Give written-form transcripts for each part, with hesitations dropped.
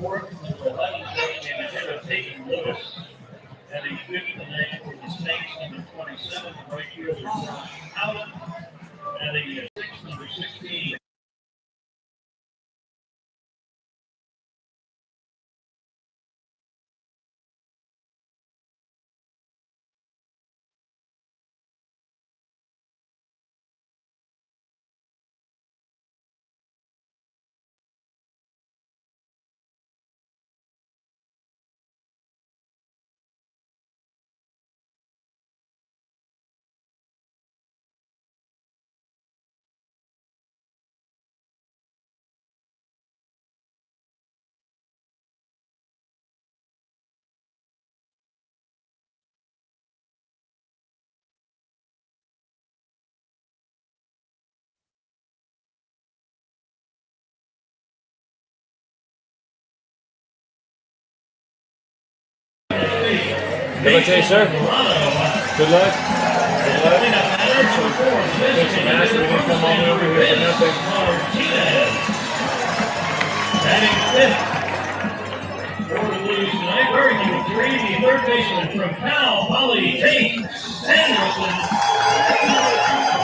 fourth, number 11, and ahead of Peyton Lewis. Heading fifth tonight for the Saints, number 27, right fielder Josh Allen. Heading sixth, number 16. Good luck today, sir. Good luck. Good luck. Thanks so much. We didn't come all the way over here for nothing. Batting fifth for the Blues tonight, wearing number 3, the third baseman from Cal Poly, Tate Sanderson.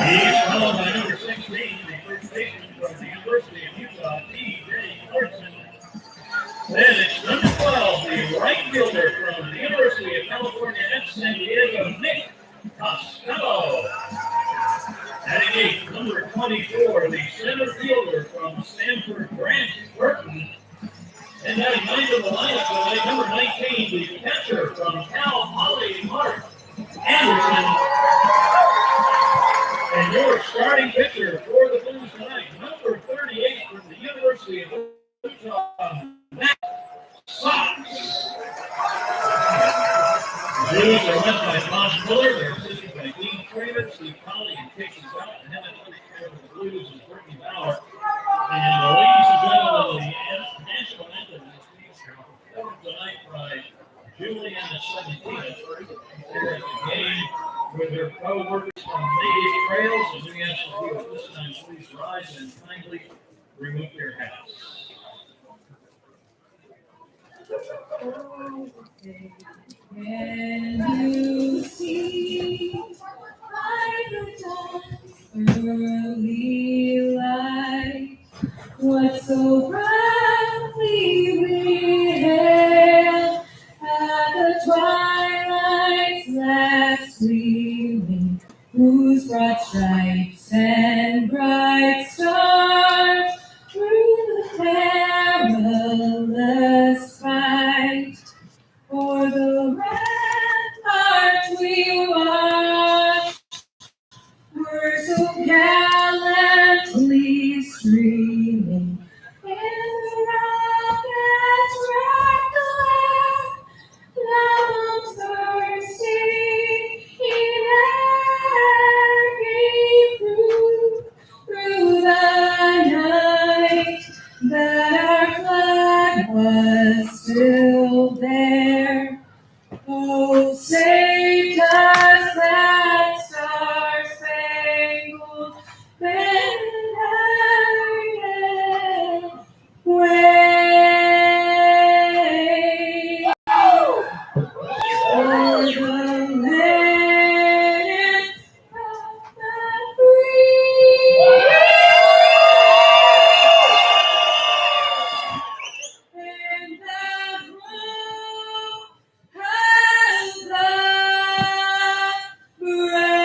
He's followed by number 16, the first baseman from the University of Utah, T.J. Clarkson. Then it's number 12, the right fielder from the University of California at San Diego, Nick Costello. Batting eighth, number 24, the center fielder from Stanford, Grant Burton. And batting ninth in the lineup tonight, number 19, the catcher from Cal Poly, Mark Anderson. And your starting pitcher for the Blues tonight, number 38 from the University of Utah, Matt Sox. The Blues are led by Bob Miller. They're assisted by Dean Trader, Steve Colley, and Casey Bell. And then the player of the Blues is Brittany Bauer. And ladies and gentlemen, the national anthem is performed tonight by Julie and the 17th. They're at the game with their co-workers from Native Trails. And we ask you at this time, please rise and kindly remove your hats. Can you see by the dawn's early light what so proudly we hailed at the twilight's last gleaming, whose broad stripes and bright stars through the perilous fight for the ramparts we watched were so gallantly streaming, and the rockets wrecked the land, loud thirsty, he never came through the night, that our flag was still there. Oh, saved us that star-spangled banner wave. For the land of the free. And the home of the brave.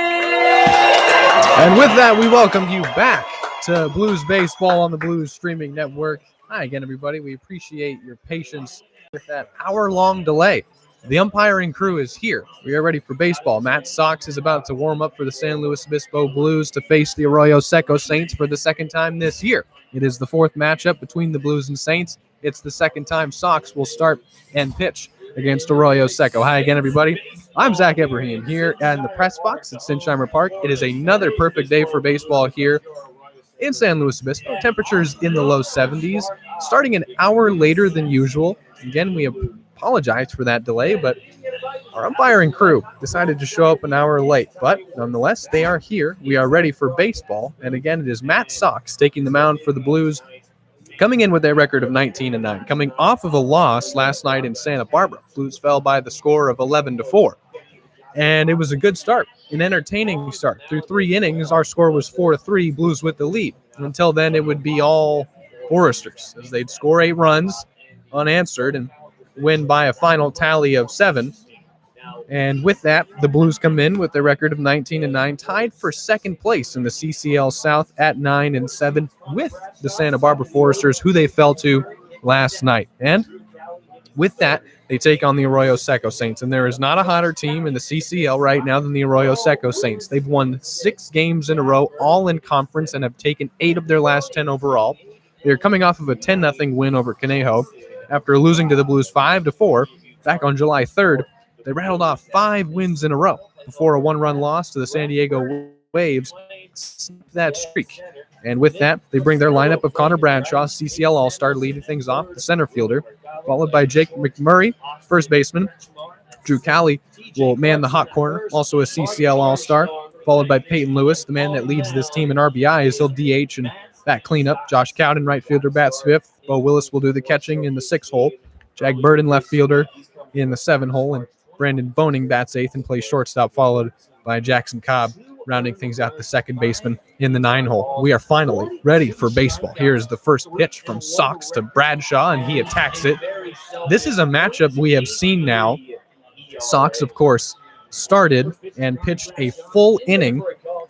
And with that, we welcome you back to Blues Baseball on the Blues Streaming Network. Hi again, everybody. We appreciate your patience with that hour-long delay. The umpiring crew is here. We are ready for baseball. Matt Sox is about to warm up for the San Luis Obispo Blues to face the Arroyo Seco Saints for the second time this year. It is the fourth matchup between the Blues and Saints. It's the second time Sox will start and pitch against Arroyo Seco. Hi again, everybody. I'm Zach Ibrahim here in the press box at Sinsheimer Park. It is another perfect day for baseball here in San Luis Obispo. Temperatures in the low 70s, starting an hour later than usual. Again, we apologize for that delay, but our umpiring crew decided to show up an hour late. But nonetheless, they are here. We are ready for baseball. And again, it is Matt Sox taking the mound for the Blues coming in with a record of 19-9, coming off of a loss last night in Santa Barbara. Blues fell by the score of 11-4. And it was a good start, an entertaining start. Through 3 innings, our score was 4-3, Blues with the lead. Until then, it would be all Foresters, as they'd score 8 runs unanswered and win by a final tally of 7. And with that, the Blues come in with a record of 19-9, tied for second place in the CCL South at 9-7 with the Santa Barbara Foresters, who they fell to last night. And with that, they take on the Arroyo Seco Saints. And there is not a hotter team in the CCL right now than the Arroyo Seco Saints. They've won 6 games in a row, all in conference, and have taken 8 of their last 10 overall. They're coming off of a 10-0 win over Conejo after losing to the Blues 5-4 back on July 3rd. They rattled off 5 wins in a row before a 1-run loss to the San Diego Waves snapped that streak. And with that, they bring their lineup of Connor Bradshaw, CCL All-Star, leading things off, the center fielder, followed by Jake McMurray, first baseman. Drew Cowley will man the hot corner, also a CCL All-Star, followed by Peyton Lewis, the man that leads this team in RBIs. He'll DH and bat cleanup. Josh Cowden, right fielder, bats 5th. Bo Willis will do the catching in the 6th hole. Jack Burden, left fielder, in the 7th hole. And Brandon Boning bats 8th and plays shortstop, followed by Jackson Cobb, rounding things out, the second baseman in the 9 hole. We are finally ready for baseball. Here's the first pitch from Sox to Bradshaw, and he attacks it. This is a matchup we have seen now. Sox, of course, started and pitched a full inning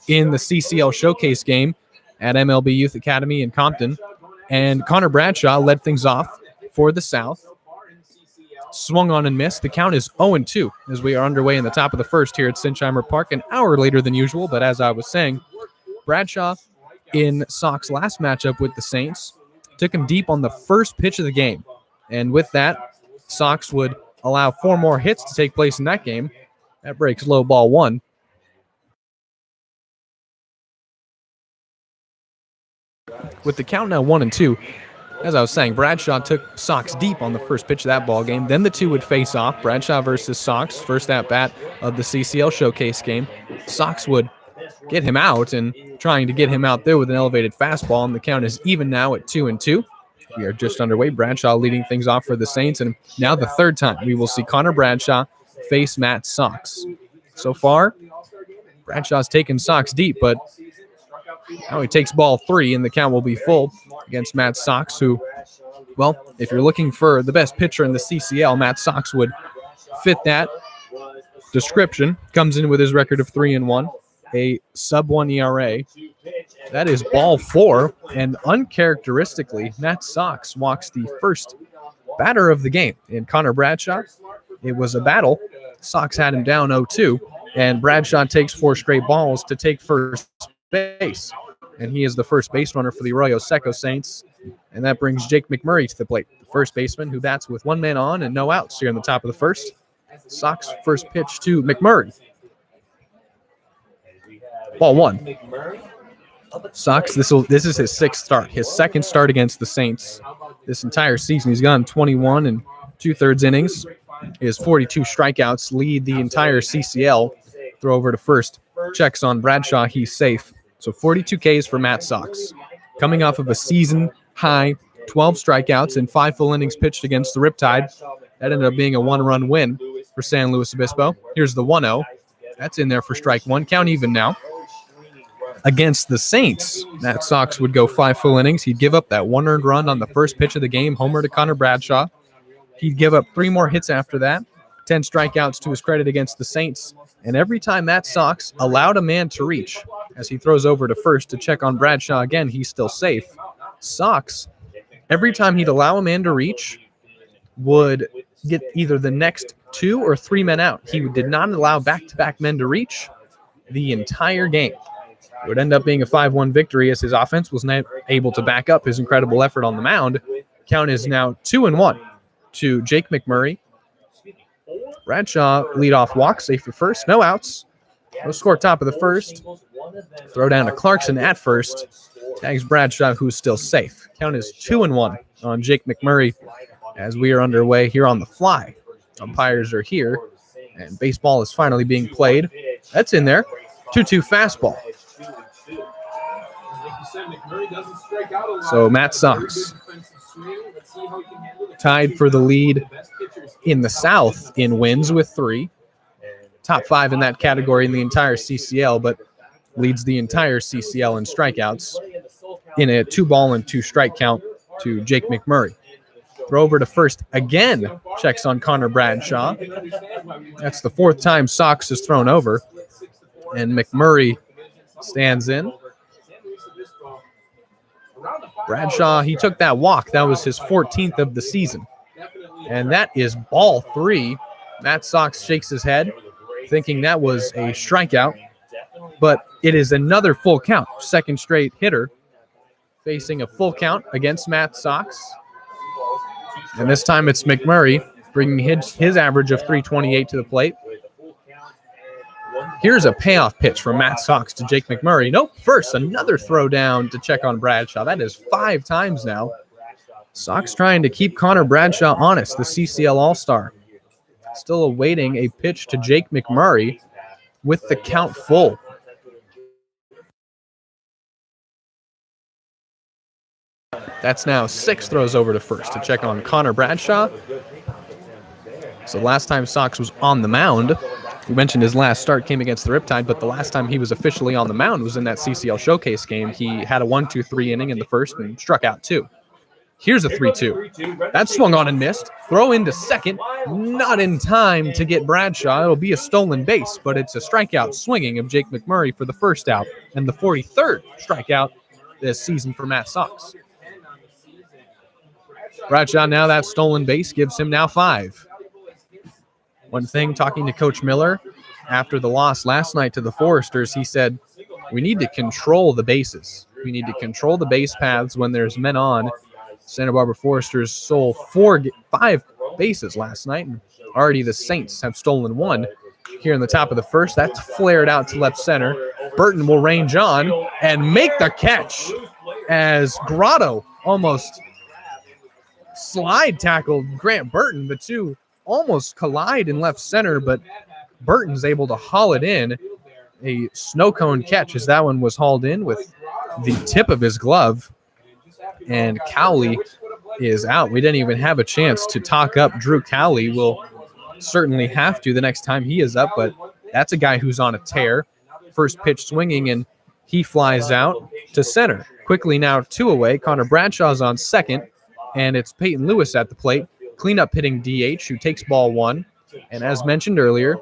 in the CCL Showcase game at MLB Youth Academy in Compton, and Connor Bradshaw led things off for the South. Swung on and missed. The count is 0-2 as we are underway in the top of the first here at Sinsheimer Park, an hour later than usual. But as I was saying, Bradshaw in Sox' last matchup with the Saints took him deep on the first pitch of the game. And with that, Sox would allow 4 more hits to take place in that game. That breaks low, ball 1. With the count now 1-2, as I was saying, Bradshaw took Sox deep on the first pitch of that ball game. Then the two would face off. Bradshaw versus Sox, first at bat of the CCL Showcase game. Sox would get him out, and trying to get him out there with an elevated fastball, and the count is even now at 2-2. We are just underway. Bradshaw leading things off for the Saints, and now the third time we will see Connor Bradshaw face Matt Sox. So far, Bradshaw's taken Sox deep, but now he takes ball 3, and the count will be full against Matt Sox, who, well, if you're looking for the best pitcher in the CCL, Matt Sox would fit that description. Comes in with his record of 3-1, a sub-1 ERA. That is ball 4, and uncharacteristically, Matt Sox walks the first batter of the game. In Connor Bradshaw, it was a battle. Sox had him down 0-2, and Bradshaw takes 4 straight balls to take first base. And he is the first base runner for the Arroyo Seco Saints. And that brings Jake McMurray to the plate, the first baseman who bats with 1 man on and no outs here in the top of the first. Sox first pitch to McMurray. Ball 1. Sox, this is his 6th start, his 2nd start against the Saints this entire season. He's gone 21 and 2/3 innings. His 42 strikeouts lead the entire CCL. Throw over to first. Checks on Bradshaw. He's safe. So 42 Ks for Matt Sox. Coming off of a season-high 12 strikeouts and 5 full innings pitched against the Riptide. That ended up being a 1-run win for San Luis Obispo. Here's the 1-0. That's in there for strike 1. Count even now. Against the Saints, Matt Sox would go 5 full innings. He'd give up that 1 earned run on the first pitch of the game, homer to Connor Bradshaw. He'd give up 3 more hits after that. 10 strikeouts to his credit against the Saints. And every time Matt Sox allowed a man to reach, as he throws over to first to check on Bradshaw again, he's still safe. Sox, every time he'd allow a man to reach, would get either the next 2 or 3 men out. He did not allow back-to-back men to reach the entire game. It would end up being a 5-1 victory as his offense was not able to back up his incredible effort on the mound. Count is now 2-1 to Jake McMurray. Bradshaw leadoff walk, safe for first, no outs. No score top of the first. Throw down to Clarkson at first. Tags Bradshaw, who's still safe. Count is 2-1 on Jake McMurray as we are underway here on the fly. Umpires are here, and baseball is finally being played. That's in there. 2-2 fastball. So Matt Sox tied for the lead in the South in wins with 3. Top 5 in that category in the entire CCL, but leads the entire CCL in strikeouts in a 2-ball and 2-strike count to Jake McMurray. Throw over to first again, checks on Connor Bradshaw. That's the 4th time Sox has thrown over, and McMurray stands in. Bradshaw, he took that walk. That was his 14th of the season. And that is ball 3. Matt Sox shakes his head, thinking that was a strikeout. But it is another full count. Second straight hitter facing a full count against Matt Sox. And this time it's McMurray bringing his average of 328 to the plate. Here's a payoff pitch from Matt Sox to Jake McMurray. Nope, first another throw down to check on Bradshaw. That is 5 times now. Sox trying to keep Connor Bradshaw honest, the CCL All-Star. Still awaiting a pitch to Jake McMurray with the count full. That's now 6 throws over to first to check on Connor Bradshaw. So last time Sox was on the mound, we mentioned his last start came against the Riptide, but the last time he was officially on the mound was in that CCL Showcase game. He had a 1-2-3 inning in the first and struck out 2. Here's a 3-2. That swung on and missed. Throw into second. Not in time to get Bradshaw. It'll be a stolen base, but it's a strikeout swinging of Jake McMurray for the first out and the 43rd strikeout this season for Matt Sox. Bradshaw now that stolen base gives him now 5. One thing, talking to Coach Miller after the loss last night to the Foresters, he said, we need to control the bases. We need to control the base paths when there's men on. Santa Barbara Foresters stole 5 bases last night, and already the Saints have stolen 1 here in the top of the first. That's flared out to left center. Burton will range on and make the catch as Grotto almost slide tackled Grant Burton. The two almost collide in left center, but Burton's able to haul it in. A snow cone catch as that one was hauled in with the tip of his glove. And Cowley is out. We didn't even have a chance to talk up Drew Cowley. We'll certainly have to the next time he is up, but that's a guy who's on a tear. First pitch swinging, and he flies out to center. Quickly now 2 away. Connor Bradshaw's on second, and it's Peyton Lewis at the plate. Cleanup hitting DH, who takes ball 1, and as mentioned earlier,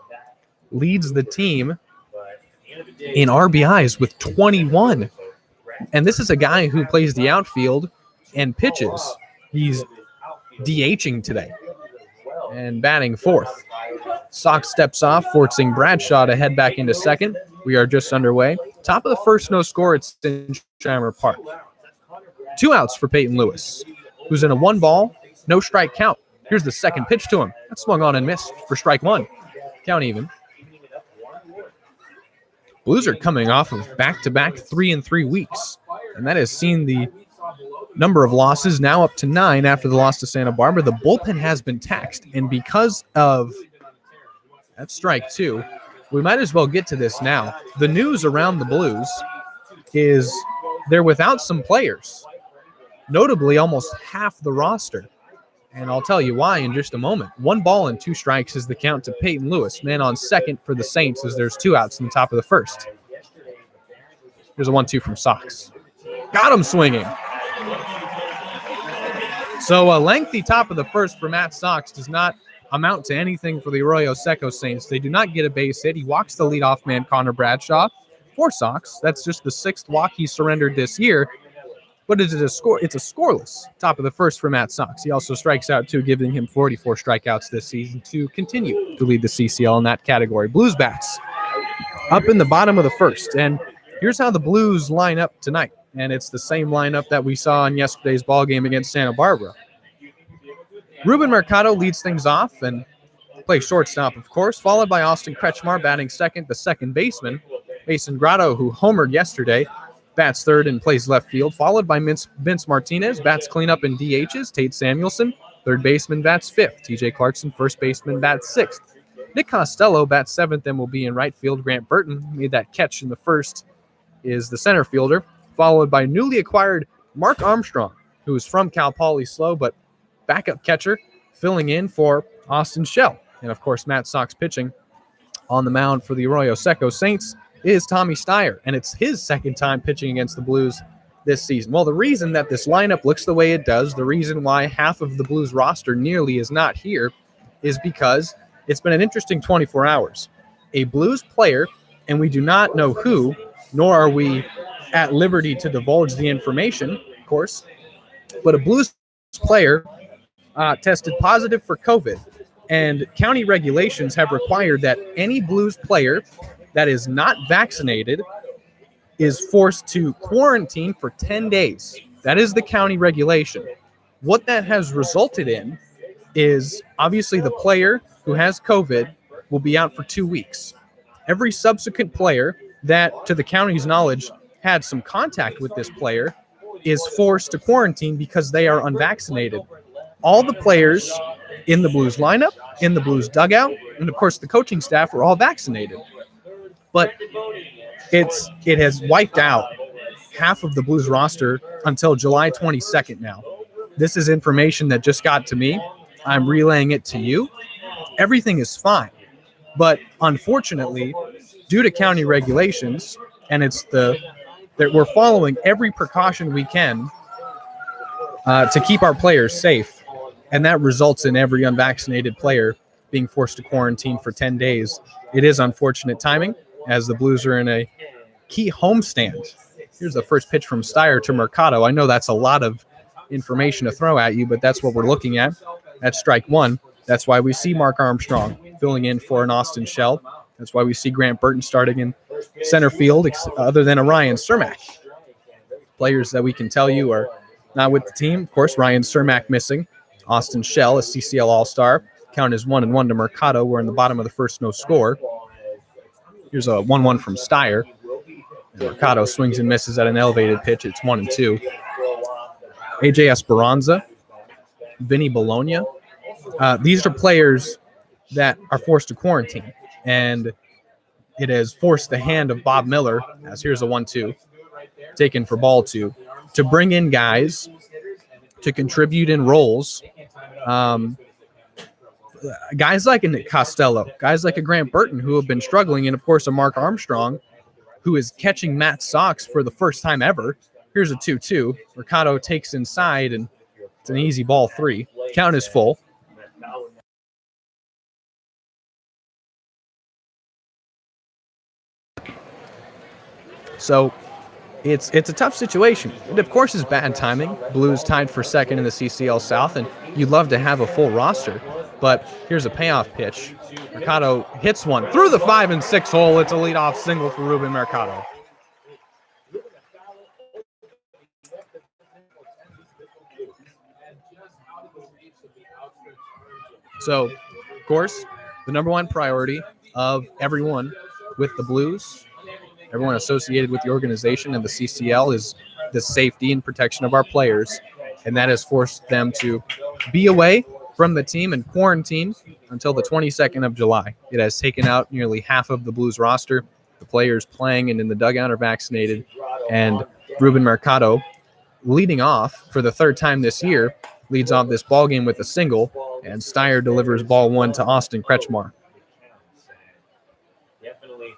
leads the team in RBIs with 21. And this is a guy who plays the outfield and pitches. He's DHing today and batting 4th. Sox steps off, forcing Bradshaw to head back into second. We are just underway. Top of the first, no score at Shammer Park. 2 outs for Peyton Lewis, who's in a 1-ball, no strike count. Here's the second pitch to him. That swung on and missed for strike 1. Count even. Blues are coming off of back-to-back 3-3 weeks, and that has seen the number of losses now up to 9 after the loss to Santa Barbara. The bullpen has been taxed, and because of that strike 2, we might as well get to this now. The news around the Blues is they're without some players, notably almost half the roster. And I'll tell you why in just a moment. 1 ball and 2 strikes is the count to Peyton Lewis, man on second for the Saints as there's 2 outs in the top of the first. Here's a 1-2 from Sox. Got him swinging. So a lengthy top of the first for Matt Sox does not amount to anything for the Arroyo Seco Saints. They do not get a base hit. He walks the leadoff man, Connor Bradshaw, for Sox. That's just the 6th walk he surrendered this year. But it's a scoreless top of the first for Matt Sox. He also strikes out 2, giving him 44 strikeouts this season to continue to lead the CCL in that category. Blues bats up in the bottom of the first. And here's how the Blues line up tonight. And it's the same lineup that we saw in yesterday's ball game against Santa Barbara. Ruben Mercado leads things off and plays shortstop, of course, followed by Austin Kretschmar batting second, the second baseman. Mason Grotto, who homered yesterday, bats third and plays left field, followed by Vince Martinez, bats cleanup and DHs. Tate Samuelson, third baseman, bats 5th. TJ Clarkson, first baseman, bats 6th. Nick Costello bats 7th and will be in right field. Grant Burton, who made that catch in the first, is the center fielder, followed by newly acquired Mark Armstrong, who is from Cal Poly SLO, but backup catcher filling in for Austin Shell. And, of course, Matt Sox pitching on the mound for the Arroyo Seco Saints is Tommy Steyer, and it's his second time pitching against the Blues this season. Well, the reason that this lineup looks the way it does, the reason why half of the Blues roster nearly is not here, is because it's been an interesting 24 hours. A Blues player, and we do not know who, nor are we at liberty to divulge the information, of course, but a Blues player tested positive for COVID, and county regulations have required that any Blues player that is not vaccinated is forced to quarantine for 10 days. That is the county regulation. What that has resulted in is obviously the player who has COVID will be out for 2 weeks. Every subsequent player that, to the county's knowledge, had some contact with this player is forced to quarantine because they are unvaccinated. All the players in the Blues lineup, in the Blues dugout, and of course the coaching staff are all vaccinated. But it has wiped out half of the Blues roster until July 22nd now. This is information that just got to me. I'm relaying it to you. Everything is fine. But unfortunately, due to county regulations, and it's that we're following every precaution we can to keep our players safe, and that results in every unvaccinated player being forced to quarantine for 10 days. It is unfortunate timing, as the Blues are in a key homestand. Here's the first pitch from Steyer to Mercado. I know that's a lot of information to throw at you, but that's what we're looking at. That's strike one. That's why we see Mark Armstrong filling in for an Austin Shell. That's why we see Grant Burton starting in center field, other than a Ryan Cermak. Players that we can tell you are not with the team. Of course, Ryan Cermak missing. Austin Shell, a CCL All-Star. Count is 1-1 to Mercado. We're in the bottom of the first, no score. Here's a 1-1 from Steyer. And Mercado swings and misses at an elevated pitch. It's 1-2. AJ Esperanza, Vinny Bologna. These are players that are forced to quarantine. And it has forced the hand of Bob Miller, as here's a 1-2, taken for ball two, to bring in guys to contribute in roles. Guys like a Nick Costello, guys like a Grant Burton who have been struggling, and of course a Mark Armstrong who is catching Matt Sox for the first time ever. Here's a 2-2. Mercado takes inside, and it's an easy ball three. Count is full. So it's a tough situation. It, of course, is bad timing. Blues tied for second in the CCL South, and you'd love to have a full roster. But here's a payoff pitch. Mercado hits one through the 5 and 6 hole. It's a leadoff single for Ruben Mercado. So, of course, the number one priority of everyone with the Blues, everyone associated with the organization and the CCL, is the safety and protection of our players. And that has forced them to be away from the team and quarantine until the 22nd of July. It has taken out nearly half of the Blues roster. The players playing and in the dugout are vaccinated. And Ruben Mercado, leading off for the third time this year, leads off this ball game with a single, and Steyer delivers ball one to Austin Kretschmar.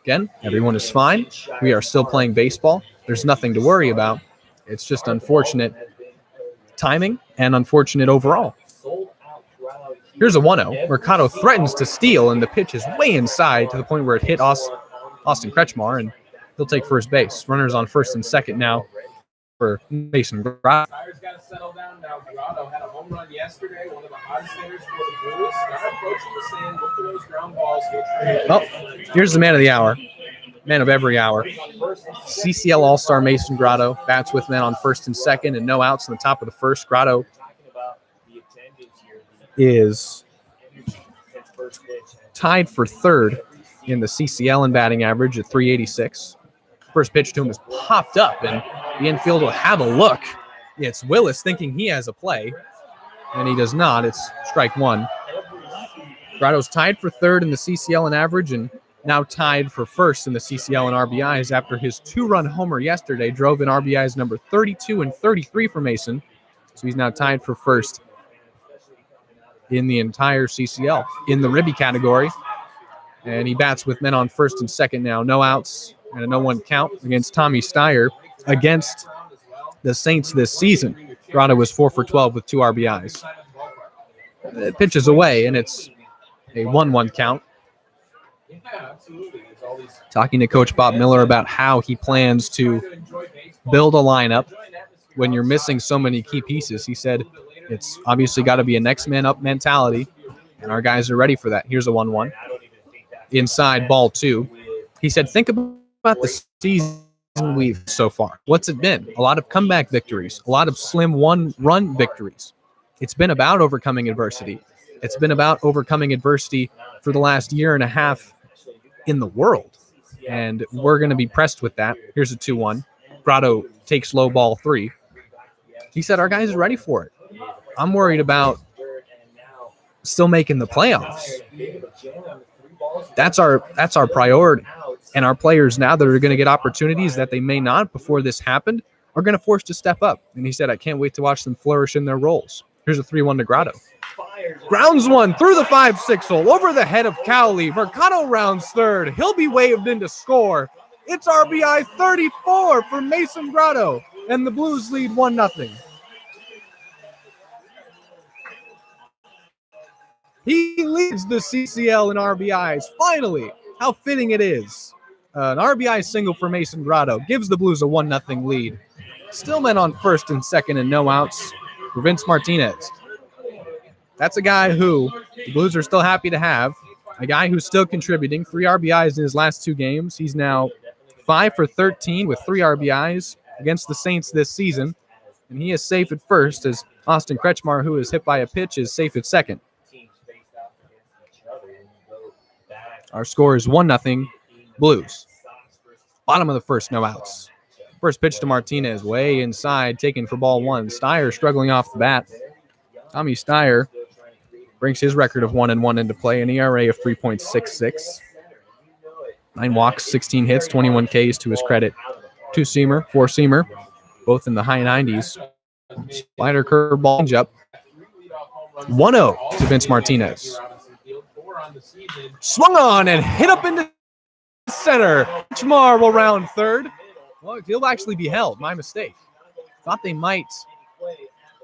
Again, everyone is fine. We are still playing baseball. There's nothing to worry about. It's just unfortunate timing and unfortunate overall. Here's a 1-0. Mercado threatens to steal, and the pitch is way inside to the point where it hit Austin Kretschmar, and he'll take first base. Runners on first and second now for Mason Grotto. Steyer's got to settle down now. Grotto had a home run yesterday, one of the hottest hitters for the Blues. Start approaching the sand, look for those ground balls. Oh, here's the man of the hour, man of every hour. CCL All-Star Mason Grotto bats with men on first and second and no outs in the top of the first. Grotto is tied for third in the CCL in batting average at 386. First pitch to him is popped up, and the infield will have a look. It's Willis thinking he has a play, and he does not. It's strike one. Grotto's tied for third in the CCL in average and now tied for first in the CCL in RBIs after his two-run homer yesterday drove in RBIs number 32 and 33 for Mason. So he's now tied for first in the entire CCL in the ribby category. And he bats with men on first and second now. No outs and a 0-1 count against Tommy Steyer. Against the Saints this season, Grotto was 4 for 12 with 2 RBIs. It pitches away, and it's a 1-1 count. Talking to Coach Bob Miller about how he plans to build a lineup when you're missing so many key pieces. He said it's obviously got to be a next man up mentality, and our guys are ready for that. Here's a 1-1. Inside, ball 2. He said, think about the season we've so far. What's it been? A lot of comeback victories, a lot of slim one-run victories. It's been about overcoming adversity. It's been about overcoming adversity for the last year and a half in the world. And we're going to be pressed with that. Here's a 2-1. Grotto takes low, ball 3. He said, our guys are ready for it. I'm worried about still making the playoffs. That's our priority. And our players now that are going to get opportunities that they may not before this happened are going to force to step up. And he said, I can't wait to watch them flourish in their roles. Here's a 3-1 to Grotto. Grounds one through the 5-6 hole over the head of Cowley. Mercado rounds third. He'll be waved in to score. It's RBI 34 for Mason Grotto, and the Blues lead 1-0. He leads the CCL in RBIs. Finally, how fitting it is. An RBI single for Mason Grotto gives the Blues a 1-0 lead. Still men on first and second and no outs for Vince Martinez. That's a guy who the Blues are still happy to have. A guy who's still contributing. 3 RBIs in his last 2 games. He's now 5 for 13 with 3 RBIs against the Saints this season. And he is safe at first as Austin Kretschmar, who is hit by a pitch, is safe at second. Our score is 1-0 Blues. Bottom of the first, no outs. First pitch to Martinez, way inside, taken for ball 1. Steyer struggling off the bat. Tommy Steyer brings his record of 1-1 into play, an ERA of 3.66. 9 walks, 16 hits, 21 Ks to his credit. 2-seamer, 4-seamer, both in the high 90s. Slider, curveball, changeup. 1-0 to Vince Martinez. Swung on and hit up into center. Kretschmar will round third. Well, he'll actually be held. My mistake. Thought they might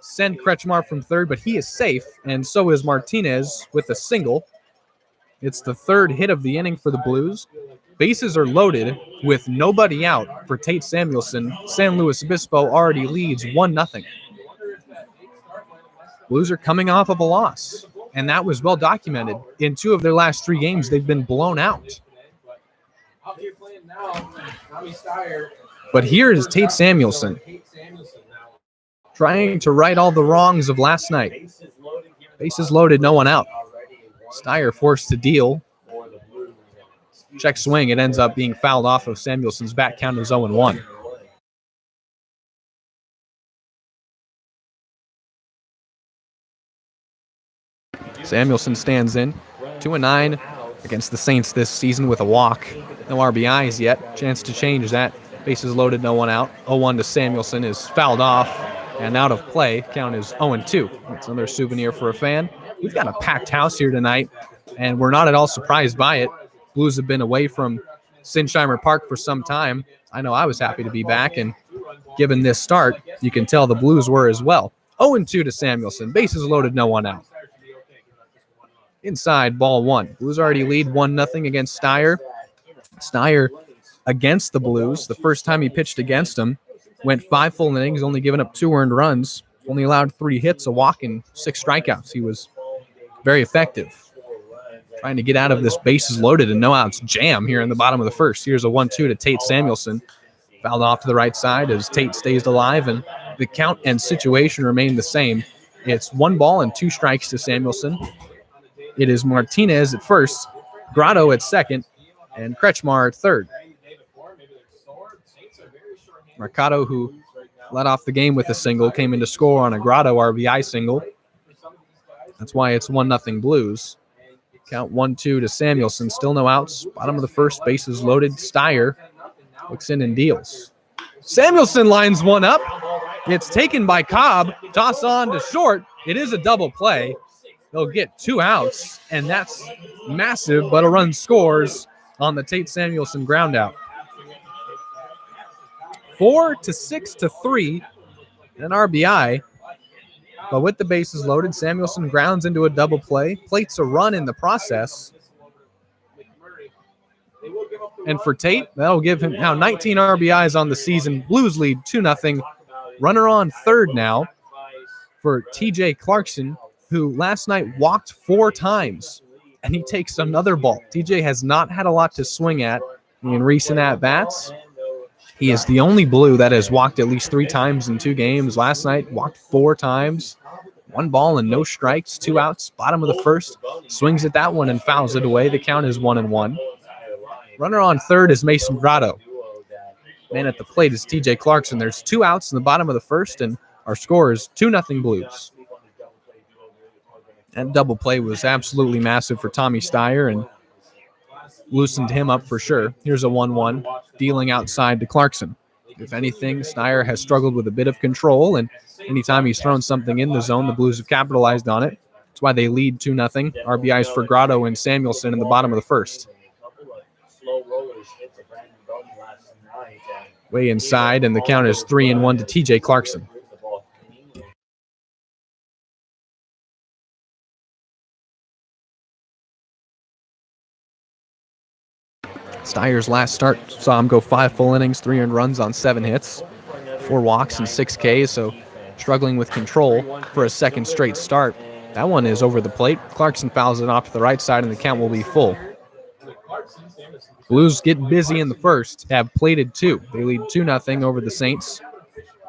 send Kretschmar from third, but he is safe, and so is Martinez with a single. It's the 3rd hit of the inning for the Blues. Bases are loaded with nobody out for Tate Samuelson. San Luis Obispo already leads 1-0. Blues are coming off of a loss, and that was well documented. In 2 of their last 3 games, they've been blown out. But here is Tate Samuelson trying to right all the wrongs of last night. Bases loaded, no one out. Steyer forced to deal. Check swing. It ends up being fouled off of Samuelson's bat. Count is 0-1. Samuelson stands in. 2-9 against the Saints this season with a walk. No RBIs yet. Chance to change that. Bases loaded, no one out. 0-1 to Samuelson is fouled off and out of play. Count is 0-2. That's another souvenir for a fan. We've got a packed house here tonight, and we're not at all surprised by it. Blues have been away from Sinsheimer Park for some time. I know I was happy to be back, and given this start, you can tell the Blues were as well. 0-2 to Samuelson. Bases loaded, no one out. Inside, ball 1. Blues already lead 1-0 against Steyer. Steyer against the Blues. The first time he pitched against them, went 5 full innings, only giving up 2 earned runs, only allowed 3 hits, a walk, and 6 strikeouts. He was very effective. Trying to get out of this bases loaded and no outs jam here in the bottom of the first. Here's a 1-2 to Tate Samuelson. Fouled off to the right side as Tate stays alive, and the count and situation remain the same. It's 1 ball and 2 strikes to Samuelson. It is Martinez at first, Grotto at second, and Kretschmar at third. Mercado, who led off the game with a single, came in to score on a Grotto RBI single. That's why it's 1-0 Blues. Count 1-2 to Samuelson. Still no outs. Bottom of the first, bases loaded. Steyer looks in and deals. Samuelson lines one up. It's taken by Cobb. Toss on to short. It is a double play. They'll get 2 outs, and that's massive, but a run scores on the Tate Samuelson ground out. 4-6-3, an RBI. But with the bases loaded, Samuelson grounds into a double play, plates a run in the process. And for Tate, that'll give him now 19 RBIs on the season. Blues lead 2-0. Runner on third now for TJ Clarkson, who last night walked 4 times, and he takes another ball. TJ has not had a lot to swing at in recent at-bats. He is the only Blue that has walked at least 3 times in 2 games. Last night, walked 4 times. 1 ball and no strikes, 2 outs, bottom of the first. Swings at that one and fouls it away. The count is 1-1. Runner on third is Mason Grotto. Man at the plate is TJ Clarkson. There's 2 outs in the bottom of the first, and our score is 2-0 Blues. That double play was absolutely massive for Tommy Steyer and loosened him up for sure. Here's a 1-1, dealing outside to Clarkson. If anything, Steyer has struggled with a bit of control, and anytime he's thrown something in the zone, the Blues have capitalized on it. That's why they lead 2-0. RBIs for Grotto and Samuelson in the bottom of the first. Way inside, and the count is 3-1 to TJ Clarkson. Steyer's last start saw him go 5 full innings, 3 earned runs on 7 hits, 4 walks and 6 Ks, so struggling with control for a second straight start. That one is over the plate. Clarkson fouls it off to the right side, and the count will be full. Blues get busy in the first, have plated 2. They lead 2-0 over the Saints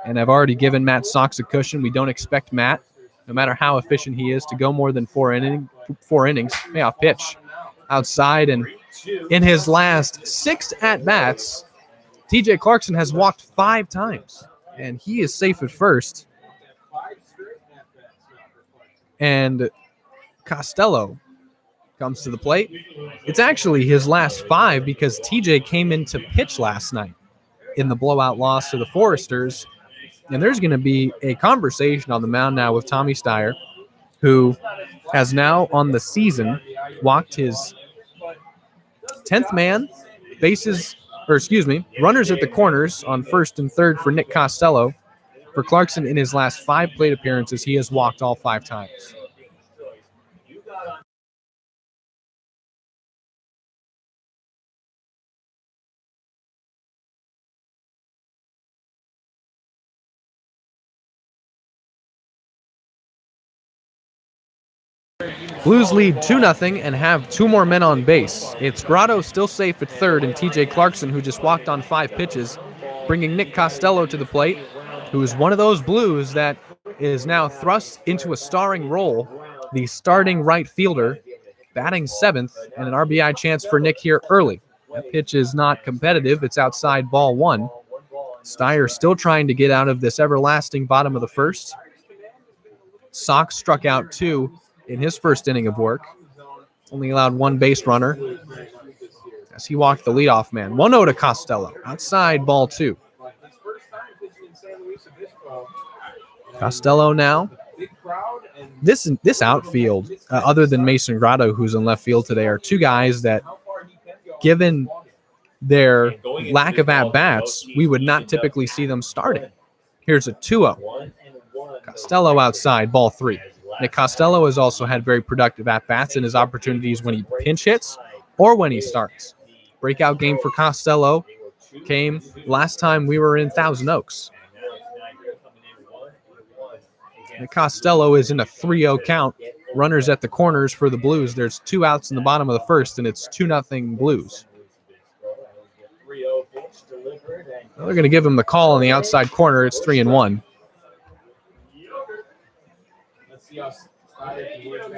and have already given Matt Sox a cushion. We don't expect Matt, no matter how efficient he is, to go more than 4 innings. Payoff pitch outside, and in his last 6 at-bats, TJ Clarkson has walked 5 times, and he is safe at first. And Costello comes to the plate. It's actually his last 5 because TJ came in to pitch last night in the blowout loss to the Foresters. And there's going to be a conversation on the mound now with Tommy Steyer, who has now on the season walked his 10th man, runners at the corners on first and third for Nick Costello. For Clarkson, in his last 5 plate appearances, he has walked all 5 times. Blues lead 2-0 and have 2 more men on base. It's Grotto still safe at third, and TJ Clarkson, who just walked on 5 pitches, bringing Nick Costello to the plate, who is one of those Blues that is now thrust into a starring role, the starting right fielder, batting 7th, and an RBI chance for Nick here early. That pitch is not competitive. It's outside, ball 1. Steyer still trying to get out of this everlasting bottom of the first. Sox struck out 2 in his first inning of work. Only allowed 1 base runner as he walked the leadoff man. 1-0 to Costello. Outside, ball 2. Costello now. This outfield, other than Mason Grotto, who's in left field today, are 2 guys that, given their lack of at-bats, we would not typically see them starting. Here's a 2-0. Costello outside, ball 3. Nick Costello has also had very productive at-bats in his opportunities when he pinch hits or when he starts. Breakout game for Costello came last time we were in Thousand Oaks. And Costello is in a 3-0 count. Runners at the corners for the Blues. There's 2 outs in the bottom of the first, and it's 2-0 Blues. Well, they're going to give him the call on the outside corner. It's 3-1.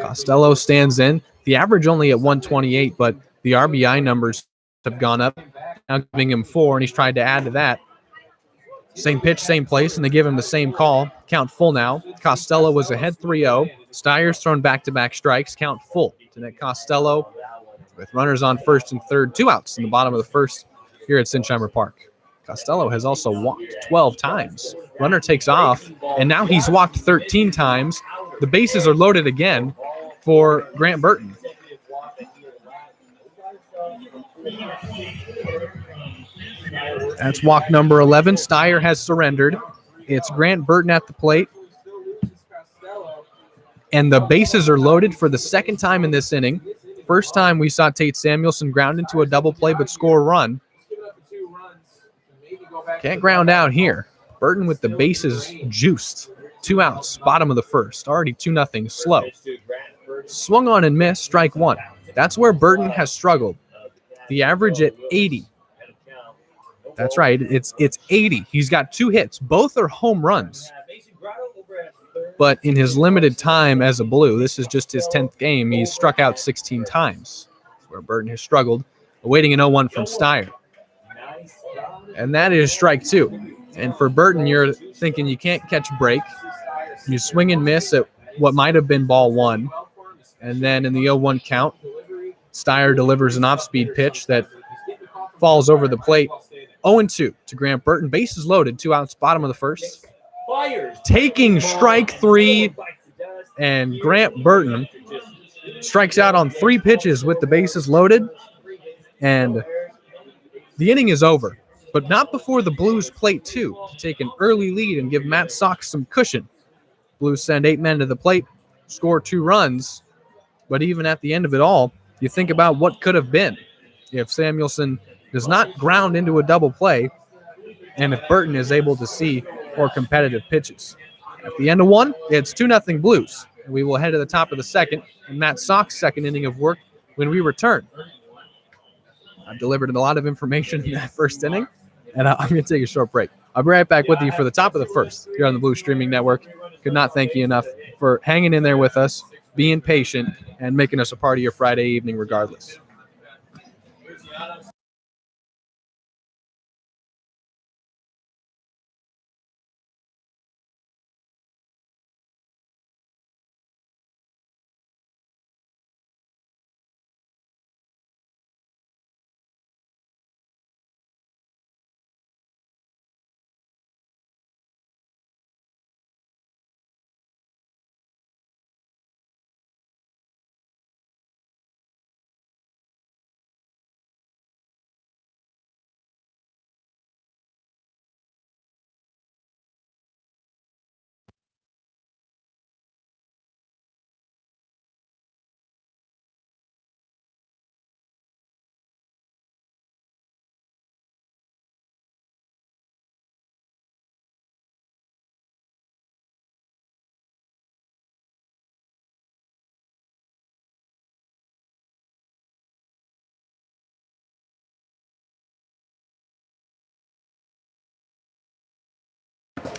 Costello stands in. The average only at 128, but the RBI numbers have gone up, now giving him 4, and he's tried to add to that. Same pitch, same place, and they give him the same call. Count full now. Costello was ahead 3-0. Steyer's thrown back-to-back strikes. Count full to Nick Costello with runners on first and third. 2 outs in the bottom of the first here at Sinsheimer Park. Costello has also walked 12 times. Runner takes off, and now he's walked 13 times. The bases are loaded again. for Grant Burton. That's walk number 11. Steyer has surrendered. It's Grant Burton at the plate. And the bases are loaded for the second time in this inning. First time we saw Tate Samuelson ground into a double play but score a run. Can't ground out here. Burton with the bases juiced. 2 outs, bottom of the first. Already 2-0, slow. Swung on and missed, strike 1. That's where Burton has struggled. The average at 80. That's right, it's 80. He's got 2 hits. Both are home runs. But in his limited time as a Blue, this is just his 10th game, he's struck out 16 times. That's where Burton has struggled. Awaiting an 0-1 from Steyer. And that is strike 2. And for Burton, you're thinking you can't catch a break. You swing and miss at what might have been ball 1. And then in the 0-1 count, Steyer delivers an off-speed pitch that falls over the plate. 0-2 to Grant Burton. Bases loaded, 2 outs, bottom of the first. Taking strike 3, and Grant Burton strikes out on 3 pitches with the bases loaded. And the inning is over, but not before the Blues plate 2 to take an early lead and give Matt Sox some cushion. Blues send 8 men to the plate, score 2 runs, but even at the end of it all, you think about what could have been if Samuelson does not ground into a double play and if Burton is able to see more competitive pitches. At the end of 1, it's 2-0 Blues. We will head to the top of the second and Matt Sox' second inning of work when we return. I've delivered a lot of information in that first inning, and I'm going to take a short break. I'll be right back with you for the top of the first here on the Blue Streaming Network. Could not thank you enough for hanging in there with us, being patient, and making us a part of your Friday evening regardless.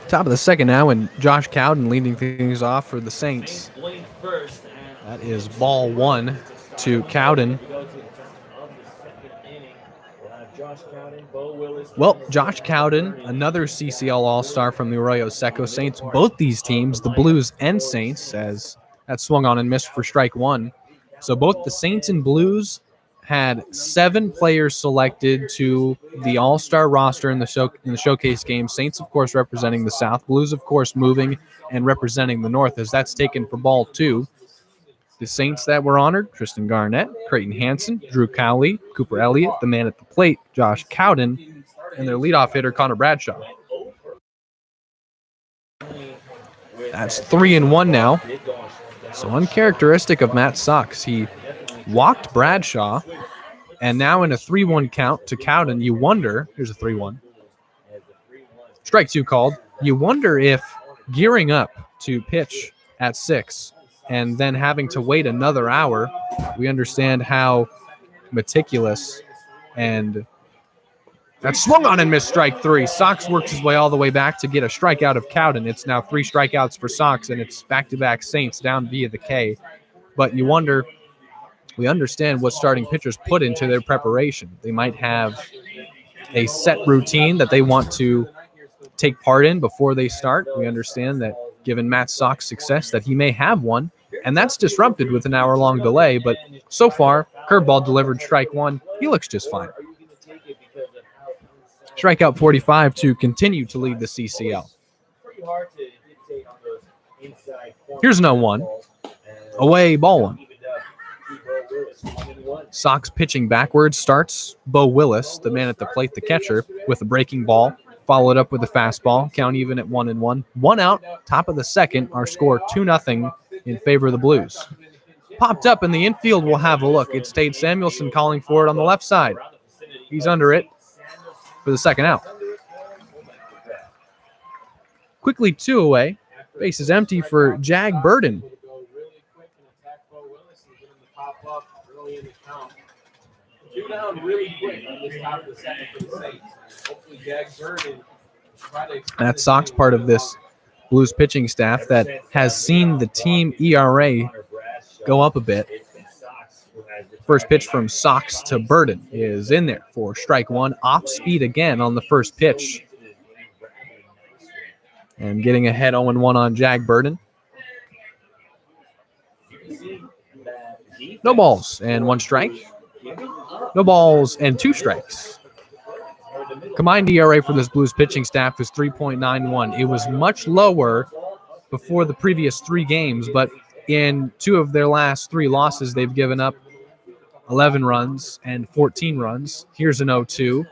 Top of the second now, and Josh Cowden leading things off for the Saints. That is ball 1 to Cowden. Well, Josh Cowden, another CCL All-Star from the Arroyo Seco Saints. Both these teams, the Blues and Saints, as that swung on and missed for strike 1. So both the Saints and Blues had 7 players selected to the All-Star roster in the showcase game. Saints, of course, representing the South. Blues, of course, moving and representing the North, as that's taken for ball 2. The Saints that were honored: Tristan Garnett, Creighton Hansen, Drew Cowley, Cooper Elliott, the man at the plate, Josh Cowden, and their leadoff hitter, Connor Bradshaw. That's 3-1 now. So uncharacteristic of Matt Sox. He walked Bradshaw, and now in a 3-1 count to Cowden, you wonder, here's a 3-1. Strike 2 called. You wonder if gearing up to pitch at 6 and then having to wait another hour, we understand how meticulous, and that swung on and missed strike 3. Sox works his way all the way back to get a strikeout of Cowden. It's now 3 strikeouts for Sox, and it's back-to-back Saints down via the K. But you wonder, we understand what starting pitchers put into their preparation. They might have a set routine that they want to take part in before they start. We understand that given Matt Sox' success, that he may have one, and that's disrupted with an hour-long delay. But so far, curveball delivered, strike 1. He looks just fine. Strikeout 45 to continue to lead the CCL. Here's no 1. Away, ball 1. Sox pitching backwards starts Bo Willis, the man at the plate, the catcher, with a breaking ball, followed up with a fastball. Count even at 1-1. 1 out, top of the second. Our score 2-0 in favor of the Blues. Popped up in the infield. We'll have a look. It stayed Samuelson calling for it on the left side. He's under it for the second out. Quickly 2 away. Base is empty for Jag Burden. Two down really quick on this top of the second for the Saints. Hopefully Jag Burden try to That's Sox part of this Blues pitching staff that has seen the team ERA go up a bit. First pitch from Sox to Burden is in there for strike one. Off speed again on the first pitch. And getting ahead 0-1 on Jag Burden. No balls and 1 strike. No balls and 2 strikes. Combined ERA for this Blues pitching staff is 3.91. It was much lower before the previous 3 games, but in 2 of their last 3 losses, they've given up 11 runs and 14 runs. Here's an 0-2.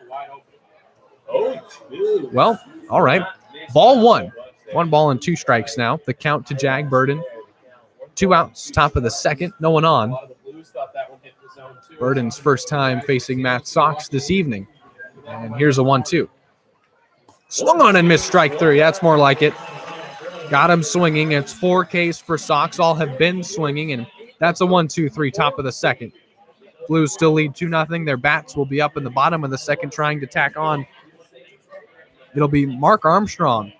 Well, all right. Ball 1. 1 ball and 2 strikes now. The count to Jag Burden. 2 outs, top of the second. No one on. Burden's first time facing Matt Sox this evening. And here's a 1-2. Swung on and missed strike 3. That's more like it. Got him swinging. It's 4 Ks for Sox. All have been swinging, and that's a 1-2-3, top of the second. Blues still lead 2-0. Their bats will be up in the bottom of the second trying to tack on. It'll be Mark Armstrong,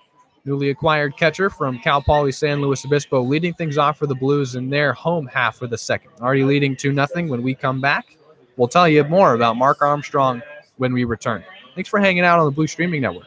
newly acquired catcher from Cal Poly San Luis Obispo, leading things off for the Blues in their home half of the second. Already leading 2-0. When we come back, we'll tell you more about Mark Armstrong when we return. Thanks for hanging out on the Blue Streaming Network.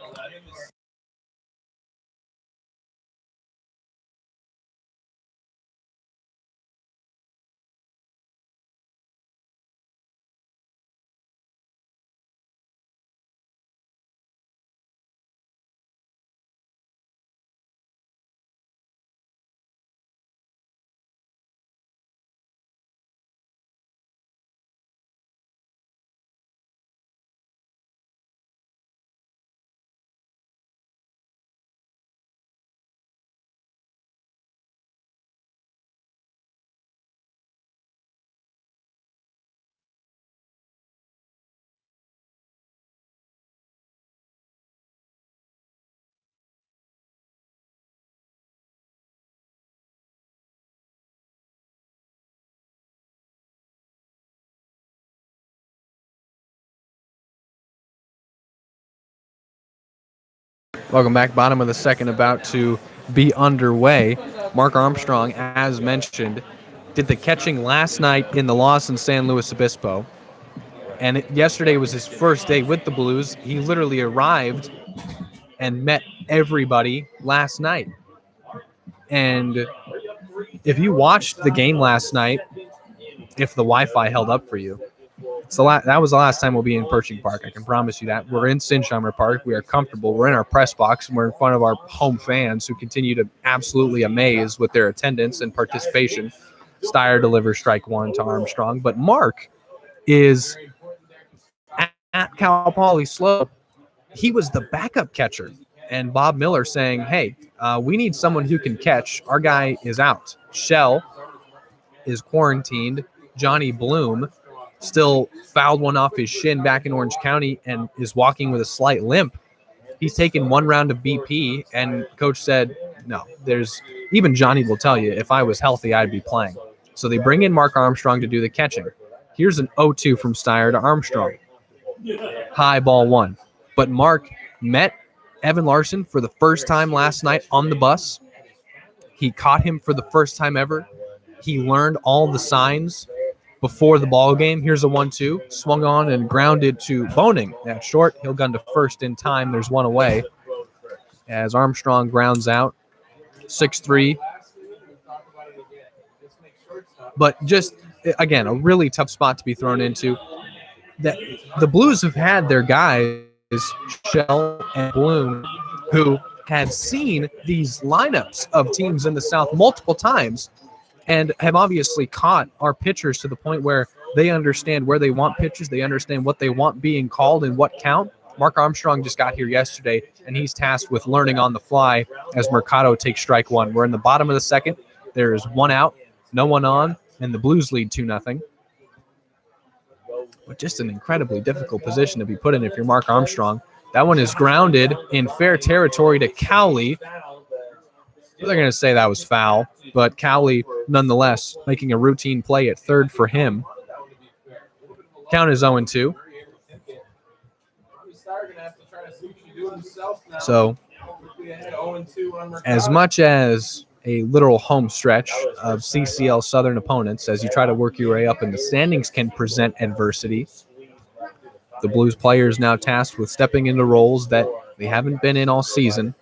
Welcome back. Bottom of the second about to be underway. Mark Armstrong, as mentioned, did the catching last night in the loss in San Luis Obispo. And yesterday was his first day with the Blues. He literally arrived and met everybody last night. And if you watched the game last night, if the Wi-Fi held up for you, that was the last time we'll be in Pershing Park. I can promise you that. We're in Sinsheimer Park. We are comfortable. We're in our press box, and we're in front of our home fans who continue to absolutely amaze with their attendance and participation. Steyer delivers strike 1 to Armstrong. But Mark is at Cal Poly SLO. He was the backup catcher. And Bob Miller saying, hey, we need someone who can catch. Our guy is out. Shell is quarantined. Johnny Bloom still fouled one off his shin back in Orange County and is walking with a slight limp. He's taken 1 round of BP, and coach said, no, even Johnny will tell you, if I was healthy, I'd be playing. So they bring in Mark Armstrong to do the catching. Here's an 0-2 from Steyer to Armstrong. High ball 1. But Mark met Evan Larson for the first time last night on the bus. He caught him for the first time ever. He learned all the signs before the ball game. Here's a 1-2. Swung on and grounded to Boning at short. He'll gun to first in time. There's 1 away as Armstrong grounds out. 6-3. But just, again, a really tough spot to be thrown into. The Blues have had their guys, Shell and Bloom, who had seen these lineups of teams in the South multiple times and have obviously caught our pitchers to the point where they understand where they want pitches. They understand what they want being called and what count. Mark Armstrong just got here yesterday, and he's tasked with learning on the fly as Mercado takes strike one. We're in the bottom of the second. There is one out, no one on, and the Blues lead 2-0. But just an incredibly difficult position to be put in if you're Mark Armstrong. That one is grounded in fair territory to Cowley. They're going to say that was foul, but Cowley, nonetheless, making a routine play at third for him. Count is 0-2. So, as much as a literal home stretch of CCL Southern opponents, as you try to work your way up in the standings, can present adversity, the Blues players now tasked with stepping into roles that they haven't been in all season.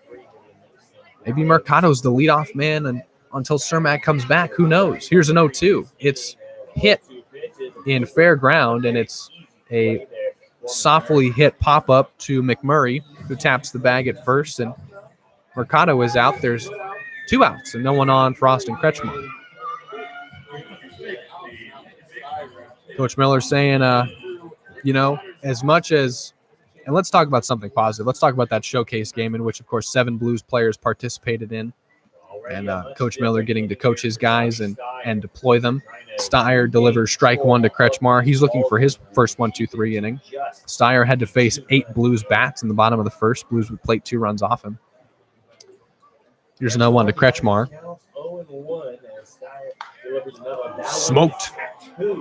Maybe Mercado's the leadoff man until Cermak comes back. Who knows? Here's an 0-2. It's hit in fair ground, and it's a softly hit pop-up to McMurray, who taps the bag at first, and Mercado is out. There's 2 outs and no one on Frost and Kretschmer. Coach Miller saying, as much as, and let's talk about something positive. Let's talk about that showcase game in which, of course, 7 Blues players participated in, and Coach Miller getting to coach his guys and deploy them. Steyer delivers strike one to Kretschmer. He's looking for his first 1-2-3 inning. Steyer had to face 8 Blues bats in the bottom of the first. Blues would plate 2 runs off him. Here's another one to Kretschmer. Smoked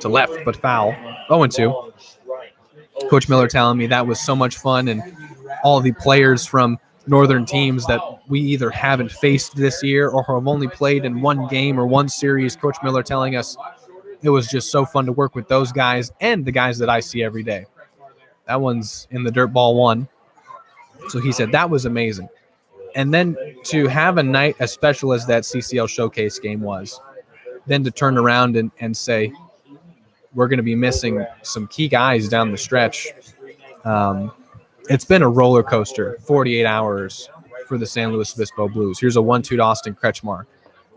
to left, but foul. 0-2. Coach Miller telling me that was so much fun, and all the players from northern teams that we either haven't faced this year or have only played in one game or one series. Coach Miller telling us it was just so fun to work with those guys and the guys that I see every day. That one's in the dirt ball 1. So he said that was amazing. And then to have a night as special as that CCL showcase game was, then to turn around and say, we're going to be missing some key guys down the stretch. It's been a roller coaster, 48 hours for the San Luis Obispo Blues. Here's a 1-2 to Austin Kretschmer.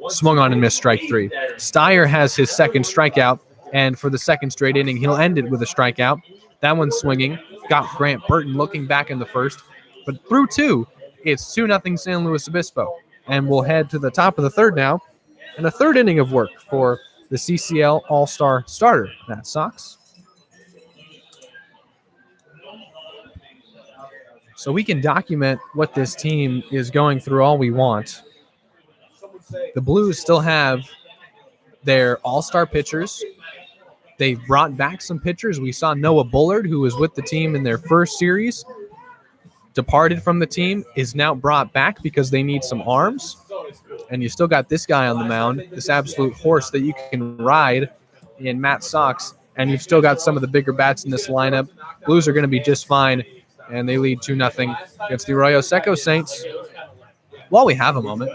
Swung on and missed strike 3. Steyer has his second strikeout, and for the second straight inning, he'll end it with a strikeout. That one's swinging. Got Grant Burton looking back in the first. But through 2, it's 2-0 San Luis Obispo. And we'll head to the top of the third now, and a third inning of work for the CCL All-Star starter, Matt Sox. So we can document what this team is going through all we want. The Blues still have their all-star pitchers. They've brought back some pitchers. We saw Noah Bullard, who was with the team in their first series, departed from the team, is now brought back because they need some arms. And you still got this guy on the mound, this absolute horse that you can ride in Matt Sox. And you've still got some of the bigger bats in this lineup. Blues are going to be just fine. And they lead 2-0 against the Arroyo Seco Saints. While we have a moment,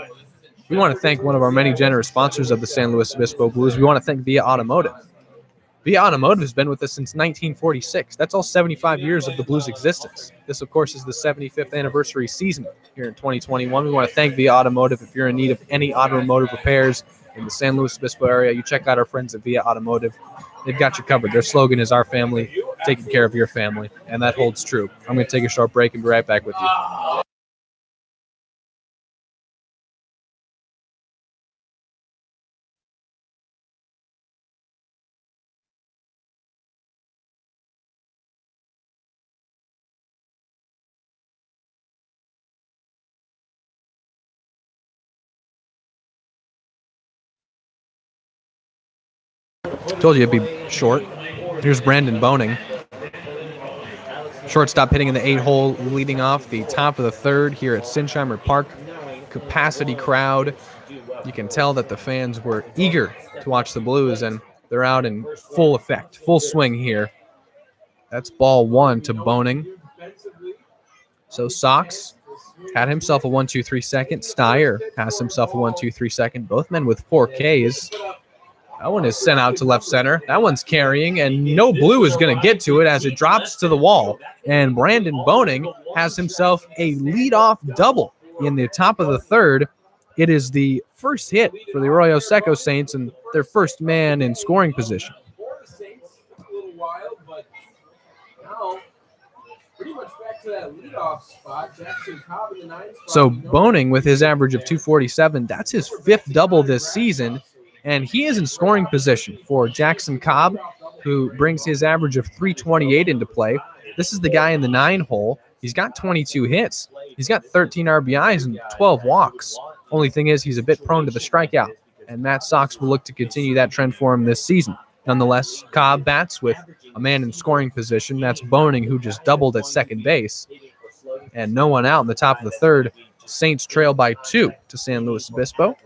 we want to thank one of our many generous sponsors of the San Luis Obispo Blues. We want to thank Via Automotive. Via Automotive has been with us since 1946. That's all 75 years of the Blues' existence. This, of course, is the 75th anniversary season here in 2021. We want to thank Via Automotive. If you're in need of any automotive repairs in the San Luis Obispo area, you check out our friends at Via Automotive. They've got you covered. Their slogan is "Our family, taking care of your family," and that holds true. I'm going to take a short break and be right back with you. Told you it'd be short. Here's Brandon Boning. Shortstop hitting in the 8-hole, leading off the top of the third here at Sinsheimer Park. Capacity crowd. You can tell that the fans were eager to watch the Blues, and they're out in full effect, full swing here. That's ball 1 to Boning. So Sox had himself a 1-2-3 second. Steyer has himself a 1-2-3 second. Both men with 4 Ks. That one is sent out to left center. That one's carrying, and no Blue is going to get to it as it drops to the wall. And Brandon Boning has himself a leadoff double in the top of the third. It is the first hit for the Arroyo Seco Saints and their first man in scoring position. For the Saints, took a little while, but now pretty much back to that leadoff spot. Jackson Cobb in the 9th spot. So Boning, with his average of 247, that's his 5th double this season, and he is in scoring position for Jackson Cobb, who brings his average of 328 into play. This is the guy in the 9 hole. He's got 22 hits. He's got 13 RBIs and 12 walks. Only thing is he's a bit prone to the strikeout, and Matt Sox will look to continue that trend for him this season. Nonetheless, Cobb bats with a man in scoring position. That's Boning, who just doubled at second base. And no one out in the top of the 3rd. Saints trail by 2 to San Luis Obispo.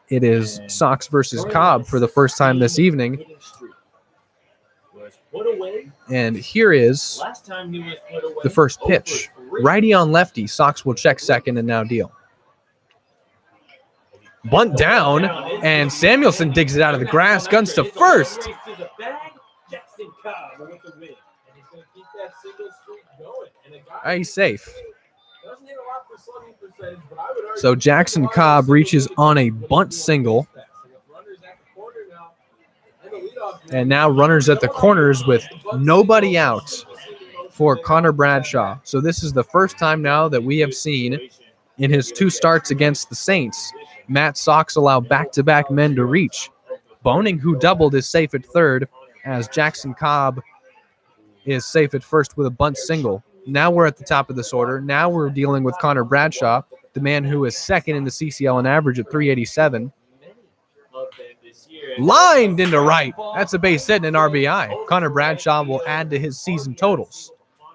It is Sox versus Cobb for the first time this evening. And here is the first pitch. Righty on lefty. Sox will check second and now deal. Bunt down, and Samuelson digs it out of the grass. Guns to first. He's safe. So Jackson Cobb reaches on a bunt single. And now runners at the corners with nobody out for Connor Bradshaw. So this is the first time now that we have seen in his 2 starts against the Saints, Matt Sox allow back-to-back men to reach. Boning, who doubled, is safe at 3rd, as Jackson Cobb is safe at 1st with a bunt single. Now we're at the top of this order. Now we're dealing with Connor Bradshaw, the man who is 2nd in the CCL in average at 387. Lined into right. That's a base hit and an RBI. Connor Bradshaw will add to his season totals.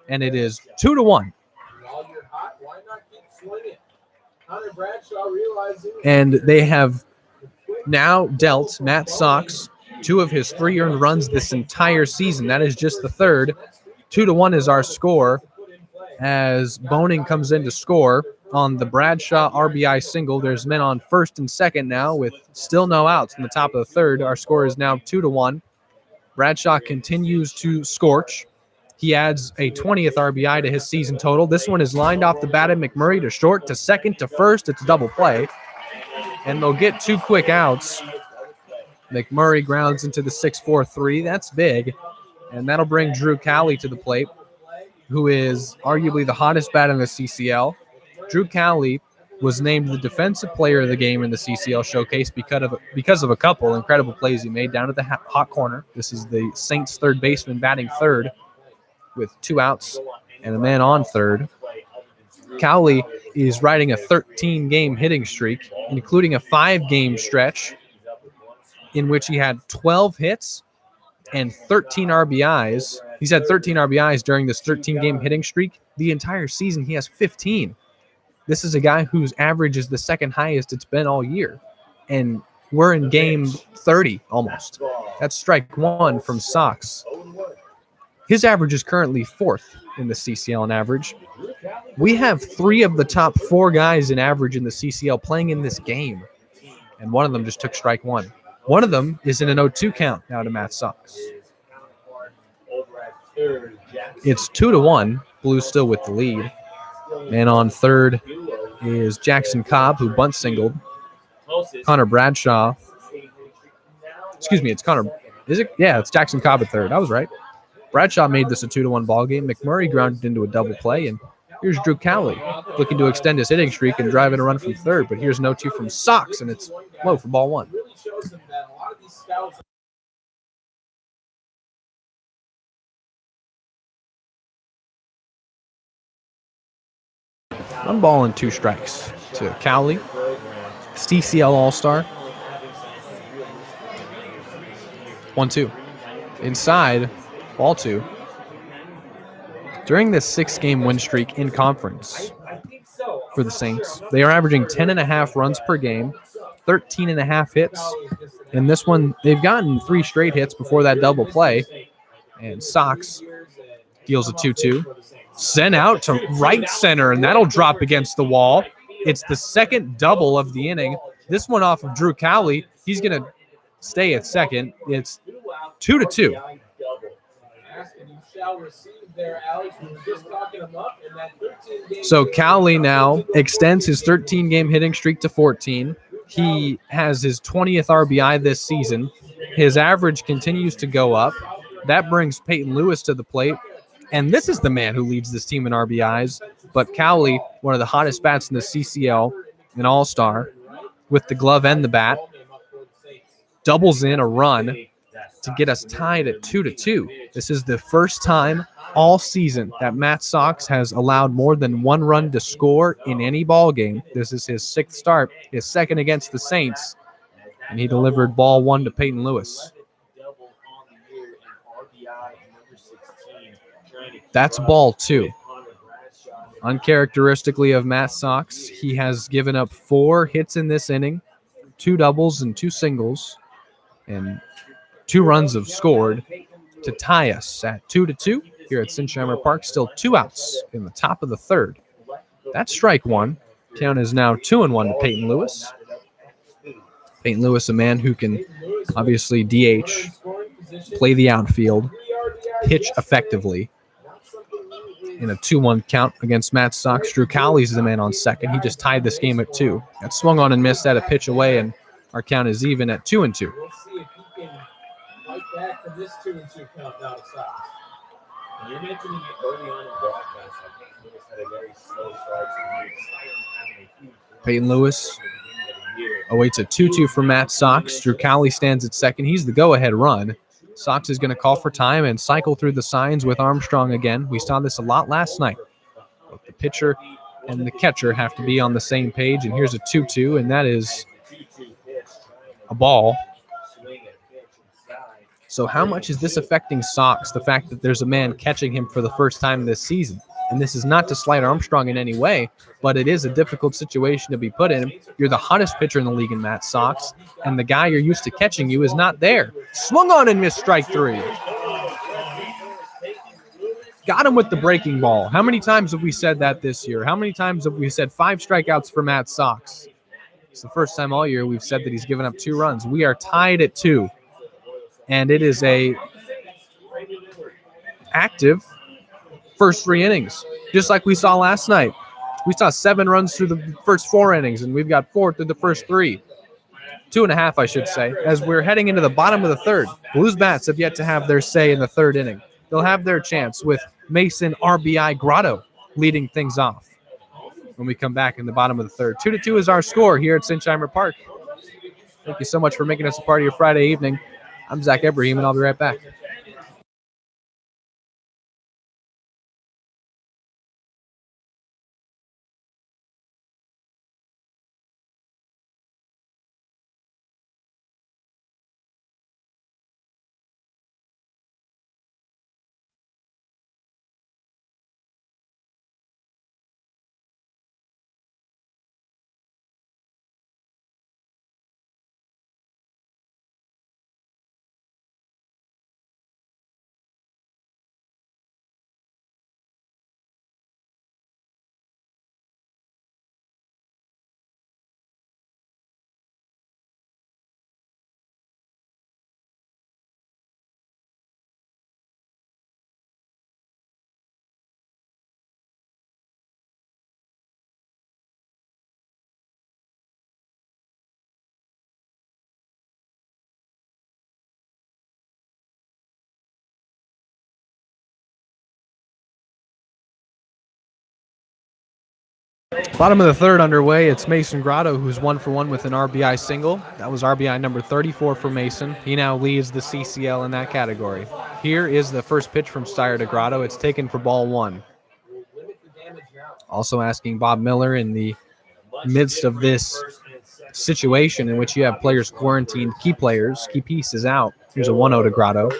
And it is 2-1. While you're hot, why not keep swinging? Connor Bradshaw realizing. And they have now dealt Matt Sox 2 of his 3 earned runs this entire season. That is just the 3rd. 2-1 is our score as Boning comes in to score on the Bradshaw RBI single. There's men on 1st and 2nd now with still no outs in the top of the 3rd. Our score is now 2-1. Bradshaw continues to scorch. He adds a 20th RBI to his season total. This one is lined off the bat of McMurray to short, to 2nd, to 1st. It's a double play. And they'll get 2 quick outs. McMurray grounds into the 6-4-3. That's big. And that'll bring Drew Cowley to the plate, who is arguably the hottest bat in the CCL. Drew Cowley was named the defensive player of the game in the CCL showcase because of a couple incredible plays he made down at the hot corner. This is the Saints' 3rd baseman batting 3rd with 2 outs and a man on 3rd. Cowley is riding a 13-game hitting streak, including a 5-game stretch in which he had 12 hits and 13 RBIs. He's had 13 RBIs during this 13-game hitting streak. The entire season, he has 15. This is a guy whose average is the 2nd highest it's been all year. And we're in game 30 almost. That's strike 1 from Sox. His average is currently 4th in the CCL in average. We have 3 of the top 4 guys in average in the CCL playing in this game. And one of them just took strike 1. One of them is in an 0-2 count now to Matt Sox. It's 2-1. Blues still with the lead. And on 3rd is Jackson Cobb, who bunt singled. Connor Bradshaw. Excuse me, it's Connor. Is it? Yeah, it's Jackson Cobb at 3rd. I was right. Bradshaw made this a 2-1 ball game. McMurray grounded into a double play, and here's Drew Cowley looking to extend his hitting streak and drive in a run from 3rd. But here's an 0-2 from Sox, and it's low for ball 1. Really shows them that a lot of these scouts. 1 ball and 2 strikes to Cowley, CCL All-Star. 1-2. Inside, ball 2. During this 6-game win streak in conference for the Saints, they are averaging 10.5 runs per game, 13.5 hits. In this one, they've gotten 3 straight hits before that double play. And Sox deals a 2-2. Sent out to right center, and that'll drop against the wall. It's the 2nd double of the inning. This one off of Drew Cowley. He's going to stay at 2nd. It's 2-2. So Cowley now extends his 13-game hitting streak to 14. He has his 20th RBI this season. His average continues to go up. That brings Peyton Lewis to the plate. And this is the man who leads this team in RBIs. But Cowley, one of the hottest bats in the CCL, an all-star, with the glove and the bat, doubles in a run to get us tied at 2-2. This is the first time all season that Matt Sox has allowed more than one run to score in any ball game. This is his 6th start, his 2nd against the Saints, and he delivered ball 1 to Peyton Lewis. That's ball 2. Uncharacteristically of Matt Sox, he has given up 4 hits in this inning, 2 doubles and 2 singles, and 2 runs have scored to tie us at 2-2 here at Sinsheimer Park. Still 2 outs in the top of the 3rd. That's strike 1. Count is now 2-1 to Peyton Lewis. Peyton Lewis, a man who can obviously DH, play the outfield, pitch effectively. In a 2-1 count against Matt Sox, Drew Cowley's the man on second. He just tied this game at 2. Got swung on and missed at a pitch away, and our count is even at 2-2. We'll see if he can fight back from this 2-2 count down to Sox. You're mentioning it early on in broadcast. I think Lewis had a very slow start. Peyton Lewis awaits a 2-2 for Matt Sox. Drew Cowley stands at second. He's the go-ahead run. Sox is going to call for time and cycle through the signs with Armstrong again. We saw this a lot last night. Both the pitcher and the catcher have to be on the same page, and here's a 2-2, and that is a ball. So how much is this affecting Sox, the fact that there's a man catching him for the first time this season? And this is not to slight Armstrong in any way, but it is a difficult situation to be put in. You're the hottest pitcher in the league in Matt Sox, and the guy you're used to catching you is not there. Swung on and missed strike 3. Got him with the breaking ball. How many times have we said that this year? How many times have we said 5 strikeouts for Matt Sox? It's the first time all year we've said that he's given up 2 runs. We are tied at 2, and it is a active first 3 innings, just like we saw last night. We saw 7 runs through the first 4 innings, and we've got 4 through the first 3. 2.5, I should say, as we're heading into the bottom of the 3rd. Blues bats have yet to have their say in the 3rd inning. They'll have their chance with Mason RBI Grotto leading things off when we come back in the bottom of the 3rd. 2-2 is our score here at Sinsheimer Park. Thank you so much for making us a part of your Friday evening. I'm Zach Ebrahim, and I'll be right back. Bottom of the 3rd underway. It's Mason Grotto, who's 1 for 1 with an RBI single. That was RBI number 34 for Mason. He now leads the CCL in that category. Here is the first pitch from Steyer to Grotto. It's taken for ball 1. Also asking Bob Miller, in the midst of this situation in which you have players quarantined, key pieces out. Here's a 1-0 to Grotto.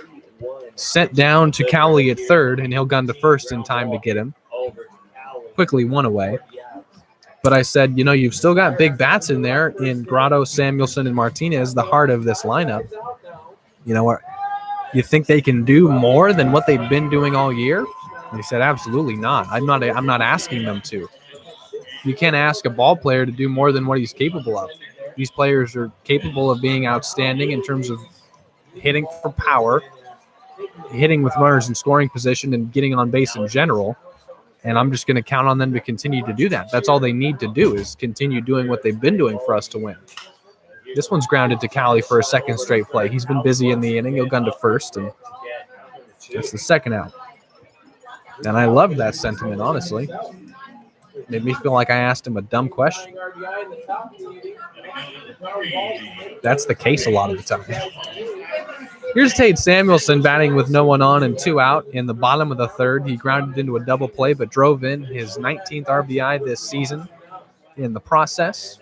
Sent down to Cowley at 3rd, and he'll gun to 1st in time to get him. Quickly 1 away. But I said, you've still got big bats in there in Grotto, Samuelson, and Martinez, the heart of this lineup. You think they can do more than what they've been doing all year? And he said, absolutely not. I'm not asking them to. You can't ask a ball player to do more than what he's capable of. These players are capable of being outstanding in terms of hitting for power, hitting with runners in scoring position, and getting on base in general. And I'm just going to count on them to continue to do that. That's all they need to do, is continue doing what they've been doing for us to win. This one's grounded to Cali for a second straight play. He's been busy in the inning. He'll gun to first, and that's the second out. And I love that sentiment, honestly. Made me feel like I asked him a dumb question. That's the case a lot of the time. Here's Tate Samuelson batting with no one on and 2 out in the bottom of the third. He grounded into a double play, but drove in his 19th RBI this season in the process.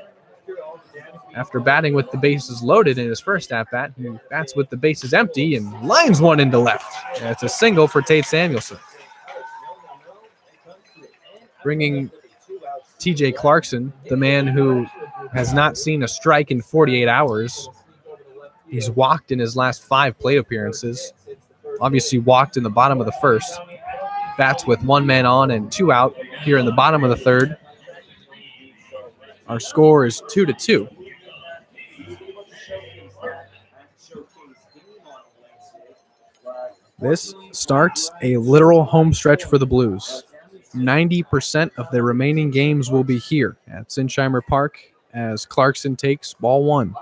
After batting with the bases loaded in his first at-bat, he bats with the bases empty and lines one into left. And it's a single for Tate Samuelson. Bringing TJ Clarkson, the man who has not seen a strike in 48 hours. He's walked in his last 5 plate appearances. Obviously walked in the bottom of the first. Bats with 1 man on and 2 out here in the bottom of the third. Our score is 2-2. This starts a literal home stretch for the Blues. 90% of their remaining games will be here at Sinsheimer Park as Clarkson takes ball 1.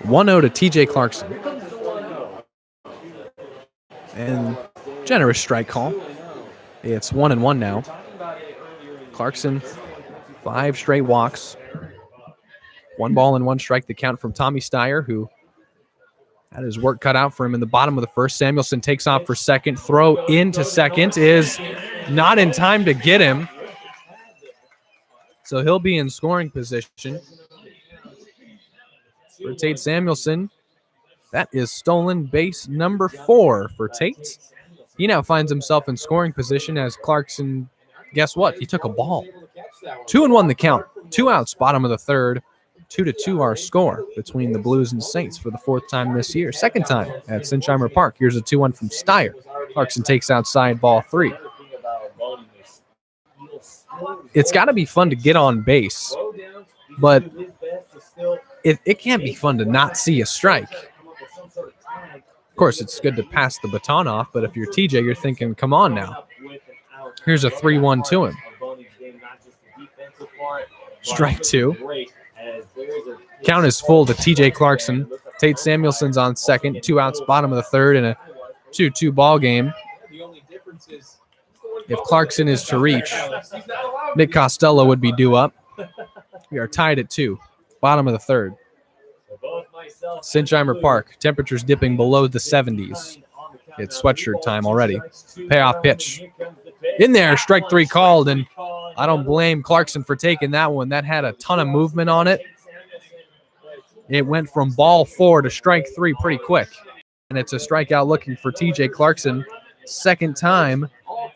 One 0 to TJ Clarkson. And generous strike call. It's 1-1 now. Clarkson, 5 straight walks. 1 ball and 1 strike, the count from Tommy Steyer, who had his work cut out for him in the bottom of the first. Samuelson takes off for second. Throw into second is not in time to get him. So he'll be in scoring position. For Tate Samuelson, that is stolen base number 4 for Tate. He now finds himself in scoring position as Clarkson, guess what? He took a ball. 2-1 the count. 2 outs, bottom of the third. 2-2 our score between the Blues and Saints for the 4th time this year. 2nd time at Sinsheimer Park. Here's a 2-1 from Steyer. Clarkson takes outside ball 3. It's got to be fun to get on base, but it can't be fun to not see a strike. Of course, it's good to pass the baton off, but if you're TJ, you're thinking, come on now. Here's a 3-1 to him. Strike 2. Count is full to TJ Clarkson. Tate Samuelson's on second. 2 outs, bottom of the third, in a 2-2 ball game. If Clarkson is to reach, Nick Costello would be due up. We are tied at 2, bottom of the third. Sinsheimer Park, temperatures dipping below the 70s. It's sweatshirt time already. Payoff pitch. In there, strike 3 called, and I don't blame Clarkson for taking that one. That had a ton of movement on it. It went from ball 4 to strike 3 pretty quick. And it's a strikeout looking for TJ Clarkson. 2nd time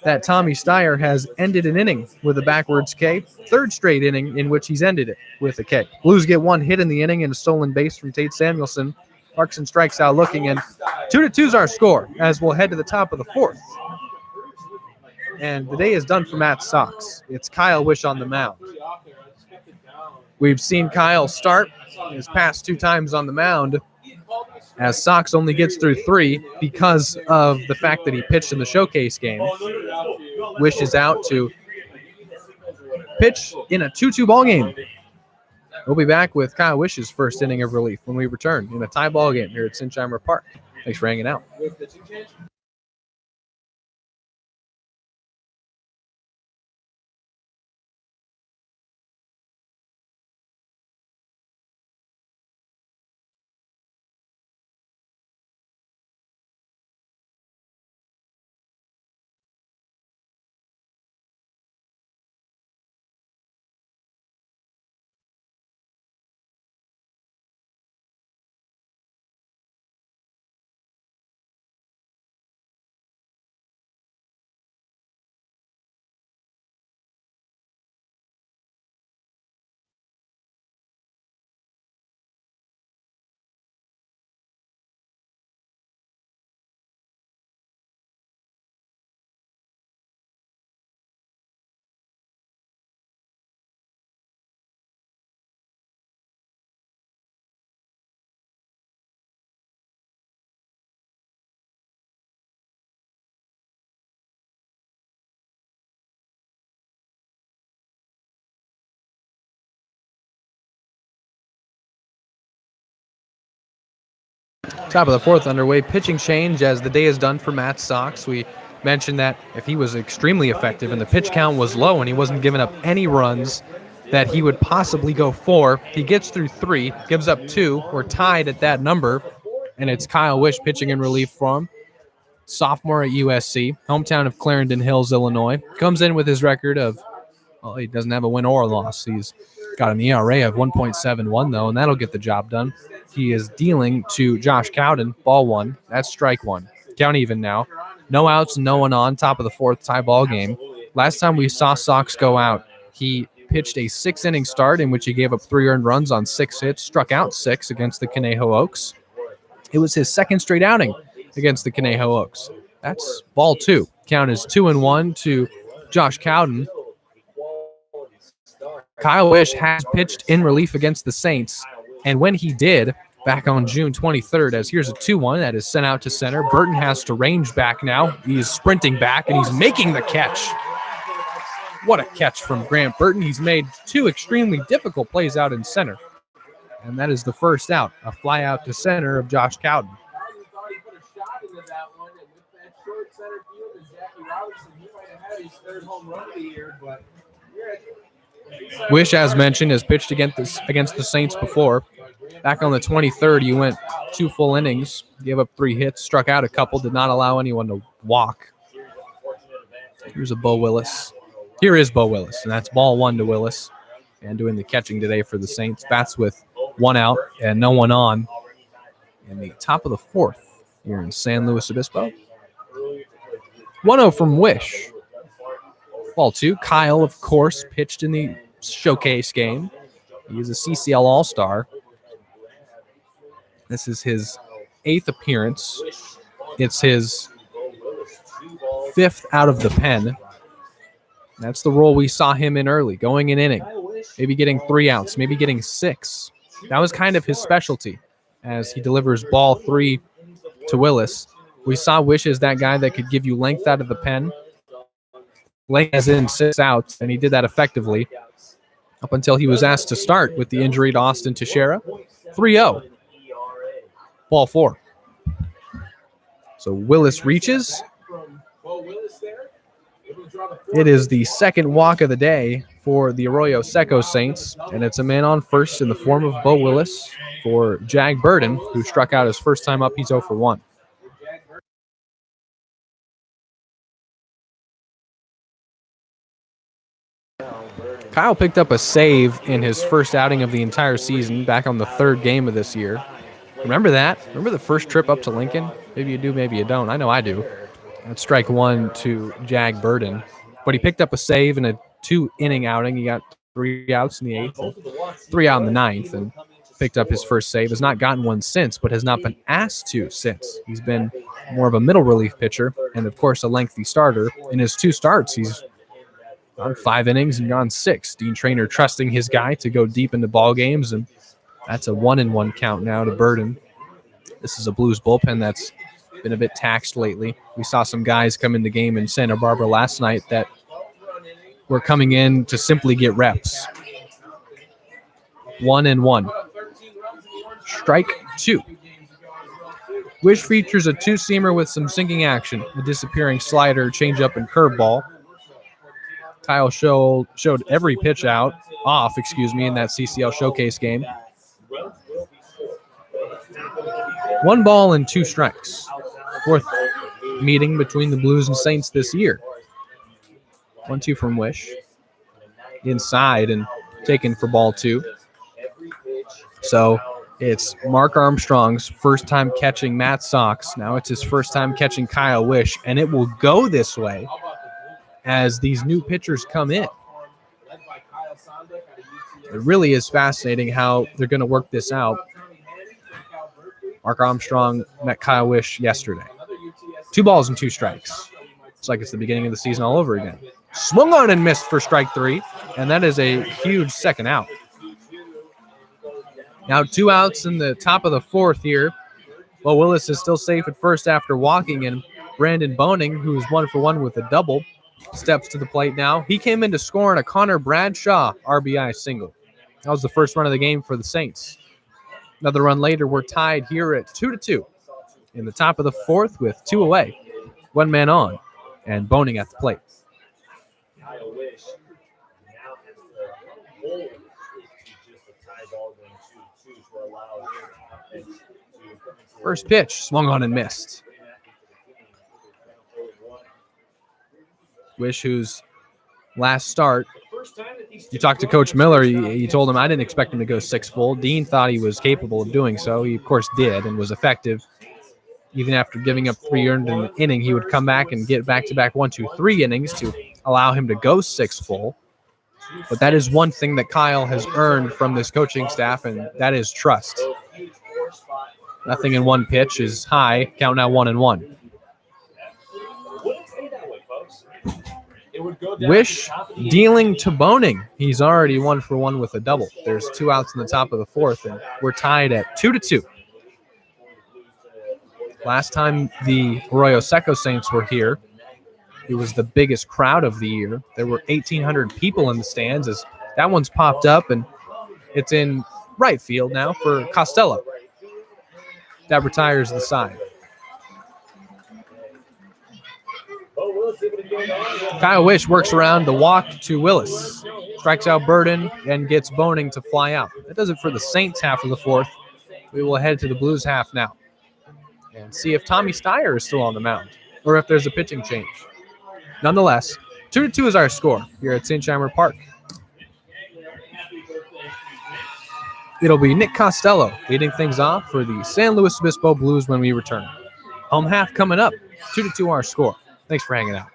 that Tommy Steyer has ended an inning with a backwards K. 3rd straight inning in which he's ended it with a K. Blues get 1 hit in the inning and a stolen base from Tate Samuelson. Clarkson strikes out looking, and 2-2 is our score as we'll head to the top of the 4th. And the day is done for Matt Sox. It's Kyle Wish on the mound. We've seen Kyle start his past 2 times on the mound, as Sox only gets through 3 because of the fact that he pitched in the showcase game. Wish is out to pitch in a 2-2 ball game. We'll be back with Kyle Wish's first inning of relief when we return in a tie ball game here at Sinsheimer Park. Thanks for hanging out. Top of the fourth underway. Pitching change as the day is done for Matt Sox. We mentioned that if he was extremely effective and the pitch count was low and he wasn't giving up any runs, that he would possibly go 4. He gets through 3, gives up 2. We're tied at that number, and it's Kyle Wish pitching in relief for him. Sophomore at USC, hometown of Clarendon Hills, Illinois. Comes in with his record of, well, he doesn't have a win or a loss. He's got an ERA of 1.71, though, and that'll get the job done. He is dealing to Josh Cowden, ball 1. That's strike 1. Count even now. No outs, no one on. Top of the fourth, tie ball game. Last time we saw Sox go out, he pitched a 6-inning start in which he gave up 3 earned runs on 6 hits, struck out 6 against the Conejo Oaks. It was his second straight outing against the Conejo Oaks. That's ball 2. Count is 2-1 to Josh Cowden. Kyle Wish has pitched in relief against the Saints, and when he did, back on June 23rd, as here's a 2-1 that is sent out to center. Burton has to range back now. He's sprinting back, and he's making the catch. What a catch from Grant Burton. He's made 2 extremely difficult plays out in center, and that is the first out, a fly out to center of Josh Cowden. Wish, as mentioned, has pitched against the Saints before. Back on the 23rd, he went 2 full innings, gave up 3 hits, struck out a couple, did not allow anyone to walk. Here's a Bo Willis. Here is Bo Willis, and that's ball 1 to Willis. And doing the catching today for the Saints. Bats with 1 out and no one on in the top of the fourth here in San Luis Obispo. 1-0 from Wish. Ball 2. Kyle, of course, pitched in the showcase game. He is a CCL All-Star. This is his 8th appearance. It's his 5th out of the pen. That's the role we saw him in early, going an inning, maybe getting 3 outs, maybe getting 6. That was kind of his specialty as he delivers ball 3 to Willis. We saw Wish as that guy that could give you length out of the pen, length as in 6 outs, and he did that effectively up until he was asked to start with the injury to Austin Teixeira. 3-0. Ball 4. So Willis reaches. It is the second walk of the day for the Arroyo Seco Saints, and it's a man on first in the form of Bo Willis for Jag Burden, who struck out his first time up. He's 0 for 1. Kyle picked up a save in his first outing of the entire season back on the 3rd game of this year. Remember that? Remember the first trip up to Lincoln? Maybe you do, maybe you don't. I know I do. That's strike 1 to Jag Burden. But he picked up a save in a 2-inning outing. He got 3 outs in the 8th, and 3 out in the 9th, and picked up his first save. Has not gotten one since, but has not been asked to since. He's been more of a middle relief pitcher and, of course, a lengthy starter. In his 2 starts, he's gone 5 innings and gone 6. Dean Traynor trusting his guy to go deep into ball games, and that's a 1-1 count now to Burden. This is a Blues bullpen that's been a bit taxed lately. We saw some guys come in the game in Santa Barbara last night that were coming in to simply get reps. 1-1. Strike 2. Wish features a 2-seamer with some sinking action, a disappearing slider, changeup, and curveball. Kyle showed every pitch off in that CCL showcase game. 1 ball and 2 strikes. 4th meeting between the Blues and Saints this year. 1-2 from Wish. Inside and taken for ball 2. So it's Mark Armstrong's first time catching Matt Sox. Now it's his first time catching Kyle Wish, and it will go this way as these new pitchers come in. It really is fascinating how they're going to work this out. Mark Armstrong met Kyle Wish yesterday. 2 balls and 2 strikes. It's like it's the beginning of the season all over again. Swung on and missed for strike 3, and that is a huge second out. Now 2 outs in the top of the 4th here. Well, Willis is still safe at first after walking, and Brandon Boning, who is 1 for 1 with a double, steps to the plate now. He came in to score on a Connor Bradshaw RBI single. That was the first run of the game for the Saints. Another run later, we're tied here at 2-2. in the top of the fourth with 2 away, 1 man on, and Boning at the plate. Kyle Wish now has the goal is to just a tie ball going 2-2 to allow their offense to come into First pitch, swung on and missed. Wish, whose last start, you talked to Coach Miller, you told him I didn't expect him to go 6 full. Dean thought he was capable of doing so. He, of course, did and was effective. Even after giving up 3 earned in an inning, he would come back and get back-to-back 1, 2, 3 innings to allow him to go 6 full. But that is one thing that Kyle has earned from this coaching staff, and that is trust. Nothing in 1 pitch is high. Count now 1-1. Wish dealing to Boning. He's already 1 for 1 with a double. There's 2 outs in the top of the fourth, and we're tied at 2-2. Last time the Arroyo Seco Saints were here, it was the biggest crowd of the year. There were 1,800 people in the stands. As that one's popped up, and it's in right field now for Costello. That retires the side. Kyle Wish works around the walk to Willis. Strikes out Burden and gets Boning to fly out. That does it for the Saints half of the fourth. We will head to the Blues half now and see if Tommy Steyer is still on the mound or if there's a pitching change. Nonetheless, 2-2 is our score here at St. Scheimer Park. It'll be Nick Costello leading things off for the San Luis Obispo Blues when we return. Home half coming up, 2-2 our score. Thanks for hanging out.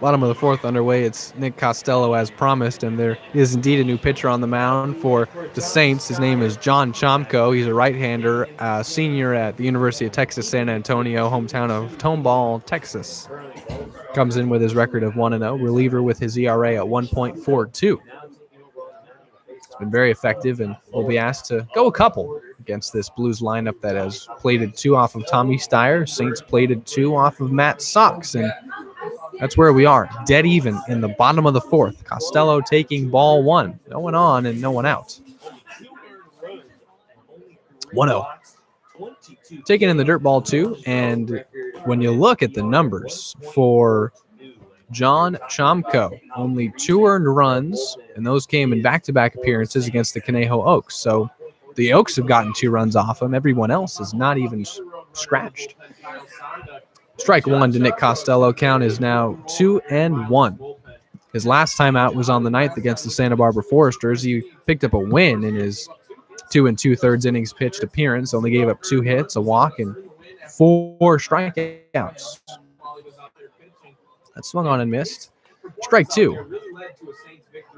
Bottom of the fourth underway. It's Nick Costello as promised, and there is indeed a new pitcher on the mound for the Saints. His name is John Chomko. He's a right-hander, senior at the University of Texas San Antonio, hometown of Tomball, Texas. Comes in with his record of 1-0, reliever with his ERA at 1.42. It's been very effective, and will be asked to go a couple against this Blues lineup that has plated 2 off of Tommy Steyer. Saints plated 2 off of Matt Sox, and that's where we are, dead even in the bottom of the fourth. Costello taking ball 1. No one on and no one out. 1-0. Taken in the dirt ball 2, and when you look at the numbers for John Chomko. Only 2 earned runs, and those came in back-to-back appearances against the Conejo Oaks. So the Oaks have gotten 2 runs off him. Everyone else is not even scratched. Strike 1 to Nick Costello. Count is now 2-1. His last time out was on the 9th against the Santa Barbara Foresters. He picked up a win in his 2 2/3 innings pitched appearance. Only gave up 2 hits, a walk, and 4 strikeouts. That swung on and missed. Strike 2.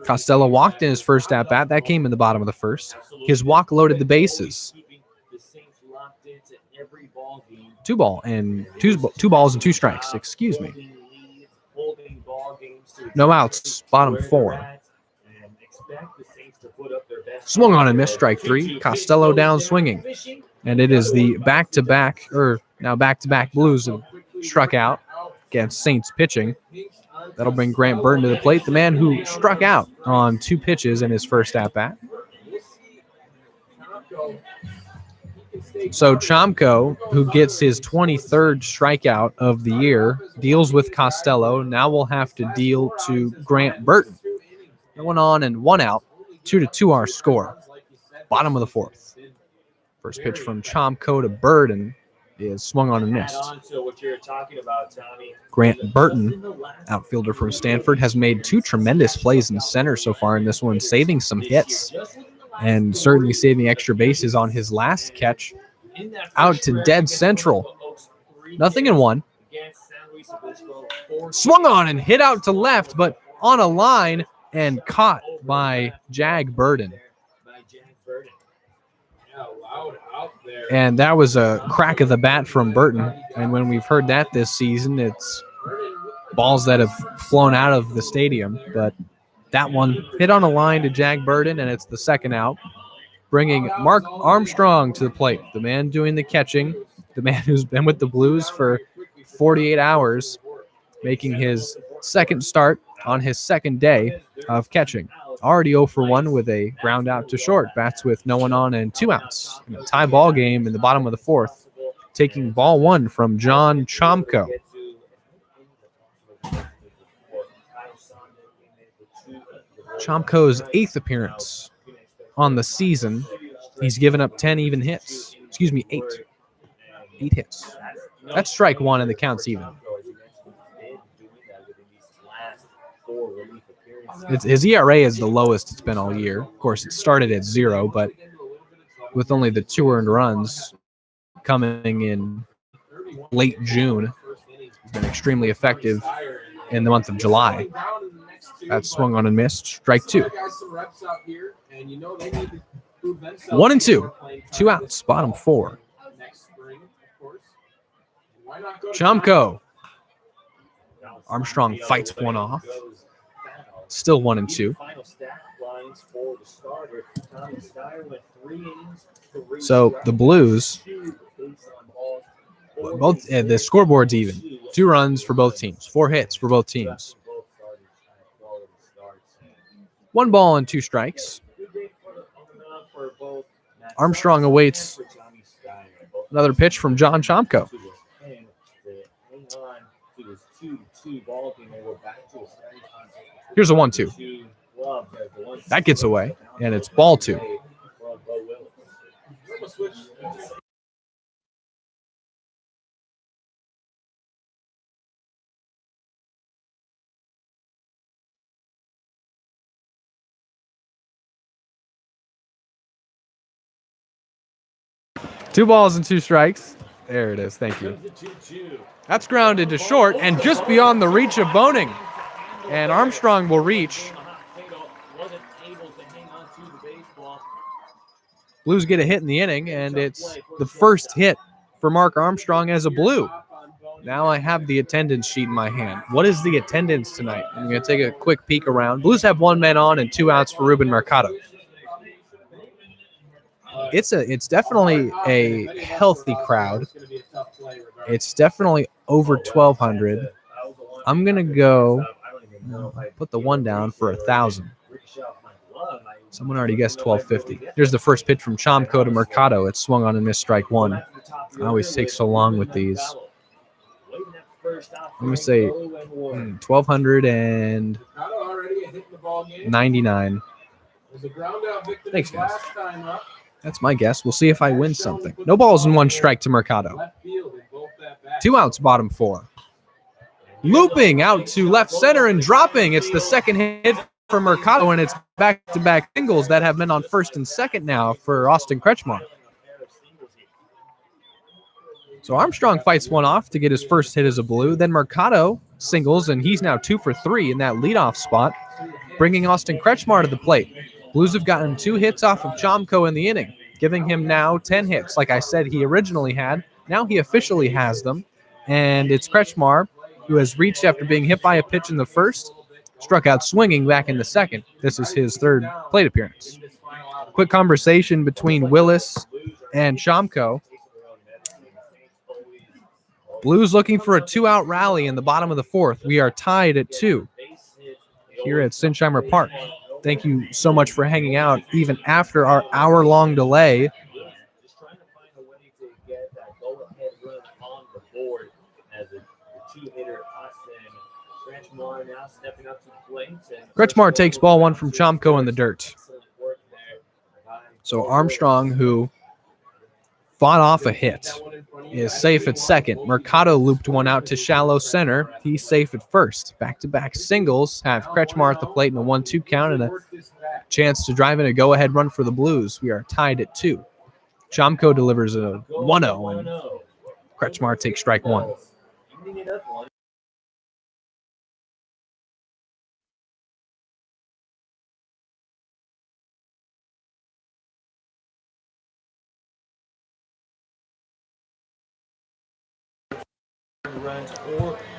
Costello walked in his first at-bat. That came in the bottom of the first. His walk loaded the bases. 2 balls and 2 strikes. Excuse me. No outs. Bottom 4. Swung on and missed. Strike 3. Costello down swinging. And it is the back-to-back Blues have struck out against Saints pitching. That'll bring Grant Burton to the plate, the man who struck out on 2 pitches in his first at-bat. So Chomko, who gets his 23rd strikeout of the year, deals with Costello. Now we'll have to deal to Grant Burton. No one on and 1 out. 2-2 our score. Bottom of the 4th. First pitch from Chomko to Burton is swung on and missed. Grant Burton, outfielder from Stanford, has made 2 tremendous plays in center so far in this one, saving some hits and certainly saving extra bases on his last catch out to dead central. 0-1. Swung on and hit out to left, but on a line and caught by Jag Burden. And that was a crack of the bat from Burton. And when we've heard that this season, it's balls that have flown out of the stadium. But that one hit on a line to Jag Burden, and it's the second out, bringing Mark Armstrong to the plate, the man doing the catching, the man who's been with the Blues for 48 hours, making his second start on his second day of catching. Already 0 for 1 with a ground out to short. Bats with no one on and 2 outs. In a tie ball game in the bottom of the 4th, taking ball 1 from John Chomko. Chomko's 8th appearance on the season. He's given up 10 even hits. 8. 8 hits. That's strike 1 and the count's even. His ERA is the lowest it's been all year. Of course, it started at 0, but with only the 2 earned runs coming in late June, he's been extremely effective in the month of July. That swung on and missed. Strike 2. 1-2. 2 outs. Bottom 4. Chomko. Armstrong fights one off. Still 1-2. So the Blues, both the scoreboard's even. 2 runs for both teams. 4 hits for both teams. 1 ball and 2 strikes. Armstrong awaits another pitch from John Chomko. Here's a 1-2. That gets away, and it's ball 2. Two balls and 2 strikes. There it is. Thank you. That's grounded to short and just beyond the reach of Boning. And Armstrong will reach. Blues get a hit in the inning, and it's the first hit for Mark Armstrong as a Blue. Now I have the attendance sheet in my hand. What is the attendance tonight? I'm going to take a quick peek around. Blues have 1 man on and 2 outs for Ruben Mercado. It's definitely a healthy crowd. It's definitely over 1,200. I'm going to go put the 1 down for 1,000. Someone already guessed 1,250. Here's the first pitch from Chomko to Mercado. It's swung on and missed strike 1. I always take so long with these. I'm going to say 1,299. Mercado already hitting the ball game. Was a ground out victim Thanks, guys. last time up. That's my guess. We'll see if I win something. No balls and one strike to Mercado. Left field in both at bats. 2 outs, bottom 4. Looping out to left center and dropping. It's the second hit for Mercado, and it's back-to-back singles that have been on first and second now for Austin Kretschmar. So Armstrong fights one off to get his first hit as a Blue. Then Mercado singles, and he's now 2 for 3 in that leadoff spot, bringing Austin Kretschmar to the plate. Blues have gotten 2 hits off of Chomko in the inning, giving him now 10 hits. Like I said, he originally had. Now he officially has them, and it's Kretschmar who has reached after being hit by a pitch in the first, struck out swinging back in the second. This is his 3rd plate appearance. Quick conversation between Willis and Chomko. Blues looking for a 2-out rally in the bottom of the 4th. We are tied at 2 here at Sinsheimer Park. Thank you so much for hanging out even after our hour-long delay. Just trying to find a way to get that go-ahead run on the board as the 2-hitter Austin Kretschmar now stepping up to the plate. Kretschmar takes ball 1 from Chomko in the dirt. So Armstrong, who fought off a hit, is safe at second. Mercado looped one out to shallow center. He's safe at first. Back-to-back singles have Kretschmar at the plate in a 1-2 count and a chance to drive in a go-ahead run for the Blues. We are tied at 2. Chomko delivers a 1-0, and Kretschmar takes strike 1.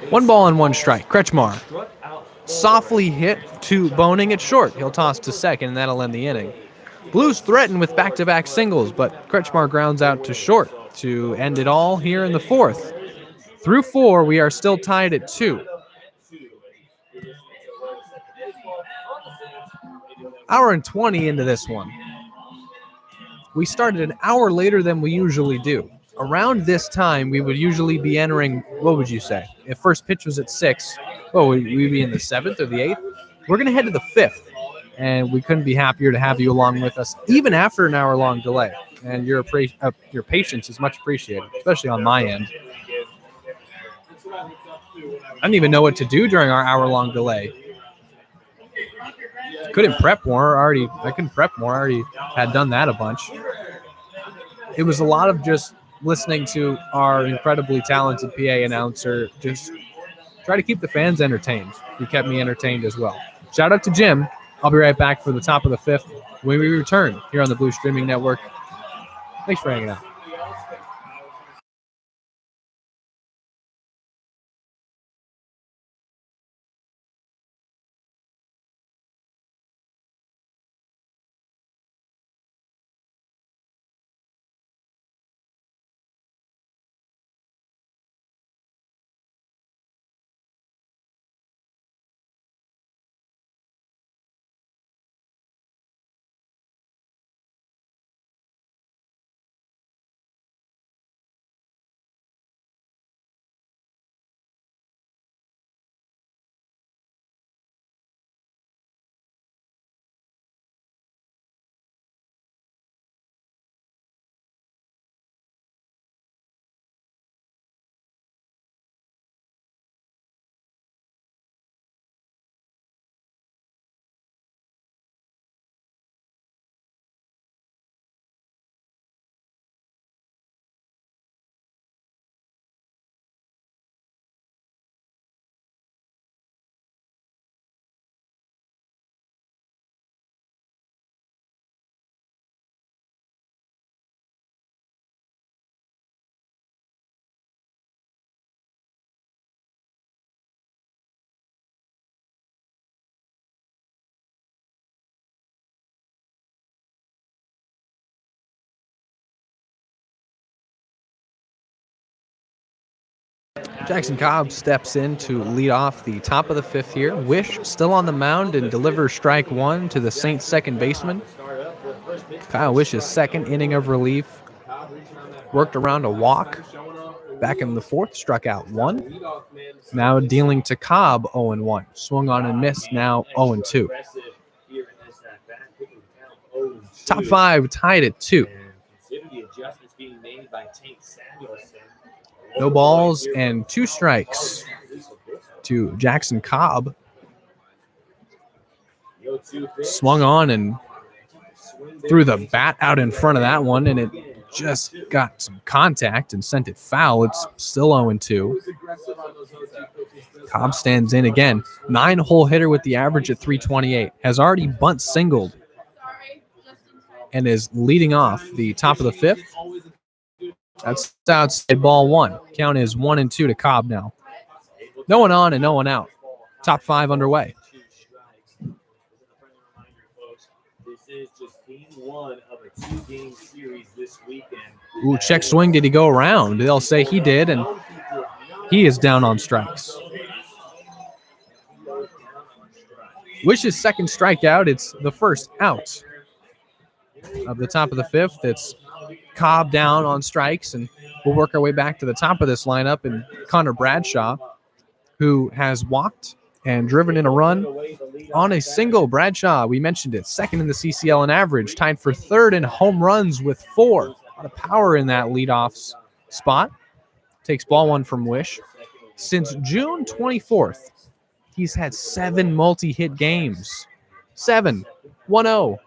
One ball and one strike. Kretschmar softly hit to Boning at short. He'll toss to second, and that'll end the inning. Blues threaten with back-to-back singles, but Kretschmar grounds out to short to end it all here in the 4th. Through 4, we are still tied at 2. Hour and 20 into this one. We started an hour later than we usually do. Around this time, we would usually be entering, what would you say? If first pitch was at 6, we'd be in the 7th or the 8th. We're going to head to the 5th, and we couldn't be happier to have you along with us, even after an hour-long delay. And your patience is much appreciated, especially on my end. I didn't even know what to do during our hour-long delay. Couldn't prep more. I couldn't prep more. I already had done that a bunch. It was a lot of just listening to our incredibly talented PA announcer just try to keep the fans entertained. He kept me entertained as well. Shout out to Jim. I'll be right back for the top of the 5th when we return here on the Blue Streaming Network. Thanks for hanging out. Jackson Cobb steps in to lead off the top of the 5th here. Wish still on the mound and delivers strike 1 to the Saints second baseman. Kyle Wish's second inning of relief. worked around a walk. Back in the fourth, struck out 1. Now dealing to Cobb 0-1. Swung on and missed, now 0-2. Top 5 tied at 2. No balls and 2 strikes to Jackson Cobb. Swung on and threw the bat out in front of that one, and it just got some contact and sent it foul. It's still 0-2. Cobb stands in again. 9-hole hitter with the average at 328. Has already bunt singled and is leading off the top of the 5th. That's outside ball 1. Count is 1-2 to Cobb now. No one on and no one out. Top 5 underway. Ooh, check swing. Did he go around? They'll say he did, and he is down on strikes. Wish's second strikeout. It's the first out of the top of the 5th. It's Cobb down on strikes, and we'll work our way back to the top of this lineup. And Connor Bradshaw, who has walked and driven in a run on a single. Bradshaw, we mentioned it, second in the CCL in average, tied for 3rd in home runs with 4. A lot of power in that leadoff spot. Takes ball 1 from Wish. Since June 24th, he's had 7 multi-hit games. 7, 1-0.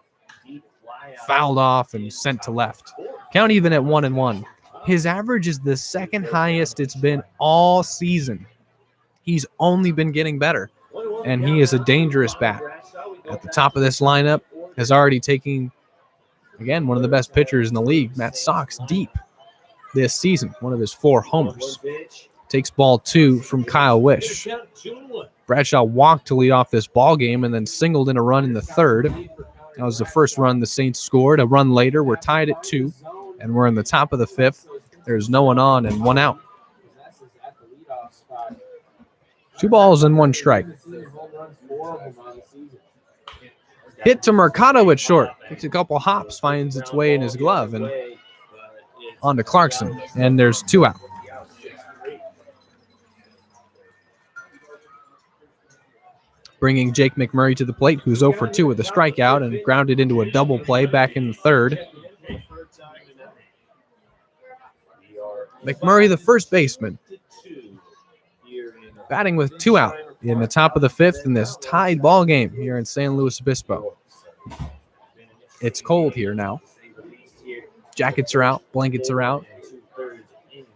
Fouled off and sent to left. Count even at 1-1. His average is the second highest it's been all season. He's only been getting better, and he is a dangerous bat. At the top of this lineup, has already taken, again, one of the best pitchers in the league, Matt Sox, deep this season. One of his 4 homers. Takes ball 2 from Kyle Wish. Bradshaw walked to lead off this ball game and then singled in a run in the 3rd. That was the first run the Saints scored. A run later, we're tied at 2, and we're in the top of the 5th. There's no one on and 1 out. 2 balls and 1 strike. Hit to Mercado at short. Takes a couple hops, finds its way in his glove, and on to Clarkson. And there's 2 out. Bringing Jake McMurray to the plate, who's 0 for 2 with a strikeout and grounded into a double play back in the 3rd. McMurray, the first baseman, batting with 2 out in the top of the 5th in this tied ball game here in San Luis Obispo. It's cold here now. Jackets are out, blankets are out.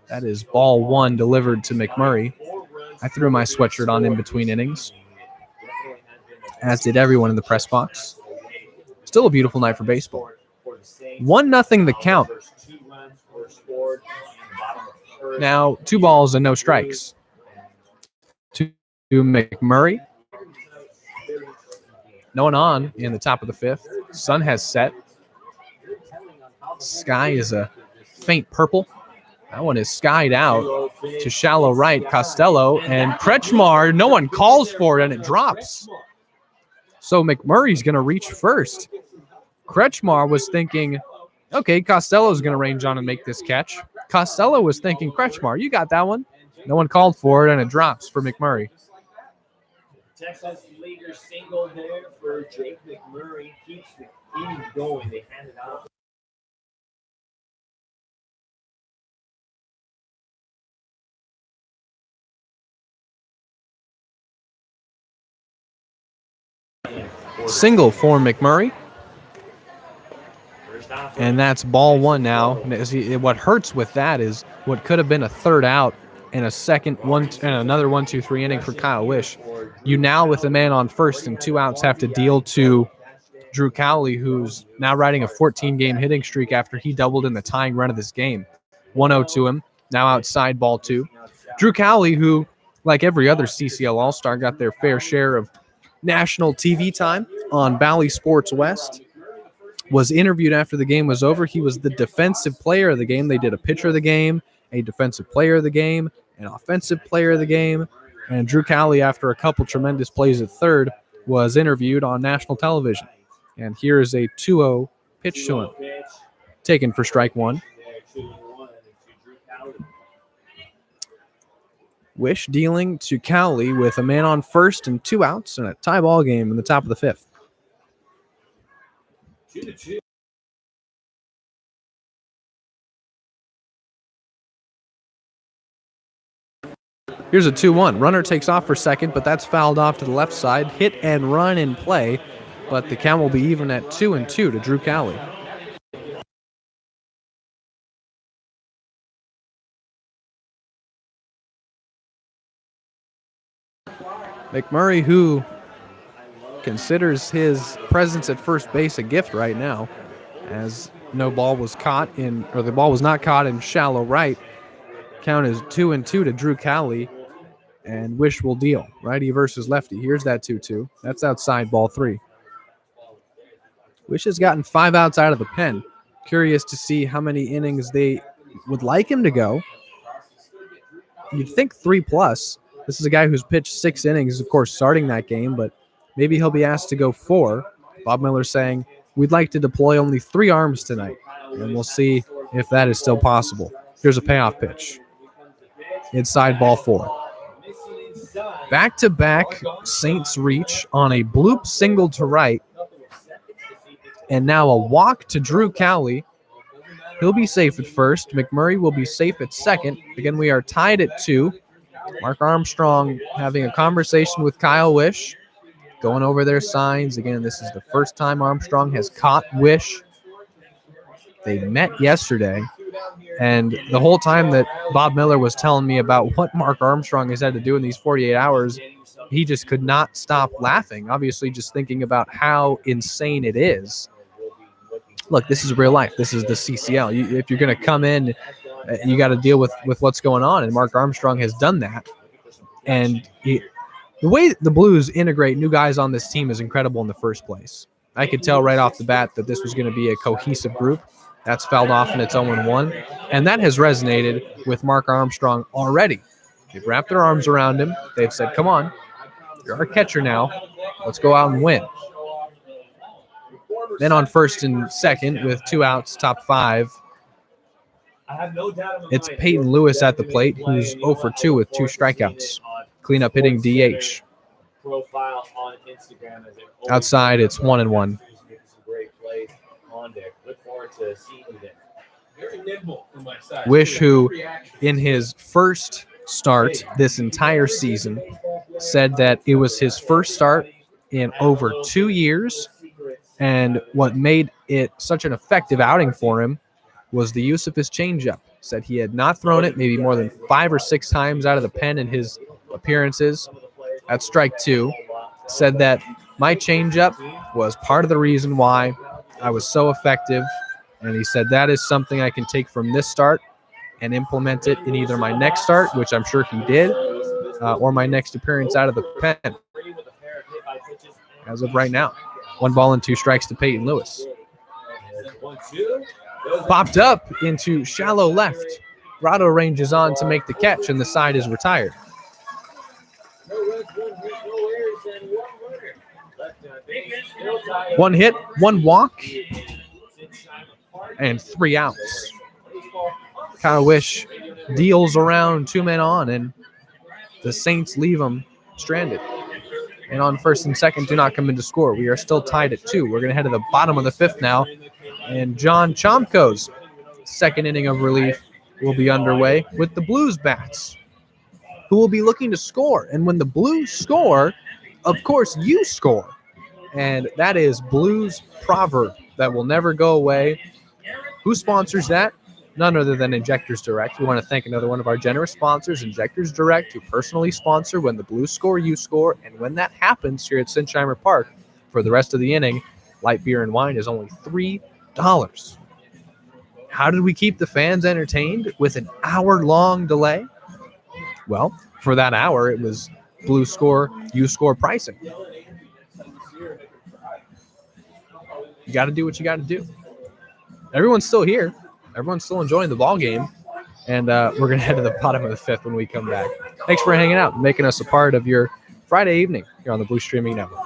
That is ball 1 delivered to McMurray. I threw my sweatshirt on in between innings, as did everyone in the press box. Still a beautiful night for baseball. 1-0 the count. Now 2 balls and no strikes. To McMurray. No one on in the top of the 5th. Sun has set. Sky is a faint purple. That one is skied out to shallow right. Costello and Kretschmar. No one calls for it, and it drops. So McMurray's going to reach first. Kretschmar was thinking, okay, Costello's going to range on and make this catch. Costello was thinking, Kretschmar, you got that one. No one called for it, and it drops for McMurray. Texas leader single there for Jake McMurray. Keeps the inning going. They hand it out. Single for McMurray. And that's ball 1 now. What hurts with that is what could have been a 3rd out and a second one and another 1-2-3 inning for Kyle Wish. You now, with a man on first and 2 outs, have to deal to Drew Cowley, who's now riding a 14-game hitting streak after he doubled in the tying run of this game. 1-0 to him. Now outside ball 2. Drew Cowley, who, like every other CCL All-Star, got their fair share of national TV time on Bally Sports West, was interviewed after the game was over. He was the defensive player of the game. They did a pitcher of the game, a defensive player of the game, an offensive player of the game, and Drew Cowley, after a couple tremendous plays at 3rd, was interviewed on national television. And here is a 2-0 pitch to him, taken for strike 1. Wish dealing to Cowley with a man on first and 2 outs and a tie ball game in the top of the 5th. 2-2. Here's a 2-1. Runner takes off for second, but that's fouled off to the left side. Hit and run in play, but the count will be even at 2-2 to Drew Cowley. McMurray, who considers his presence at first base a gift right now, as the ball was not caught in shallow right. Count is 2-2 to Drew Cowley, and Wish will deal. Righty versus lefty. Here's that 2-2. That's outside, ball 3. Wish has gotten 5 outs out of the pen. Curious to see how many innings they would like him to go. You'd think 3+. This is a guy who's pitched 6 innings, of course, starting that game, but maybe he'll be asked to go 4. Bob Miller saying, we'd like to deploy only 3 arms tonight, and we'll see if that is still possible. Here's a payoff pitch. Inside, ball 4. Back-to-back Saints reach on a bloop single to right, and now a walk to Drew Cowley. He'll be safe at first. McMurray will be safe at second. Again, we are tied at 2. Mark Armstrong having a conversation with Kyle Wish, going over their signs. Again, this is the first time Armstrong has caught Wish. They met yesterday, and the whole time that Bob Miller was telling me about what Mark Armstrong has had to do in these 48 hours, he just could not stop laughing, obviously just thinking about how insane it is. Look, this is real life. This is the CCL. If you're going to come in, you got to deal with what's going on, and Mark Armstrong has done that. And the way the Blues integrate new guys on this team is incredible in the first place. I could tell right off the bat that this was going to be a cohesive group. That's fouled off, and it's 0-1. And that has resonated with Mark Armstrong already. They've wrapped their arms around him. They've said, come on, you're our catcher now. Let's go out and win. Then on first and second with 2 outs, top 5, it's Peyton Lewis at the plate, who's 0 for 2 with 2 strikeouts. Cleanup hitting DH. Outside, it's 1-1. Wish, who in his first start this entire season said that it was his first start in over 2 years, and what made it such an effective outing for him was the use of his changeup. Said he had not thrown it maybe more than 5 or 6 times out of the pen in his appearances. That's strike 2. Said that my changeup was part of the reason why I was so effective, and he said that is something I can take from this start and implement it in either my next start, which I'm sure he did, or my next appearance out of the pen. As of right now, 1 ball and 2 strikes to Peyton Lewis. Popped up into shallow left. Grotto ranges on to make the catch, and the side is retired. 1 hit, 1 walk, and 3 outs. Kyle Wish deals around 2 men on, and the Saints leave him stranded. And on first and second do not come in to score. We are still tied at 2. We're going to head to the bottom of the 5th now, and John Chomko's second inning of relief will be underway with the Blues bats, who will be looking to score. And when the Blues score, of course you score. And that is Blues proverb that will never go away. Who sponsors that? None other than Injectors Direct. We want to thank another one of our generous sponsors, Injectors Direct, who personally sponsor when the Blues score, you score. And when that happens here at Sinsheimer Park, for the rest of the inning, light beer and wine is only $3. How did we keep the fans entertained with an hour-long delay? Well, for that hour, it was Blues score, you score pricing. You got to do what you got to do. Everyone's still here. Everyone's still enjoying the ball game, and we're going to head to the bottom of the 5th when we come back. Thanks for hanging out and making us a part of your Friday evening here on the Blue Streaming Network.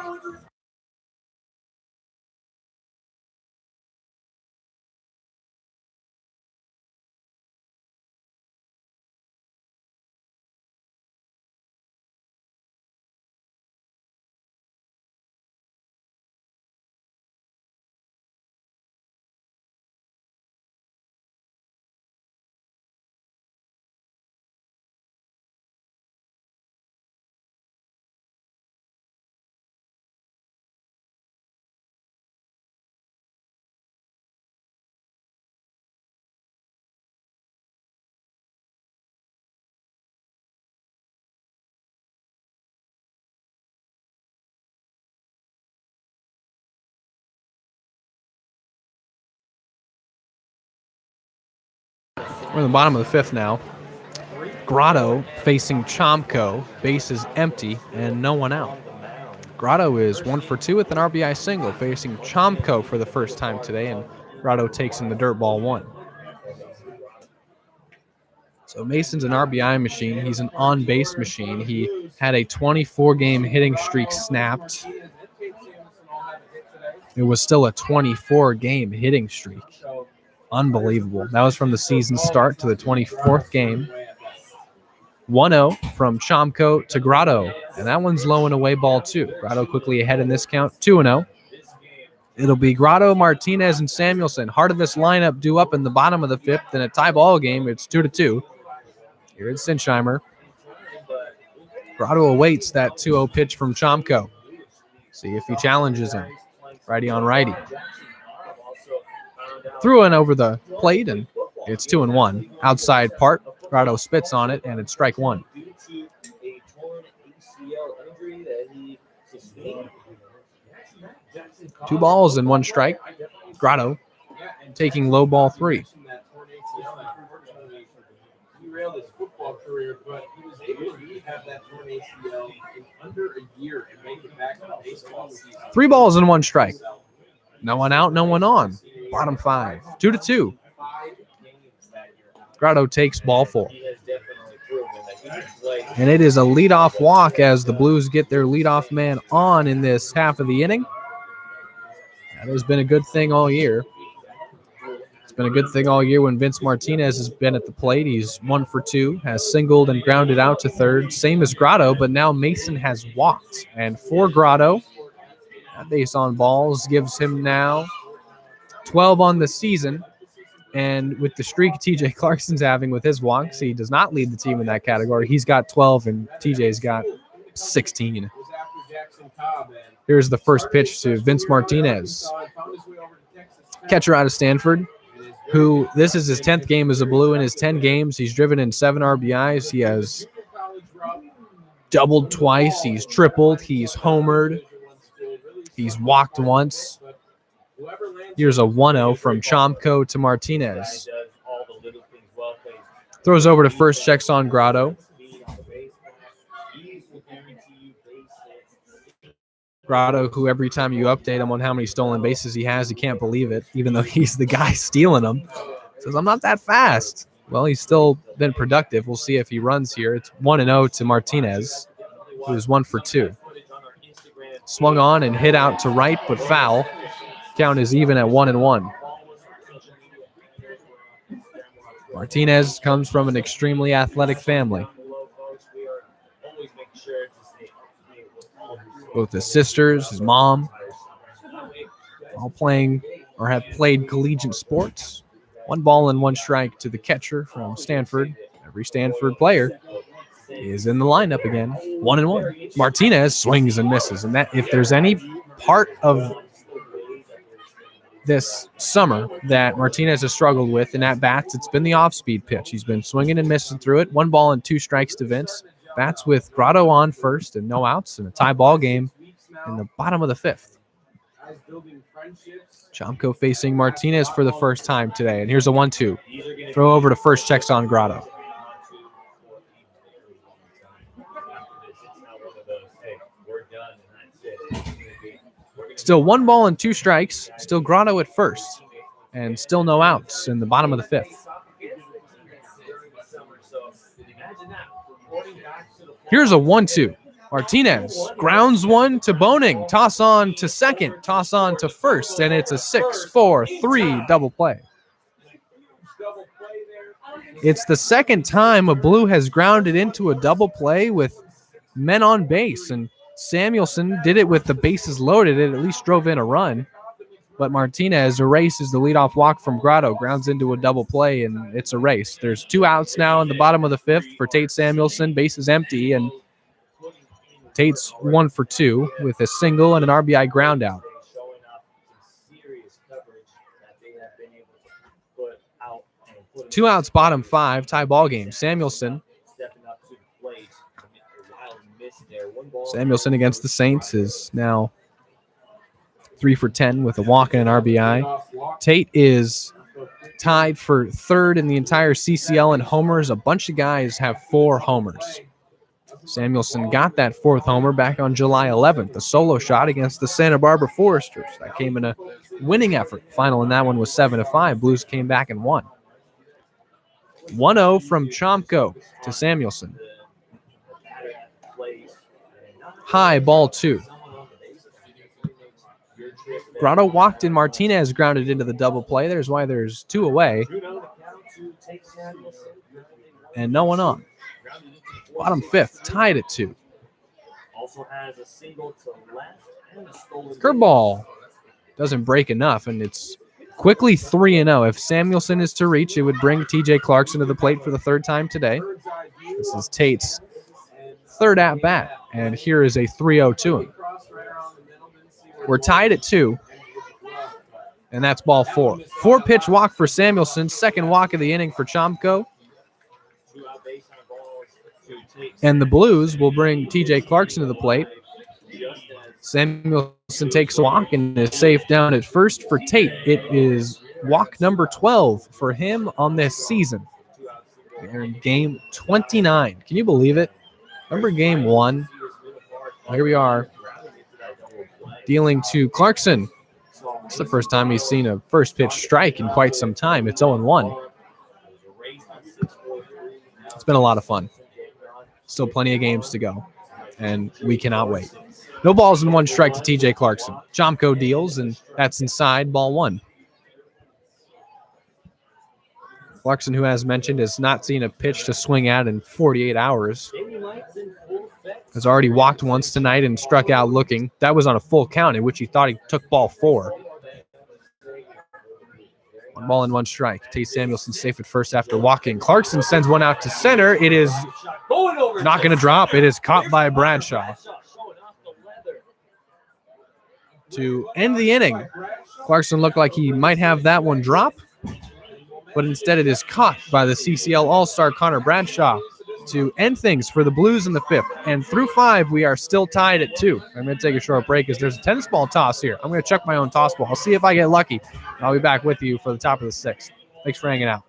We're in the bottom of the fifth now. Grotto facing Chomko. Base is empty and no one out. Grotto is 1 for 2 with an RBI single, facing Chomko for the first time today, and Grotto takes in the dirt ball 1. So Mason's an RBI machine. He's an on-base machine. He had a 24-game hitting streak snapped. It was still a 24-game hitting streak. Unbelievable. That was from the season start to the 24th game. 1-0 from Chomko to Grotto, and that one's low and away ball 2. Grotto quickly ahead in this count, 2-0. It'll be Grotto, Martinez, and Samuelson. Heart of this lineup due up in the bottom of the fifth in a tie ball game. It's 2-2. Here it's Sinsheimer. Grotto awaits that 2-0 pitch from Chomko. See if he challenges him. Righty on righty. Threw in over the plate, and it's 2-1. Outside part. Grotto spits on it, and it's strike 1. 2 balls and 1 strike. Grotto taking low ball 3. Derailed his football career, but he was able to rehab that torn ACL in under a year and make it back to the baseball season. 3 balls and 1 strike. No one out, no one on. Bottom 5. 2-2. Grotto takes ball 4. And it is a leadoff walk as the Blues get their leadoff man on in this half of the inning. That has been a good thing all year. It's been a good thing all year when Vince Martinez has been at the plate. He's 1 for 2, has singled and grounded out to third. Same as Grotto, but now Mason has walked. And for Grotto, that base on balls gives him now 12 on the season. And with the streak TJ Clarkson's having with his walks, he does not lead the team in that category. He's got 12, and TJ's got 16. Here's the first pitch to Vince Martinez. Catcher out of Stanford, who this is his 10th game as a Blue. In his 10 games, he's driven in 7 RBIs. He has doubled twice. He's tripled. He's homered. He's walked once. Here's a 1-0 from Chomko to Martinez. Throws over to first, checks on Grotto. Grotto, who every time you update him on how many stolen bases he has, he can't believe it, even though he's the guy stealing them. Says, I'm not that fast. Well, he's still been productive. We'll see if he runs here. It's 1-0 to Martinez, who's 1 for 2. Swung on and hit out to right, but foul. Count is even at 1-1. Martinez comes from an extremely athletic family. Both his sisters, his mom, all playing or have played collegiate sports. 1 ball and 1 strike to the catcher from Stanford. Every Stanford player is in the lineup again. 1-1. Martinez swings and misses. And that, if there's any part of this summer that Martinez has struggled with in at-bats, it's been the off-speed pitch. He's been swinging and missing through it. 1 ball and 2 strikes to Vince. Bats with Grotto on first and no outs in a tie ball game in the bottom of the 5th. Chomko facing Martinez for the first time today. And here's a 1-2. Throw over to first, checks on Grotto. Still 1 ball and 2 strikes. Still Grotto at first. And still no outs in the bottom of the 5th. Here's a 1-2. Martinez grounds 1 to Boning. Toss on to second. Toss on to first. And it's a 6-4-3 double play. It's the second time a Blue has grounded into a double play with men on base. And Samuelson did it with the bases loaded. It at least drove in a run. But Martinez erases the leadoff walk from Grotto, grounds into a double play, and it's a race. There's 2 outs now in the bottom of the 5th for Tate Samuelson. Base is empty, and Tate's 1 for 2 with a single and an RBI ground out. 2 outs, bottom 5, tie ball game. Samuelson against the Saints is now 3 for 10 with a walk and an RBI. Tate is tied for third in the entire CCL in homers. A bunch of guys have 4 homers. Samuelson got that 4th homer back on July 11th, a solo shot against the Santa Barbara Foresters. That came in a winning effort. Final in that one was 7-5. Blues came back and won. 1-0 from Chomko to Samuelson. High, ball 2. Grotto walked and Martinez grounded into the double play. There's why there's 2 away and no one on. Bottom 5th, tied at 2. Curveball doesn't break enough, and it's quickly 3-0. If Samuelson is to reach, it would bring TJ Clarkson to the plate for the 3rd time today. This is Tate's 3rd at bat, and here is a 3-0 to him. We're tied at 2, and that's ball 4. 4-pitch walk for Samuelson, 2nd walk of the inning for Chomko. And the Blues will bring TJ Clarkson to the plate. Samuelson takes a walk and is safe down at first for Tate. It is walk number 12 for him on this season. We're in game 29. Can you believe it? Remember game 1? Here we are. Dealing to Clarkson. It's the first time he's seen a first pitch strike in quite some time. It's 0-1. It's been a lot of fun. Still plenty of games to go, and we cannot wait. No balls and 1 strike to TJ Clarkson. Chomko deals, and that's inside, ball 1. Clarkson, who as mentioned, has not seen a pitch to swing at in 48 hours. Has already walked once tonight and struck out looking. That was on a full count in which he thought he took ball 4. 1 ball and 1 strike. Tate Samuelson safe at first after walking. Clarkson sends one out to center. It is not going to drop. It is caught by Bradshaw. To end the inning, Clarkson looked like he might have that one drop, but instead it is caught by the CCL All-Star Connor Bradshaw to end things for the Blues in the 5th. And through 5, we are still tied at 2. I'm going to take a short break as there's a tennis ball toss here. I'm going to check my own toss ball. I'll see if I get lucky. I'll be back with you for the top of the 6th. Thanks for hanging out.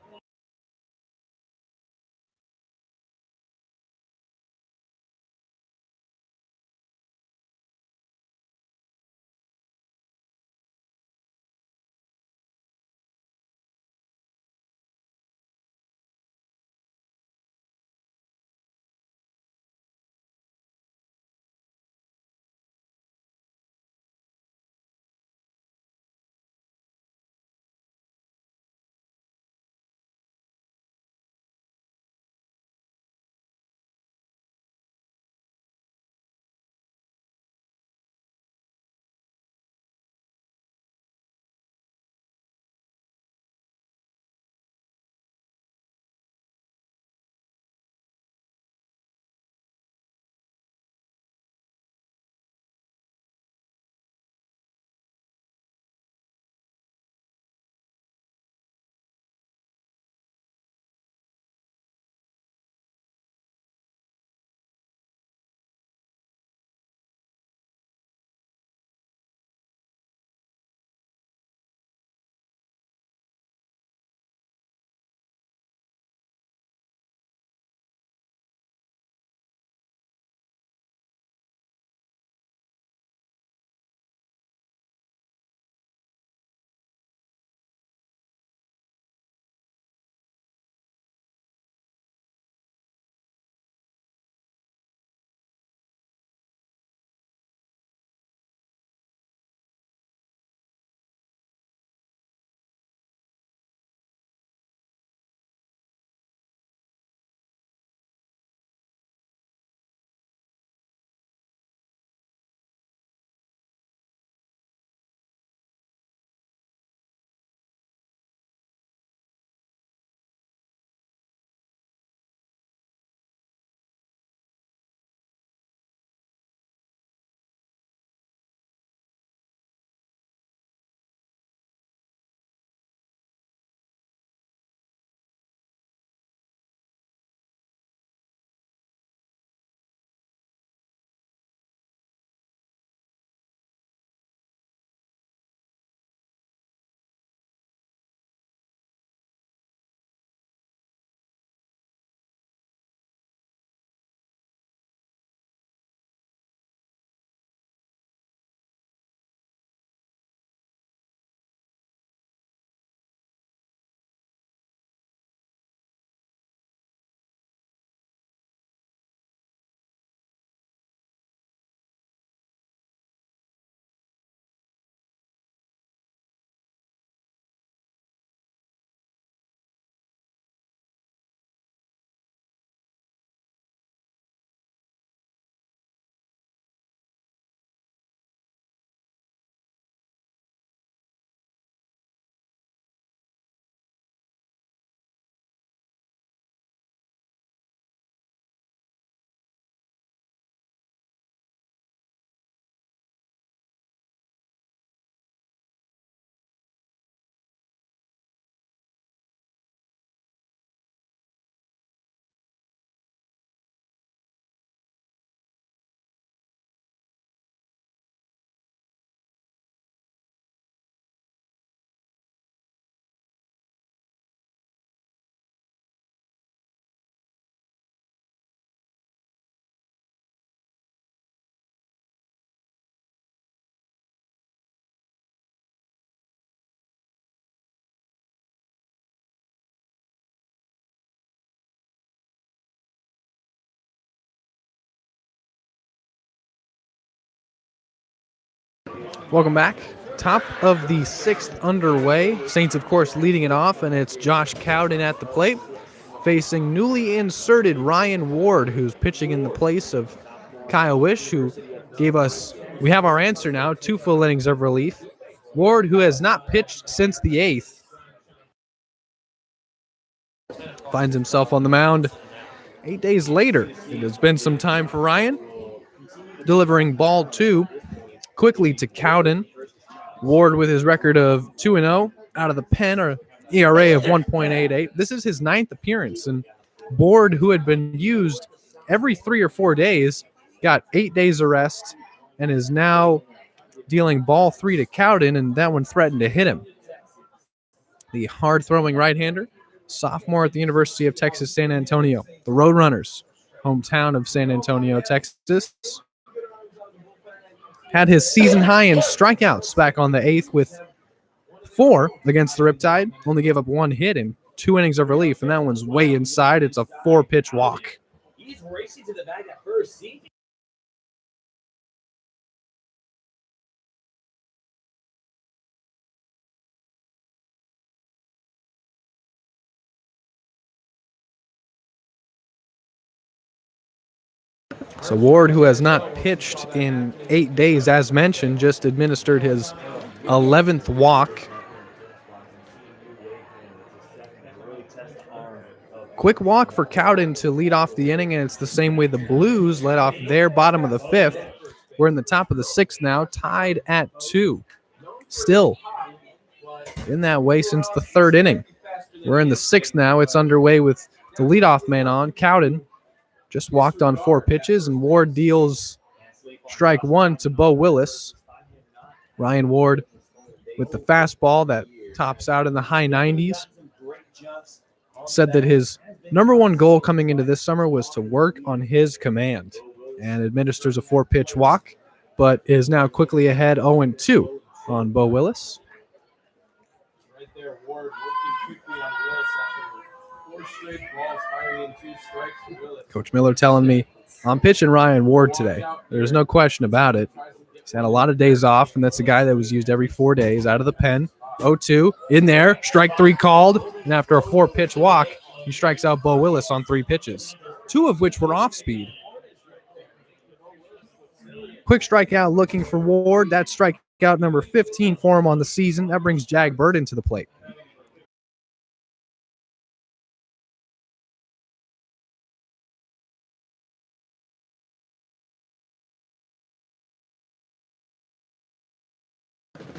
Welcome back. Top of the sixth underway. Saints, of course, leading it off, and it's Josh Cowden at the plate, facing newly inserted Ryan Ward, who's pitching in the place of Kyle Wish, who gave us, we have our answer now, 2 full innings of relief. Ward, who has not pitched since the 8th, finds himself on the mound 8 days later. It has been some time for Ryan, delivering ball 2 quickly to Cowden. Ward with his record of 2-0 out of the pen, or ERA of 1.88. This is his 9th appearance, and Ward, who had been used every 3 or 4 days, got 8 days of rest and is now dealing ball 3 to Cowden, and that one threatened to hit him. The hard-throwing right-hander, sophomore at the University of Texas San Antonio, the Roadrunners, hometown of San Antonio, Texas, had his season high in strikeouts back on the 8th with 4 against the Riptide. Only gave up 1 hit in 2 innings of relief, and that one's way inside. It's a 4-pitch walk. He's racing to the bag at first. See? So Ward, who has not pitched in 8 days, as mentioned, just administered his 11th walk. Quick walk for Cowden to lead off the inning, and it's the same way the Blues led off their bottom of the 5th. We're in the top of the 6th now, tied at 2. Still in that way since the 3rd inning. We're in the 6th now. It's underway with the leadoff man on. Cowden just walked on 4 pitches, and Ward deals strike 1 to Bo Willis. Ryan Ward with the fastball that tops out in the high 90s. Said that his number 1 goal coming into this summer was to work on his command, and administers a 4-pitch walk, but is now quickly ahead 0-2 on Bo Willis. Right there, Ward working quickly on Willis after 4 straight balls, firing in 2 strikes for Willis. Coach Miller telling me I'm pitching Ryan Ward today. There's no question about it. He's had a lot of days off, and that's a guy that was used every 4 days out of the pen. 0-2 in there, strike 3 called, and after a 4-pitch walk, he strikes out Bo Willis on 3 pitches, 2 of which were off speed. Quick strikeout looking for Ward. That's strikeout number 15 for him on the season. That brings Jag Burden to the plate.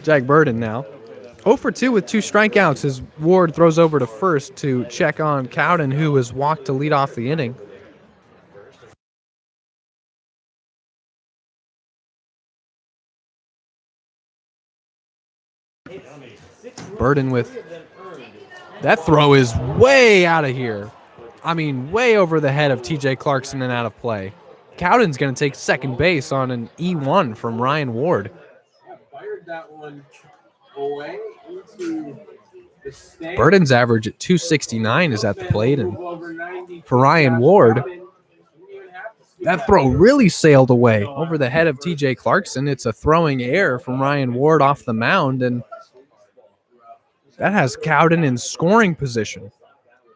Jag Burden now 0 for 2 with 2 strikeouts as Ward throws over to first to check on Cowden, who was walked to lead off the inning. Burden with that throw is way out of here. I mean, way over the head of TJ Clarkson and out of play. Cowden's going to take second base on an E1 from Ryan Ward. Fired that one away into the stand. Burden's average at 269 is at the plate, and for Ryan Ward, that throw really sailed away over the head of TJ Clarkson. It's a throwing error from Ryan Ward off the mound, and that has Cowden in scoring position.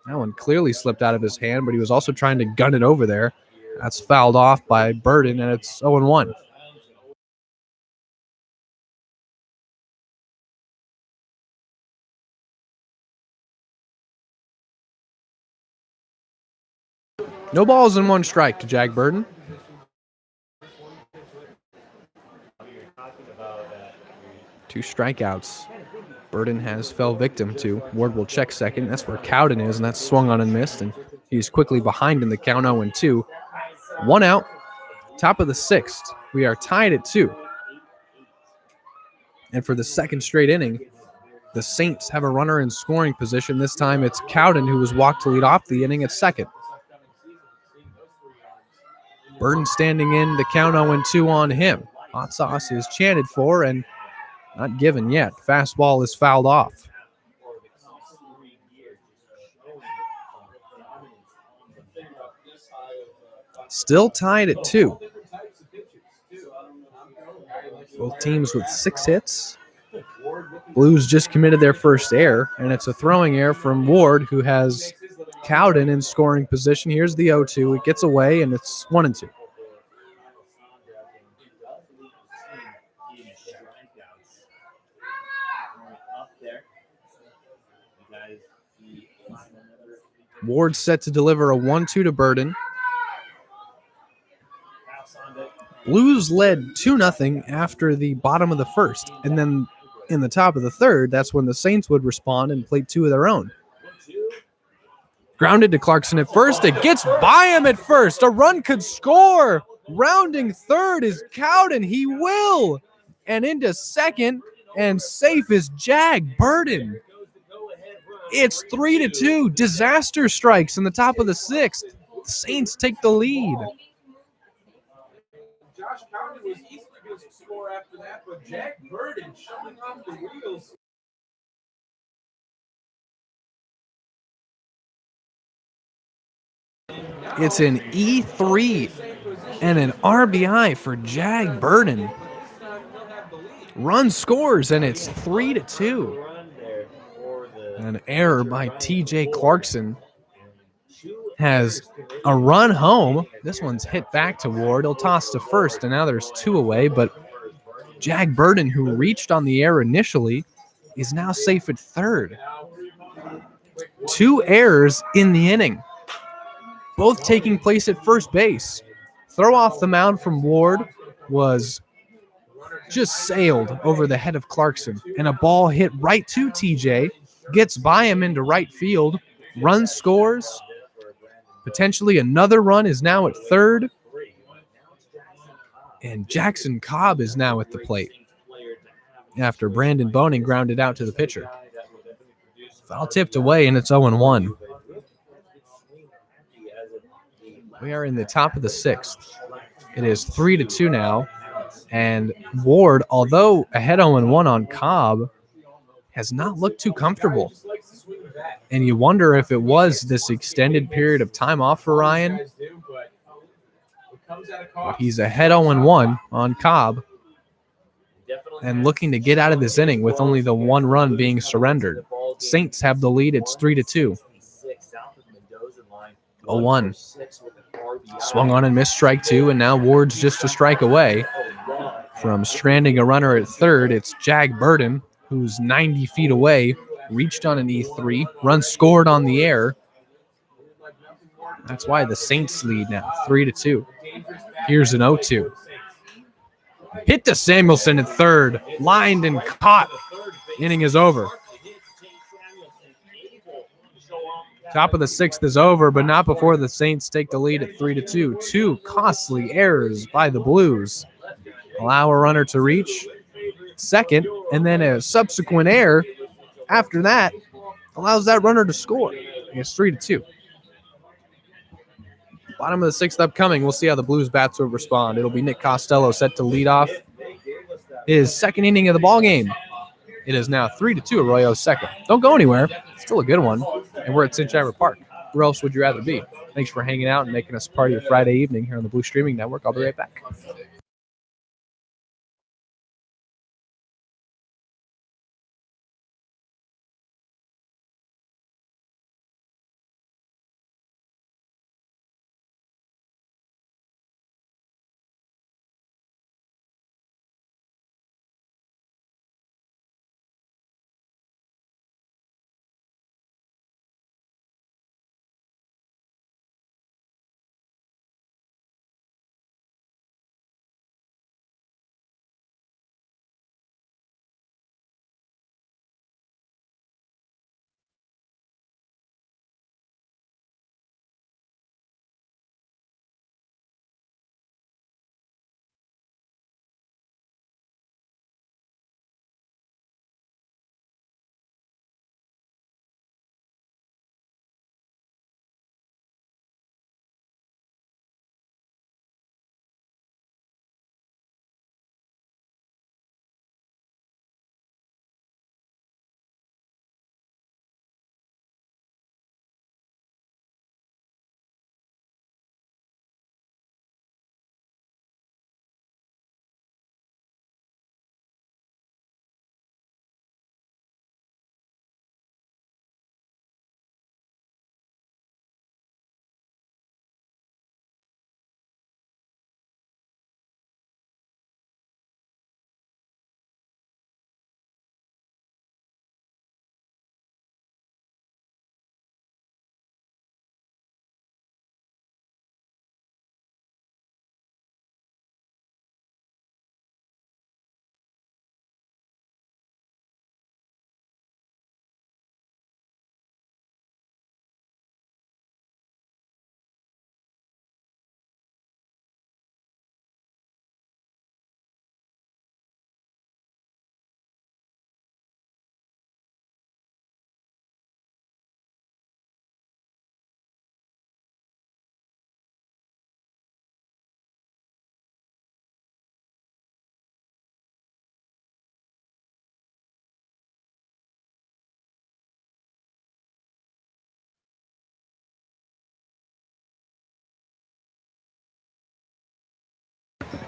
That one clearly slipped out of his hand, but he was also trying to gun it over there. That's fouled off by Burden, and it's 0-1. No balls and 1 strike to Jag Burden. Two strikeouts. Burden has fell victim to. Ward will check second. That's where Cowden is, and that's swung on and missed, and he's quickly behind in the count 0-2. 1 out. Top of the 6th. We are tied at 2. And for the second straight inning, the Saints have a runner in scoring position. This time it's Cowden who was walked to lead off the inning at second. Burden standing in the count 0-2 on him. Hot sauce is chanted for and not given yet. Fastball is fouled off. Still tied at 2. Both teams with 6 hits. Blues just committed their first error, and it's a throwing error from Ward, who has Cowden in scoring position. Here's the 0-2. It gets away, and it's 1-2. Ward set to deliver a 1-2 to Burden. Blues led 2-0 after the bottom of the first, and then in the top of the third, that's when the Saints would respond and play 2 of their own. Grounded to Clarkson at first. It gets by him at first. A run could score. Rounding third is Cowden. He will. And into second, and safe is Jag Burden. It's 3-2. Disaster strikes in the top of the sixth. The Saints take the lead. Josh Cowden was easily going to score after that, but Jack Burden shoving off the wheels. It's an E3 and an RBI for Jag Burden. Run scores, and it's 3-2. An error by TJ Clarkson has a run home. This one's hit back to Ward. He'll toss to first, and now there's 2 away. But Jag Burden, who reached on the error initially, is now safe at third. 2 errors in the inning, both taking place at first base. Throw off the mound from Ward was just sailed over the head of Clarkson, and a ball hit right to TJ, gets by him into right field, run scores. Potentially another run is now at third, and Jackson Cobb is now at the plate after Brandon Boning grounded out to the pitcher. Foul tipped away, and it's 0-1. We are in the top of the sixth. It is 3-2 now, and Ward, although ahead 0-1 on Cobb, has not looked too comfortable. And you wonder if it was this extended period of time off for Ryan. But he's ahead 0-1 on Cobb and looking to get out of this inning with only the 1 run being surrendered. Saints have the lead. It's 3-2. 0-1. Swung on and missed strike 2, and now Ward's just a strike away from stranding a runner at third. It's Jag Burden, who's 90 feet away, reached on an E3, run scored on the air. That's why the Saints lead now, 3-2. Here's an 0-2. Hit to Samuelson at third, lined and caught. Inning is over. Top of the sixth is over, but not before the Saints take the lead at 3-2. 2 costly errors by the Blues allow a runner to reach second, and then a subsequent error after that allows that runner to score. It's 3-2. Bottom of the sixth upcoming. We'll see how the Blues bats will respond. It'll be Nick Costello set to lead off his second inning of the ball game. It is now 3-2 Arroyo Seco. Don't go anywhere. It's still a good one. And we're at St. Ivor Park. Where else would you rather be? Thanks for hanging out and making us part of your Friday evening here on the Blue Streaming Network. I'll be right back.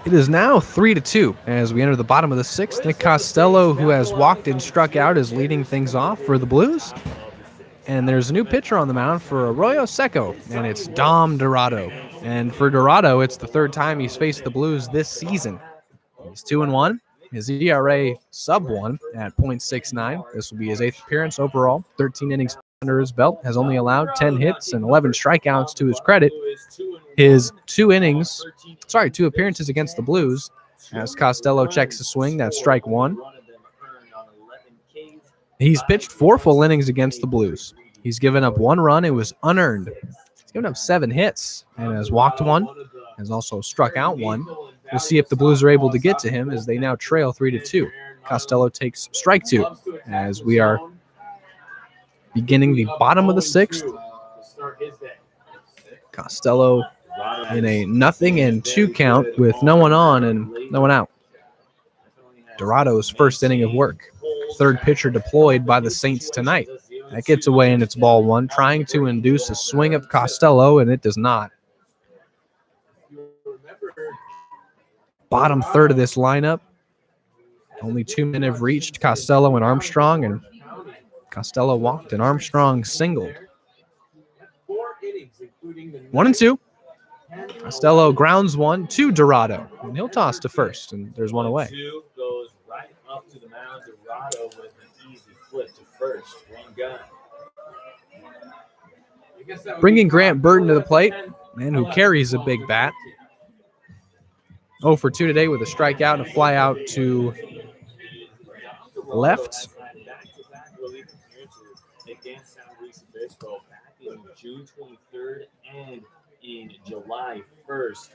It is now 3-2 as we enter the bottom of the sixth. Nick Costello, who has walked and struck out, is leading things off for the Blues. And there's a new pitcher on the mound for Arroyo Seco, and it's Dom Dorado. And for Dorado, it's the third time he's faced the Blues this season. He's 2-1. His ERA sub-1 at .69. This will be his 8th appearance overall. 13 innings under his belt. Has only allowed 10 hits and 11 strikeouts to his credit. His 2 appearances against the Blues, as Costello checks the swing, that's strike 1. He's pitched 4 full innings against the Blues. He's given up 1 run. It was unearned. He's given up 7 hits and has walked 1. Has also struck out 1. We'll see if the Blues are able to get to him as they now trail 3-2. Costello takes strike 2 as we are beginning the bottom of the 6th. Costello in a 0-2 count with no one on and no one out. Dorado's first inning of work. Third pitcher deployed by the Saints tonight. That gets away and it's ball 1, trying to induce a swing of Costello, and it does not. Bottom third of this lineup. Only 2 men have reached Costello and Armstrong, and Costello walked and Armstrong singled. 1-2. Costello grounds 1 to Dorado, and he'll toss to first, and there's 1 away. Goes right up to the mound. Dorado with an easy flip to first. 1 gun. Bringing Grant Burton to the plate, man who carries a big bat. 0 for 2 today with a strikeout and a fly out to left. Against San Luis Obispo back in June 23rd and in July 1st.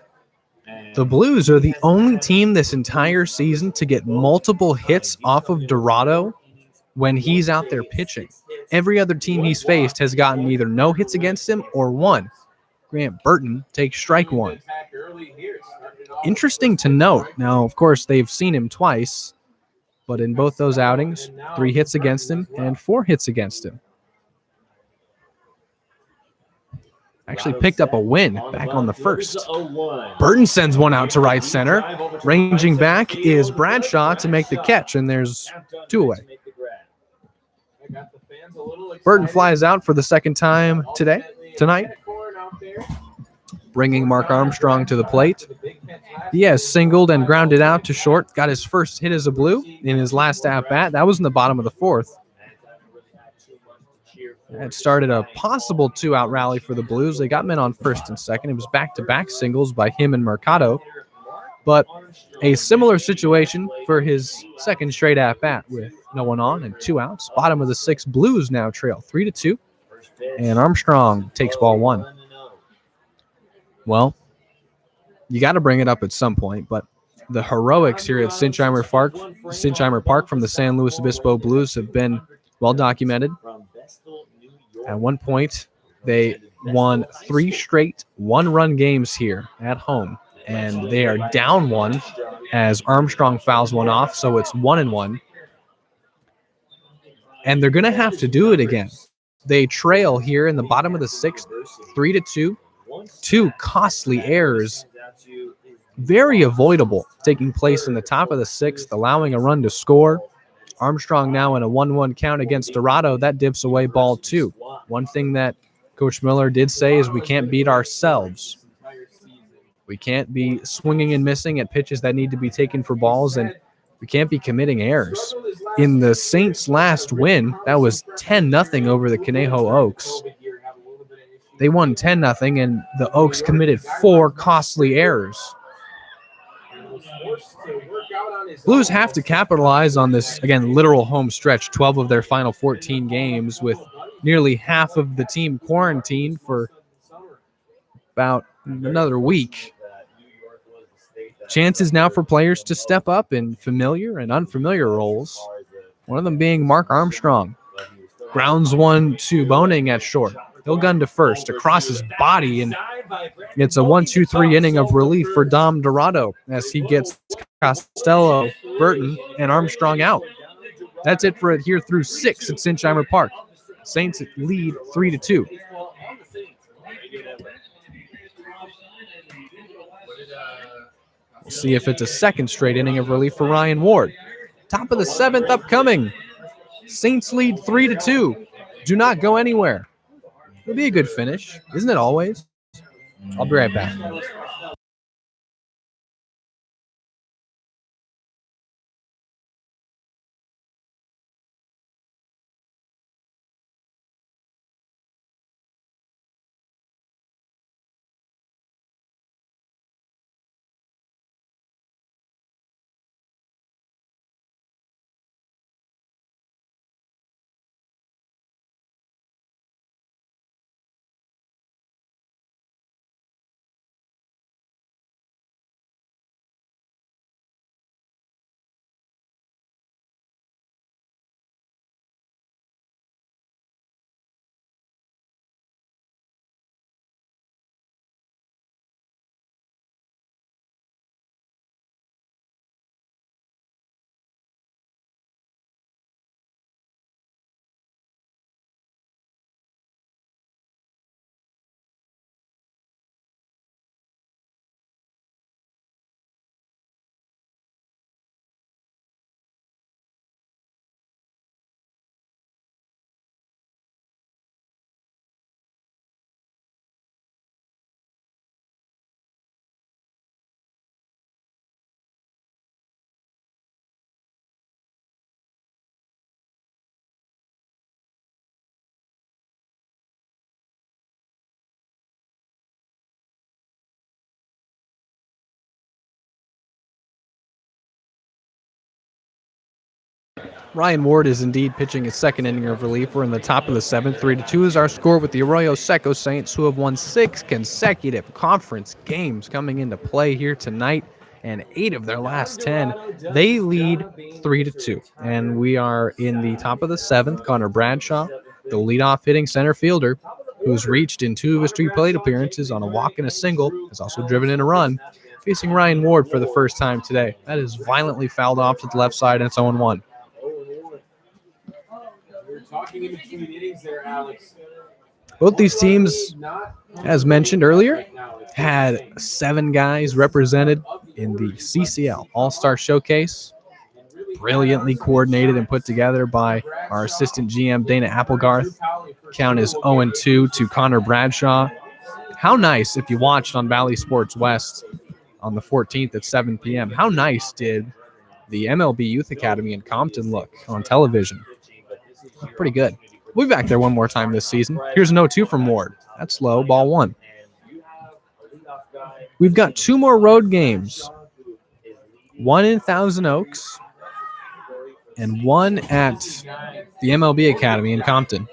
The Blues are the only team this entire season to get multiple hits off of Dorado when he's out there pitching. Every other team he's faced has gotten either no hits against him or 1. Grant Burton takes strike 1. Interesting to note. Now, of course, they've seen him twice, but in both those outings, 3 hits against him and 4 hits against him. Actually picked up a win back on the first. Burton sends 1 out to right center. Ranging back is Bradshaw to make the catch, and there's 2 away. Burton flies out for the second time tonight. Bringing Mark Armstrong to the plate. He has singled and grounded out to short. Got his first hit as a Blue in his last at-bat. That was in the bottom of the 4th. That started a possible 2-out rally for the Blues. They got men on first and second. It was back-to-back singles by him and Mercado. But a similar situation for his second straight at-bat with no one on and 2 outs. Bottom of the 6th, Blues now trail 3-2. And Armstrong takes ball 1. Well, you got to bring it up at some point, but the heroics here at Sinchheimer Park from the San Luis Obispo Blues have been well documented. At one point, they won 3 straight 1-run games here at home, and they are down 1 as Armstrong fouls 1 off, so it's 1-1. And they're going to have to do it again. They trail here in the bottom of the 6th, 3-2. 2 costly errors, very avoidable, taking place in the top of the 6th, allowing a run to score. Armstrong now in a 1-1 count against Dorado. That dips away ball 2. One thing that Coach Miller did say is we can't beat ourselves. We can't be swinging and missing at pitches that need to be taken for balls, and we can't be committing errors. In the Saints' last win, that was 10-0 over the Conejo Oaks. They won 10-0, and the Oaks committed 4 costly errors. Blues have to capitalize on this, again, literal home stretch, 12 of their final 14 games, with nearly half of the team quarantined for about another week. Chances now for players to step up in familiar and unfamiliar roles, one of them being Mark Armstrong. Grounds 1 to Boning at short. He'll gun to first across his body, and it's a 1-2-3 inning of relief for Dom Dorado as he gets Costello, Burton, and Armstrong out. That's it for it here through 6 at Sinchheimer Park. Saints lead 3-2. We'll see if it's a second straight inning of relief for Ryan Ward. Top of the 7th upcoming. Saints lead 3-2. Do not go anywhere. It'll be a good finish, isn't it always? I'll be right back. Ryan Ward is indeed pitching his second inning of relief. We're in the top of the 7th. 3-2 is our score with the Arroyo Seco Saints, who have won 6 consecutive conference games coming into play here tonight, and 8 of their last 10. They lead 3-2. And we are in the top of the 7th. Connor Bradshaw, the leadoff hitting center fielder, who's reached in 2 of his 3 plate appearances on a walk and a single, has also driven in a run, facing Ryan Ward for the first time today. That is violently fouled off to the left side, and it's 0-1. Talking in between innings there, Alex. Both these teams, as mentioned earlier, had 7 guys represented in the CCL All-Star Showcase. Brilliantly coordinated and put together by our assistant GM, Dana Applegarth. Count is 0-2 to Connor Bradshaw. How nice, if you watched on Valley Sports West on the 14th at 7 p.m., how nice did the MLB Youth Academy in Compton look on television? Pretty good. We'll be back there one more time this season. Here's an 0-2 from Ward. That's low, ball 1. We've got 2 more road games. One in Thousand Oaks and one at the MLB Academy in Compton.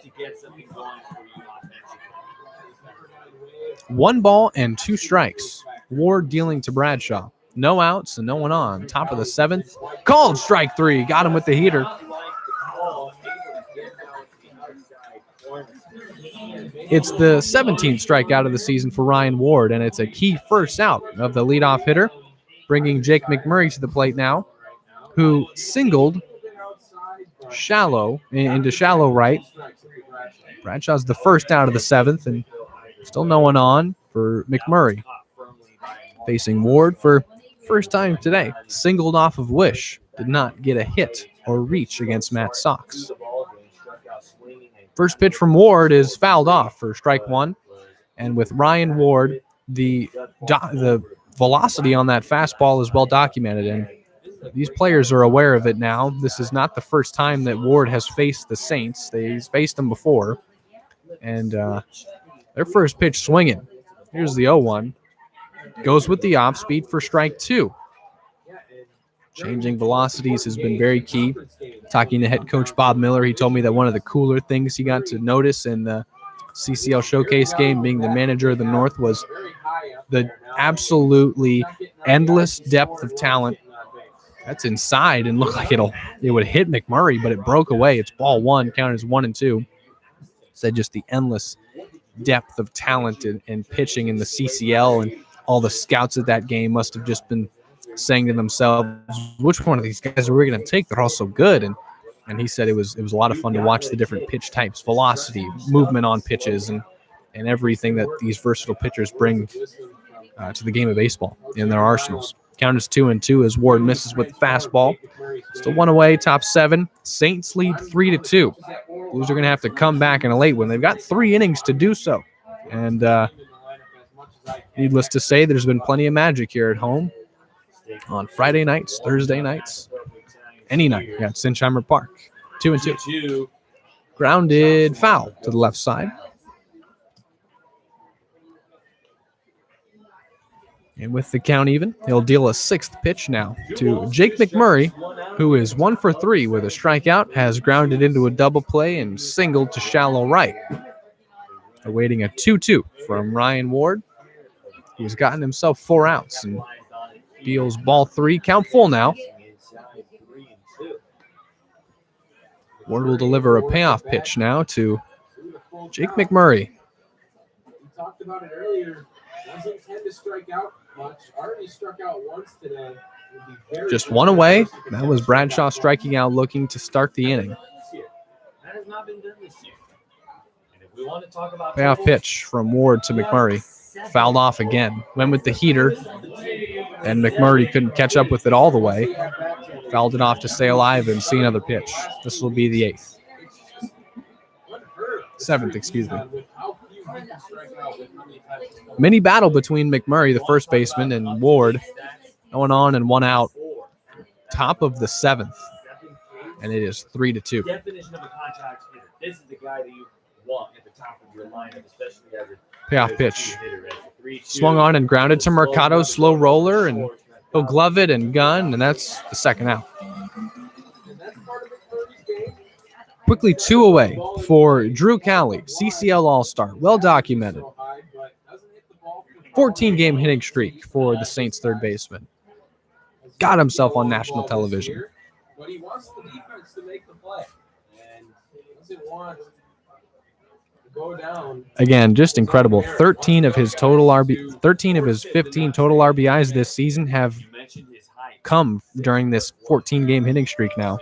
1 ball and 2 strikes. Ward dealing to Bradshaw. No outs and no one on. Top of the 7th. Called strike 3. Got him with the heater. It's the 17th strikeout of the season for Ryan Ward, and it's a key first out of the leadoff hitter, bringing Jake McMurray to the plate now, who singled into shallow right. Bradshaw's the first out of the 7th, and still no one on for McMurray. Facing Ward for first time today, singled off of Wish, did not get a hit or reach against Matt Sox. First pitch from Ward is fouled off for strike 1. And with Ryan Ward, the velocity on that fastball is well documented. And these players are aware of it now. This is not the first time that Ward has faced the Saints. He's faced them before. And their first pitch swinging. Here's the 0-1. Goes with the off speed for strike 2. Changing velocities has been very key. Talking to head coach Bob Miller, he told me that one of the cooler things he got to notice in the CCL Showcase game, being the manager of the North, was the absolutely endless depth of talent that's inside and looked like it would hit McMurray, but it broke away. It's ball 1, counted as 1-2. Said just the endless depth of talent in pitching in the CCL, and all the scouts at that game must have just been saying to themselves, which one of these guys are we going to take? They're all so good. And he said it was a lot of fun to watch the different pitch types, velocity, movement on pitches, and everything that these versatile pitchers bring to the game of baseball in their arsenals. Count is 2-2 as Ward misses with the fastball. Still one away, top 7. Saints lead 3-2. Blues are going to have to come back in a late one. They've got 3 innings to do so. And needless to say, there's been plenty of magic here at home on Friday nights, Thursday nights, any night at Sinsheimer Park. 2-2. Grounded foul to the left side. And with the count even, he'll deal a 6th pitch now to Jake McMurray, who is 1 for 3 with a strikeout, has grounded into a double play and singled to shallow right. Awaiting a 2-2 from Ryan Ward. He's gotten himself 4 outs and deals ball 3. Count full now. Ward will deliver a payoff pitch now to Jake McMurray. We talked about it earlier. Doesn't tend to strike out much. Already struck out once today. Just 1 away. That was Bradshaw striking out, looking to start the inning. That has not been done this year. And if we want to talk about Payoff pitch from Ward to McMurray. Fouled off again. Went with the heater, and McMurray couldn't catch up with it all the way. Fouled it off to stay alive and see another pitch. This will be the 8th. 7th, excuse me. Mini battle between McMurray, the first baseman, and Ward. Going on and 1 out. Top of the 7th. And it is 3-2. Definition of a contact hitter. This is the guy that you want at the top of your lineup, especially as a Payoff pitch. Swung on and grounded to Mercado. Slow roller, and he'll glove it and gun, and that's the 2nd out. Quickly 2 away for Drew Cowley, CCL All-Star. Well documented. 14-game hitting streak for the Saints third baseman. Got himself on national television. But he wants the defense to make the play. And doesn't want to go down. Again, just incredible. 13 of his 15 total RBIs this season have come during this 14-game hitting streak now.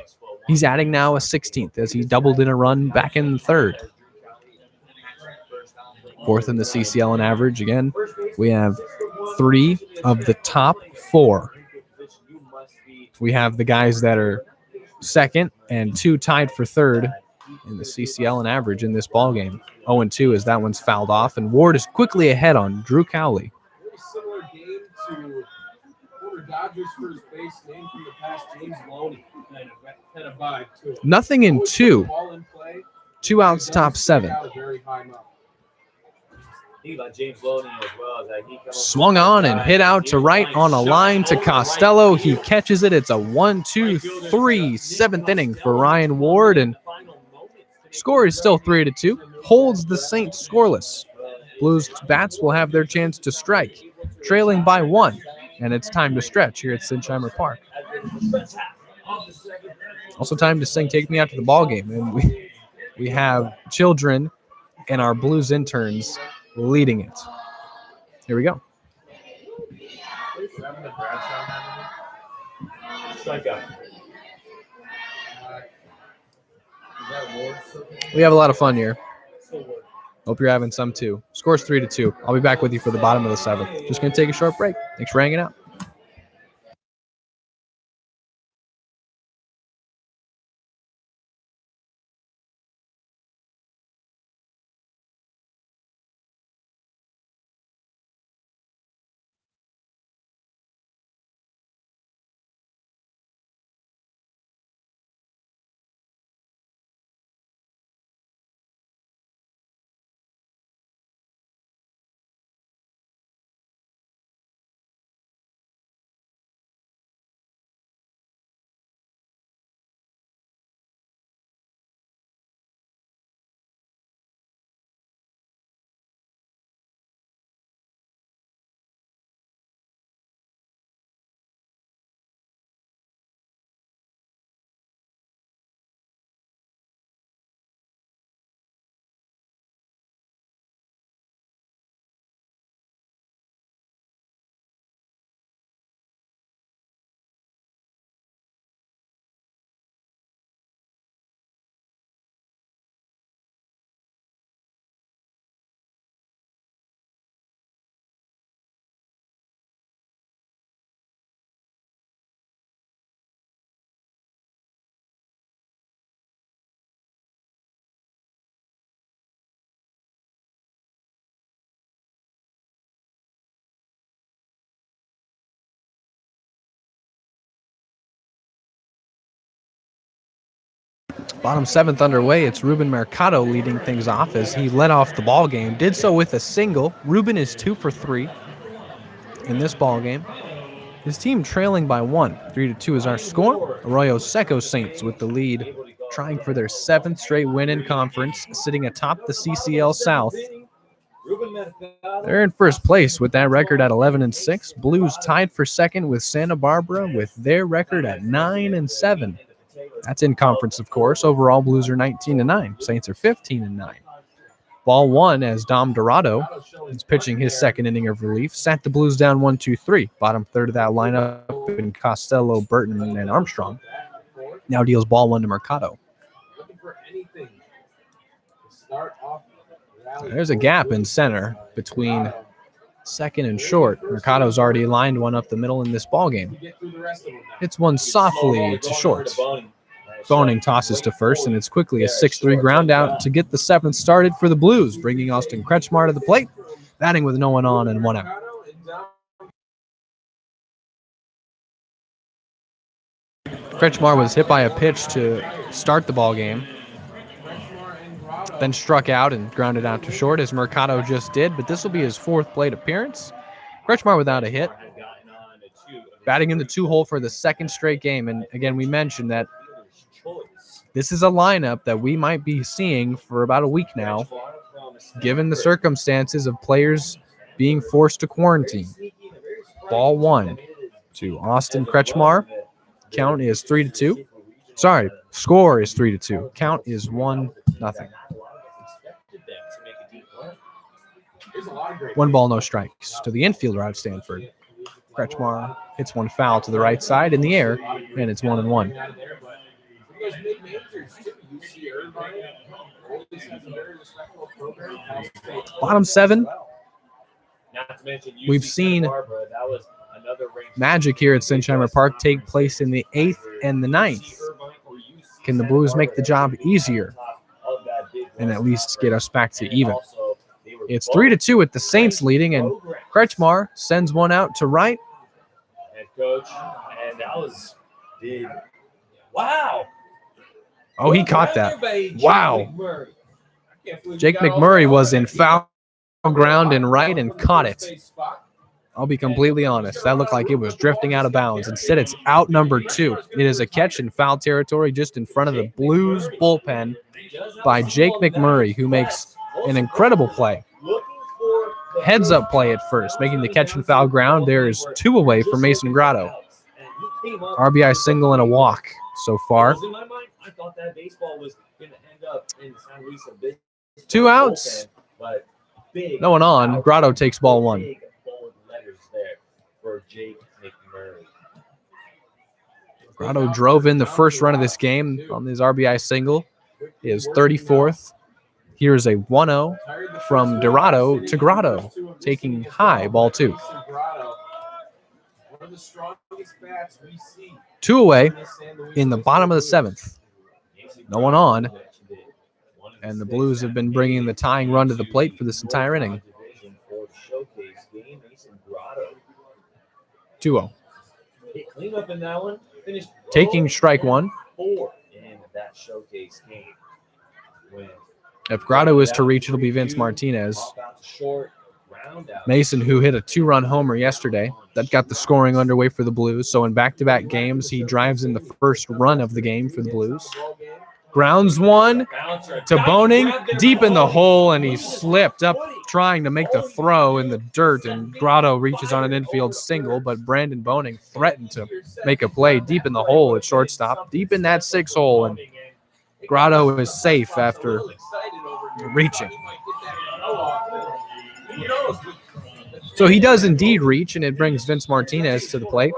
He's adding now a 16th as he doubled in a run back in the 3rd. 4th in the CCL in average. Again, we have 3 of the top 4. We have the guys that are 2nd and 2 tied for 3rd in the CCL in average in this ballgame. 0-2 as that one's fouled off, and Ward is quickly ahead on Drew Cowley. Very similar game to former Dodgers first base name from the past, James Loney. Kind of vibe to it. Nothing in 2. Ball in play. 2 outs, top 7. Very high mount. About James Loney as well, as he Swung on and hit out to right on a line to Costello. He catches it. It's a 1-2-3 7th inning for Ryan Ward, and score is still 3-2. Holds the Saints scoreless. Blues bats will have their chance to strike, trailing by 1, and it's time to stretch here at Sinsheimer Park. Also time to sing "Take Me Out to the Ball Game," and we have children and our Blues interns leading it. Here we go. We have a lot of fun here. Hope you're having some too. Score's 3-2. I'll be back with you for the bottom of the 7th. Just going to take a short break. Thanks for hanging out. Bottom 7th underway. It's Ruben Mercado leading things off as he led off the ball game. Did so with a single. Ruben is 2 for 3 in this ball game. His team trailing by 1. 3-2 is our score. Arroyo Seco Saints with the lead, trying for their 7th straight win in conference, sitting atop the CCL South. They're in first place with that record at 11-6. Blues tied for second with Santa Barbara with their record at 9-7. That's in conference, of course. Overall, Blues are 19-9. Saints are 15-9. Ball 1 as Dom Dorado is pitching his second inning of relief. Sat the Blues down 1-2-3. Bottom third of that lineup in Costello, Burton, and Armstrong. Now deals ball 1 to Mercado. There's a gap in center between second and short. Mercado's already lined one up the middle in this ball game. It's one softly to short. Boning tosses to first, and it's quickly a 6-3 ground out to get the 7th started for the Blues, bringing Austin Kretschmar to the plate, batting with no one on and 1 out. Kretschmar was hit by a pitch to start the ball game, then struck out and grounded out to short as Mercado just did, but this will be his 4th plate appearance. Kretschmar without a hit, batting in the 2-hole for the 2nd straight game, and again, we mentioned that this is a lineup that we might be seeing for about a week now, given the circumstances of players being forced to quarantine. Ball 1 to Austin Kretschmar. Count is 3-2. Sorry, score is 3-2. Count is 1-0. 1 ball, no strikes to the infielder out of Stanford. Kretschmar hits one foul to the right side in the air, and it's 1-1. Bottom 7. We've seen magic here at Sinsheimer Park take place in the 8th and the 9th. Can the Blues make the job easier and at least get us back to even? It's 3-2 with the Saints leading, and Kretschmar sends one out to right. Head coach, and that was big. Wow. Oh, he caught that. Wow. Jake McMurray was in foul ground and right and caught it. I'll be completely honest. That looked like it was drifting out of bounds. Instead, it's out number 2. It is a catch in foul territory just in front of the Blues bullpen by Jake McMurray, who makes an incredible play. Heads up play at first, making the catch in foul ground. There is 2 away for Mason Grotto. RBI single and a walk so far. I thought that baseball was going to end up in San Luis Obispo. 2 outs. No one on. Grotto takes ball 1. Big bold letters there for Jake McMurray. Grotto drove in the first run of this game on his RBI single. His 34th. Here's a 1-0 from Dorado to Grotto, taking high, ball 2. 2 away in the bottom of the 7th. No one on. And the Blues have been bringing the tying run to the plate for this entire inning. 2-0. Taking strike 1. If Grotto is to reach, it'll be Vince Martinez. Mason, who hit a 2-run homer yesterday, that got the scoring underway for the Blues. So in back-to-back games, he drives in the first run of the game for the Blues. Grounds one to Boning, deep in the hole, and he slipped up trying to make the throw in the dirt, and Grotto reaches on an infield single, but Brandon Boning threatened to make a play deep in the hole at shortstop, deep in that 6 hole, and Grotto is safe after reaching. So he does indeed reach, and it brings Vince Martinez to the plate.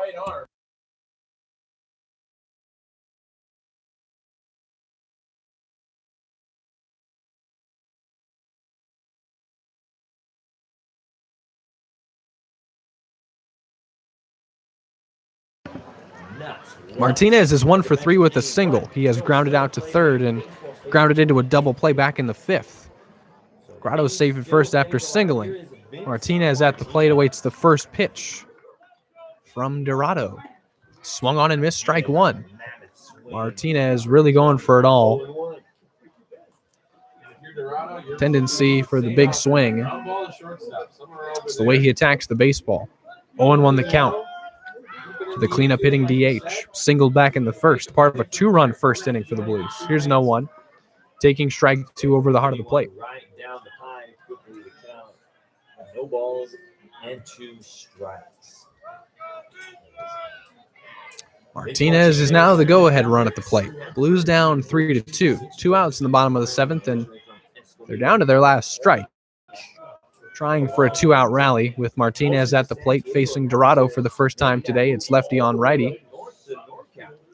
Martinez is 1 for 3 with a single. He has grounded out to third and grounded into a double play back in the 5th. Grotto's safe at first after singling. Martinez at the plate awaits the first pitch from Dorado. Swung on and missed strike 1. Martinez really going for it all. tendency for the big swing. Ground ball to shortstop. Somewhere over It's the way he attacks the baseball. 0-1 the count. The cleanup hitting DH. Singled back in the first, part of a 2-run first inning for the Blues. Here's 0-1. Taking strike 2 over the heart of the plate. Right down the pipe, quickly to count. No balls and 2 strikes. Martinez is now the go-ahead run at the plate. Blues down 3-2. 2 outs in the bottom of the 7th, and they're down to their last strike. Trying for a 2-out rally with Martinez at the plate facing Dorado for the first time today. It's lefty on righty.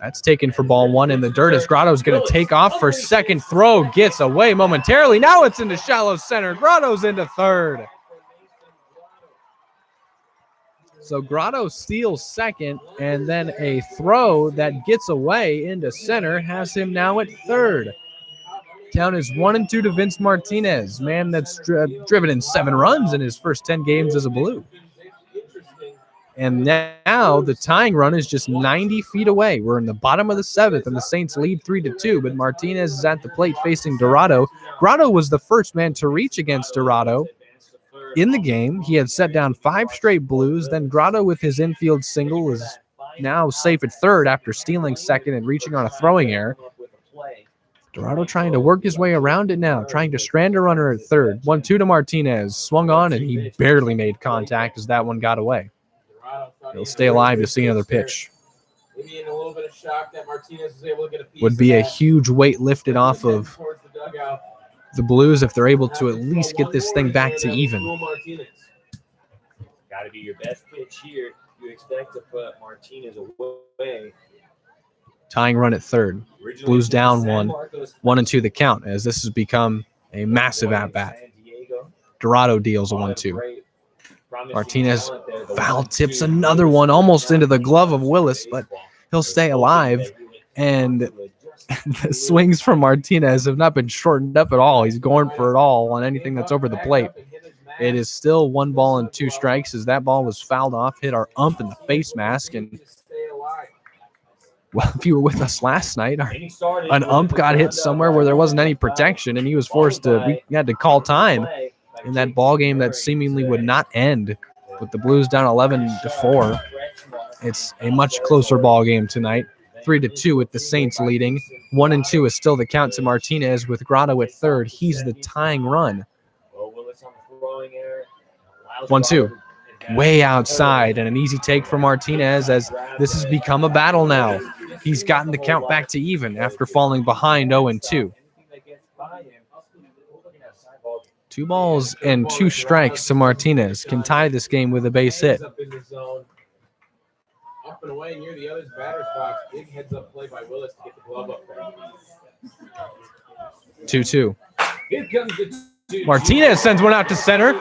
That's taken for ball 1 in the dirt as Grotto's going to take off for second. Throw gets away momentarily. Now it's into shallow center. Grotto's into third. So Grotto steals second, and then a throw that gets away into center has him now at third. Count is 1-2 to Vince Martinez, man that's driven in 7 runs in his first 10 games as a Blue. And now the tying run is just 90 feet away. We're in the bottom of the 7th, and the Saints lead 3-2, but Martinez is at the plate facing Dorado. Grotto was the first man to reach against Dorado in the game. He had set down 5 straight Blues. Then Grotto with his infield single is now safe at third after stealing second and reaching on a throwing error. Dorado trying to work his way around it now, trying to strand a runner at third. 1-2 to Martinez. Swung on, and he barely made contact as that one got away. He'll stay alive to see another pitch. Maybe in a little bit of shock that Martinez was able to get a piece Would be a of that. huge weight lifted off of Towards the dugout. the Blues if they're able to at least get this thing back to even. Got to be your best pitch here. You expect to put Martinez away. Tying run at third. Blues down 1. 1-2 the count as this has become a massive at-bat. Dorado deals a 1-2. Martinez foul tips another one almost into the glove of Willis, but he'll stay alive. And the swings from Martinez have not been shortened up at all. He's going for it all on anything that's over the plate. It is still 1 ball and 2 strikes as that ball was fouled off, hit our ump in the face mask. And, well, if you were with us last night, an ump got hit somewhere where there wasn't any protection, and he was forced to, we had to call time in that ball game that seemingly would not end with the Blues down 11-4. It's a much closer ball game tonight. 3-2 with the Saints leading. 1-2 is still the count to Martinez with Grotto at third. He's the tying run. 1-2. Way outside and an easy take for Martinez as this has become a battle now. He's gotten the count back to even after falling behind 0-2. 2 balls and 2 strikes to Martinez can tie this game with a base hit. Up and away near the other's batter's box. Big heads up play by Willis to get the glove up there. 2-2. Here comes the 2-2. Martinez sends one out to center.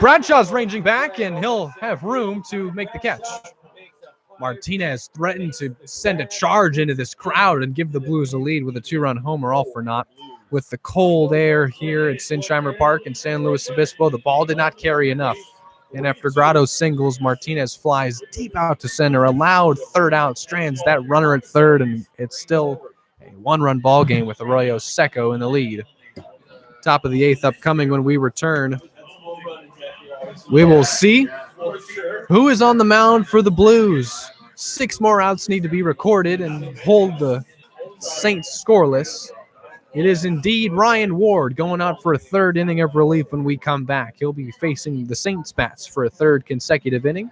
Bradshaw's ranging back, and he'll have room to make the catch. Martinez threatened to send a charge into this crowd and give the Blues a lead with a 2-run homer, all for naught. With the cold air here at Sinsheimer Park in San Luis Obispo, the ball did not carry enough. And after Grotto's singles, Martinez flies deep out to center. A loud third out strands that runner at third, and it's still a 1-run ball game with Arroyo Seco in the lead. Top of the 8th upcoming when we return. We will see who is on the mound for the Blues. 6 more outs need to be recorded and hold the Saints scoreless. It is indeed Ryan Ward going out for a 3rd inning of relief when we come back. He'll be facing the Saints bats for a 3rd consecutive inning.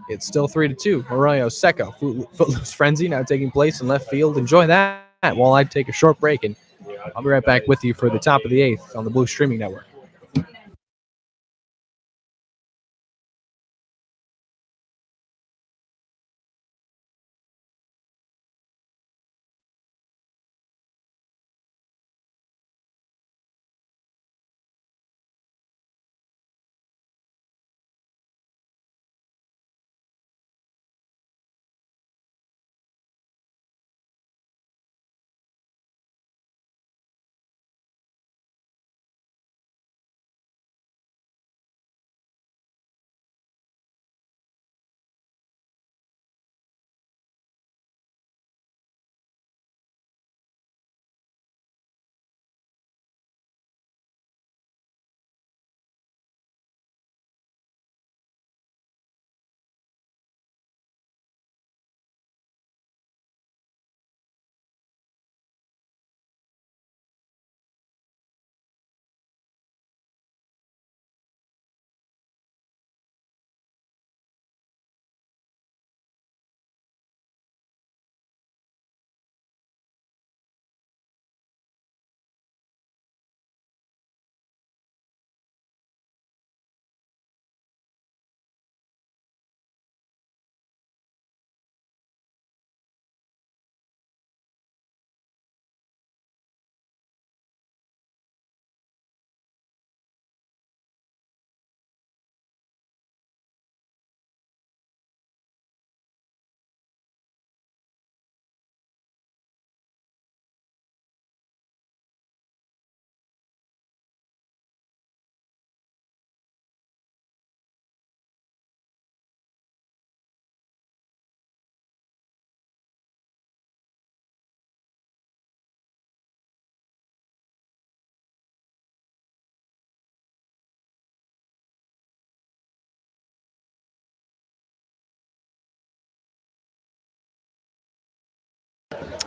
It's still 3-2. Arroyo Seco, Footloose Frenzy now taking place in left field. Enjoy that while I take a short break, and I'll be right back with you for the top of the 8th on the Blue Streaming Network.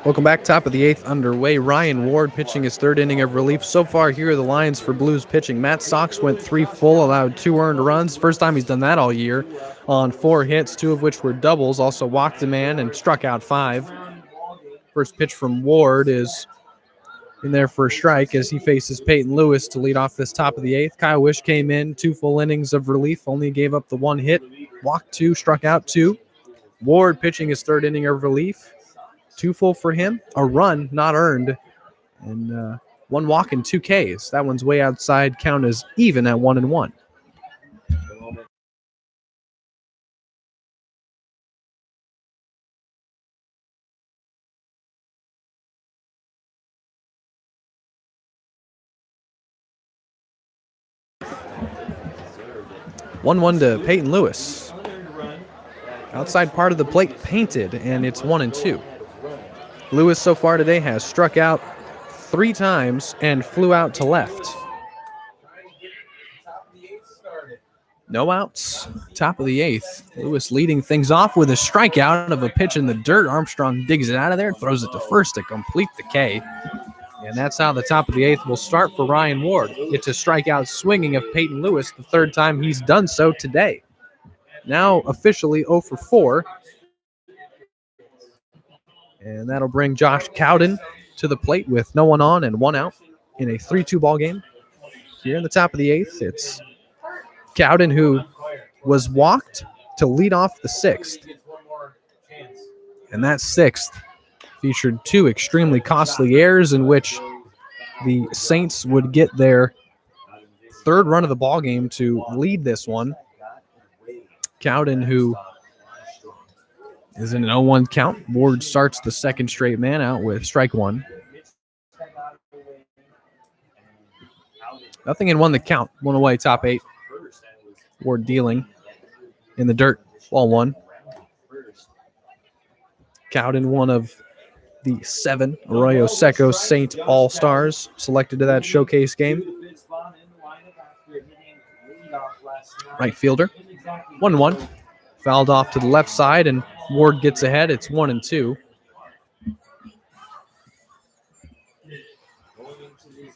Welcome back. Top of the 8th underway. Ryan Ward pitching his third inning of relief. So far, here are the lines for Blues pitching. Matt Sox went 3 full, allowed 2 earned runs. First time he's done that all year on 4 hits, 2 of which were doubles. Also walked a man and struck out 5. First pitch from Ward is in there for a strike as he faces Peyton Lewis to lead off this top of the 8th. Kyle Wish came in 2 full innings of relief, only gave up the 1 hit, walked 2, struck out 2. Ward pitching his third inning of relief. 2 full for him, a run not earned, and 1 walk and 2 Ks. That one's way outside. Count is even at 1-1. One to Peyton Lewis. Outside part of the plate painted, and it's 1-2. Lewis so far today has struck out 3 times and flew out to left. No outs. Top of the 8th. Lewis leading things off with a strikeout of a pitch in the dirt. Armstrong digs it out of there, throws it to first to complete the K. And that's how the top of the 8th will start for Ryan Ward. It's a strikeout swinging of Peyton Lewis, the 3rd time he's done so today. Now officially 0 for 4. And that'll bring Josh Cowden to the plate with no one on and 1 out in a 3-2 ball game. Here in the top of the 8th, it's Cowden, who was walked to lead off the 6th. And that 6th featured 2 extremely costly errors in which the Saints would get their 3rd run of the ball game to lead this one. Cowden, who is in an 0-1 count. Ward starts the 2nd straight man out with strike 1. Nothing in 1 the count. 1 away, top 8. Ward dealing in the dirt. Ball 1. Cowden, one of the 7 Arroyo Seco Saint All-Stars selected to that showcase game. Right fielder. 1-1. Fouled off to the left side, and Ward gets ahead. It's 1-2.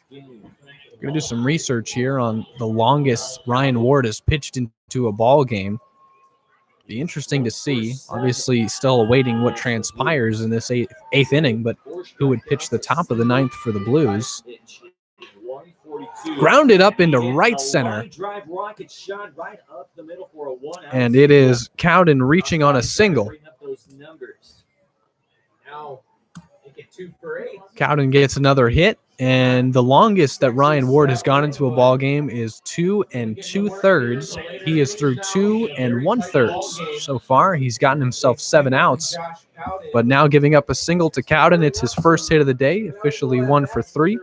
We're going to do some research here on the longest Ryan Ward has pitched into a ball game. Be interesting to see. Obviously, still awaiting what transpires in this eighth inning, but who would pitch the top of the 9th for the Blues? Grounded up into right center. And it is Cowden reaching on a single. Cowden gets another hit, and the longest that Ryan Ward has gone into a ball game is 2 2/3. He is through 2 1/3 so far. He's gotten himself 7 outs, but now giving up a single to Cowden. It's his first hit of the day, officially 1 for 3,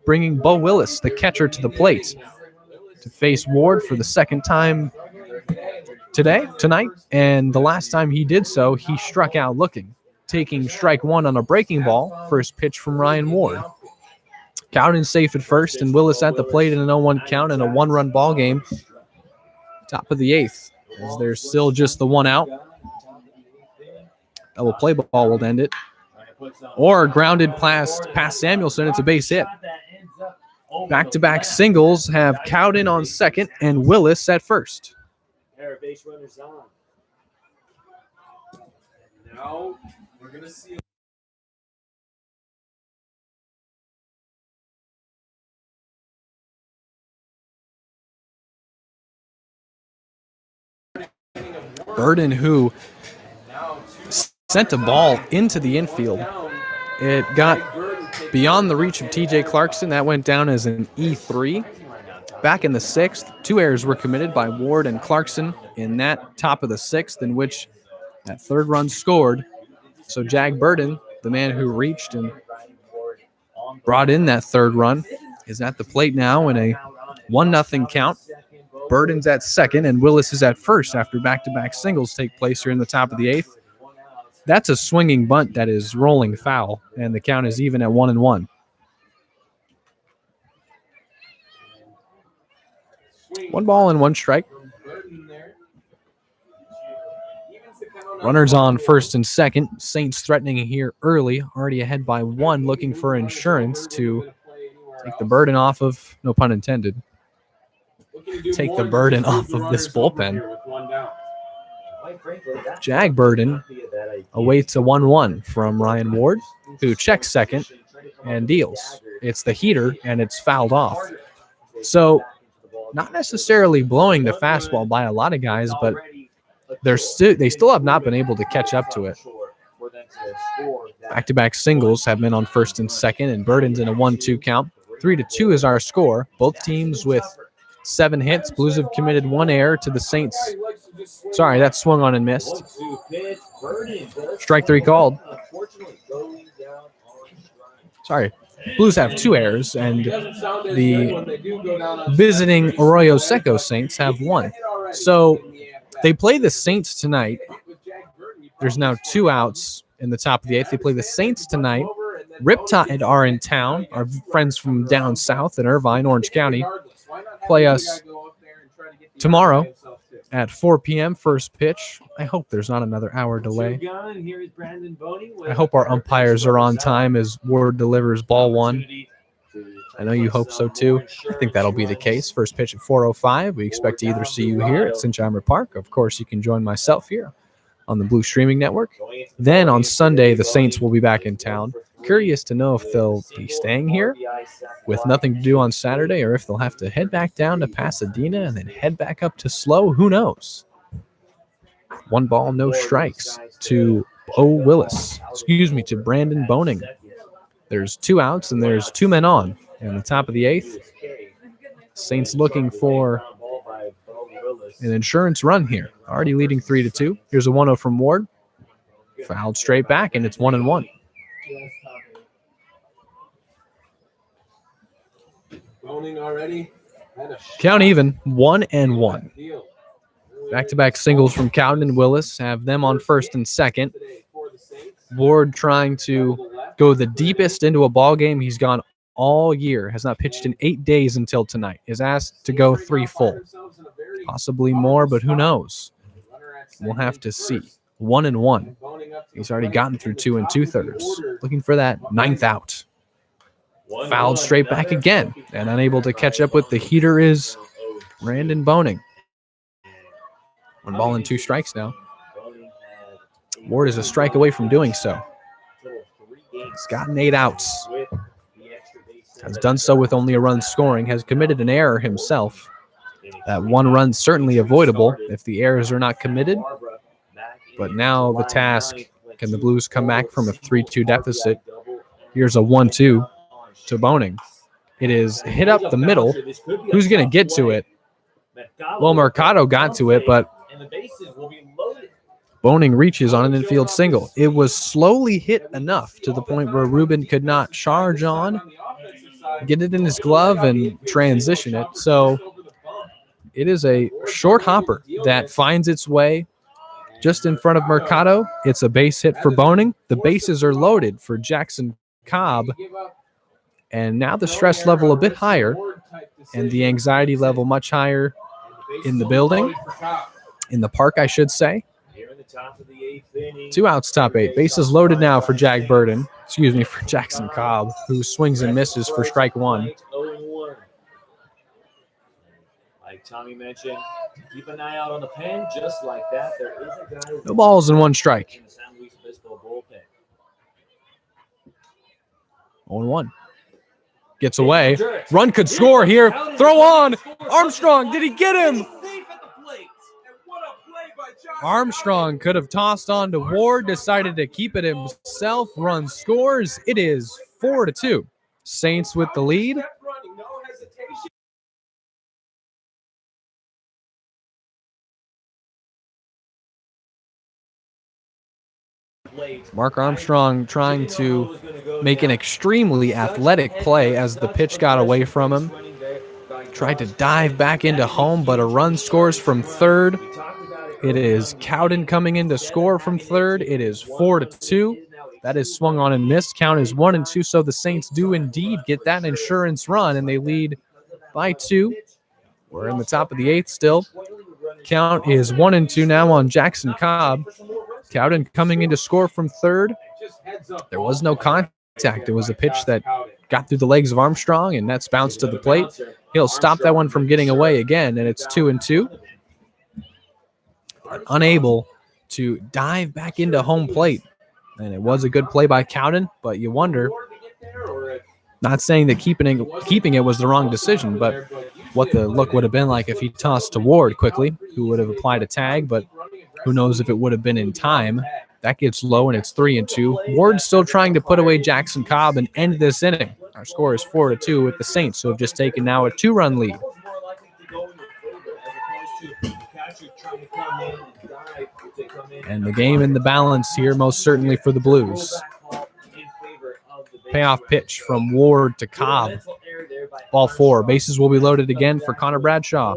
bringing Bo Willis, the catcher, to the plate to face Ward for the 2nd time tonight, and the last time he did so, he struck out looking, taking strike 1 on a breaking ball. First pitch from Ryan Ward. Cowden safe at first, and Willis at the plate in an 0-1 count in a 1-run ball game. Top of the 8th, as there's still just the 1 out. Double play ball will end it. Or grounded past Samuelson. It's a base hit. Back-to-back singles have Cowden on 2nd and Willis at 1st. Now we're going to see. Burden, who sent a ball into the infield. It got beyond the reach of TJ Clarkson. That went down as an E3. Back in the 6th, 2 errors were committed by Ward and Clarkson in that top of the 6th, in which that 3rd run scored. So Jag Burden, the man who reached and brought in that 3rd run, is at the plate now in a 1-0 count. Burden's at 2nd, and Willis is at 1st after back-to-back singles take place here in the top of the 8th. That's a swinging bunt that is rolling foul, and the count is even at 1-1. One ball and 1 strike. Runners on first and second. Saints threatening here early, already ahead by 1, looking for insurance to take the burden off of, no pun intended, take the burden off of this bullpen. Jag burden awaits a 1-1 from Ryan Ward, who checks second and deals. It's the heater, and it's fouled off. So not necessarily blowing the fastball by a lot of guys, but they still have not been able to catch up to it. Back-to-back singles have been on first and second, and Burden's in a 1-2 count. 3-2 is our score. Both teams with 7 hits. Blues have committed 1 error to the Saints. Sorry, that swung on and missed. Strike 3 called. Sorry. Blues have 2 errors, and the visiting Arroyo Seco Saints have 1. So they play the Saints tonight. There's now 2 outs in the top of the 8th. They play the Saints tonight. Riptide are in town. Our friends from down south in Irvine, Orange County, play us tomorrow at 4 p.m. first pitch. I hope there's not another hour delay. I hope our umpires are on time as Ward delivers ball 1. I know you hope so too. I think that'll be the case. First pitch at 4:05. We expect to either see you here at St. John Park. Of course, you can join myself here on the Blue Streaming Network. Then on Sunday, the Saints will be back in town. Curious to know if they'll be staying here with nothing to do on Saturday, or if they'll have to head back down to Pasadena and then head back up to SLO. Who knows? 1 ball, no strikes to to Brandon Boning. There's 2 outs and there's 2 men on in the top of the 8th. Saints looking for an insurance run here. Already leading 3-2. Here's a 1-0 from Ward. Fouled straight back, and it's 1-1. Count even, 1-1. Back-to-back singles from Cowden and Willis have them on first and second. Ward trying to go the deepest into a ball game he's gone all year. Has not pitched in 8 days until tonight. Is asked to go 3 full. Possibly more, but who knows? We'll have to see. 1-1. He's already gotten through 2 2/3. Looking for that 9th out. Fouled straight back again, and unable to catch up with the heater is Brandon Boning. 1 ball and 2 strikes now. Ward is a strike away from doing so. He's gotten 8 outs. Has done so with only a run scoring. Has committed an error himself. That 1 run certainly avoidable if the errors are not committed. But now the task, can the Blues come back from a 3-2 deficit? Here's a 1-2 to Boning. It is hit up the middle. Who's going to get to it? Well, Mercado got to it, but Boning reaches on an infield single. It was slowly hit enough to the point where Ruben could not charge on, get it in his glove, and transition it. So it is a short hopper that finds its way just in front of Mercado. It's a base hit for Boning. The bases are loaded for Jackson Cobb. And now the stress level a bit higher and the anxiety level much higher in the building, in the park, I should say. 2 outs, top 8. Bases loaded now for for Jackson Cobb, who swings and misses for strike 1. Like Tommy mentioned, keep an eye out on the pen, just like that. There is a guy. No balls and 1 strike. In the San Luis Obispo bullpen. 0-1. Gets away. Run could score here. Throw on. Armstrong. Did he get him? Armstrong could have tossed on to Ward. Decided to keep it himself. Run scores. It is 4-2. Saints with the lead. Mark Armstrong trying to make an extremely athletic play as the pitch got away from him. Tried to dive back into home, but a run scores from third. It is Cowden coming in to score from third. It is 4-2. That is swung on and missed. Count is 1-2, so the Saints do indeed get that insurance run, and they lead by 2. We're in the top of the 8th still. Count is 1-2 now on Jackson Cobb. Cowden coming in to score from third. Just heads up. There was no contact. It was a pitch that got through the legs of Armstrong, and that's bounced to the plate. He'll stop that one from getting away again, and it's 2-2. Unable to dive back into home plate. And it was a good play by Cowden, but you wonder, not saying that keeping it was the wrong decision, but what the look would have been like if he tossed to Ward quickly, who would have applied a tag, but who knows if it would have been in time. That gets low, and it's 3-2. Ward's still trying to put away Jackson Cobb and end this inning. Our score is 4-2 with the Saints, who have just taken now a 2-run lead. And the game in the balance here, most certainly for the Blues. Payoff pitch from Ward to Cobb. Ball 4. Bases will be loaded again for Connor Bradshaw.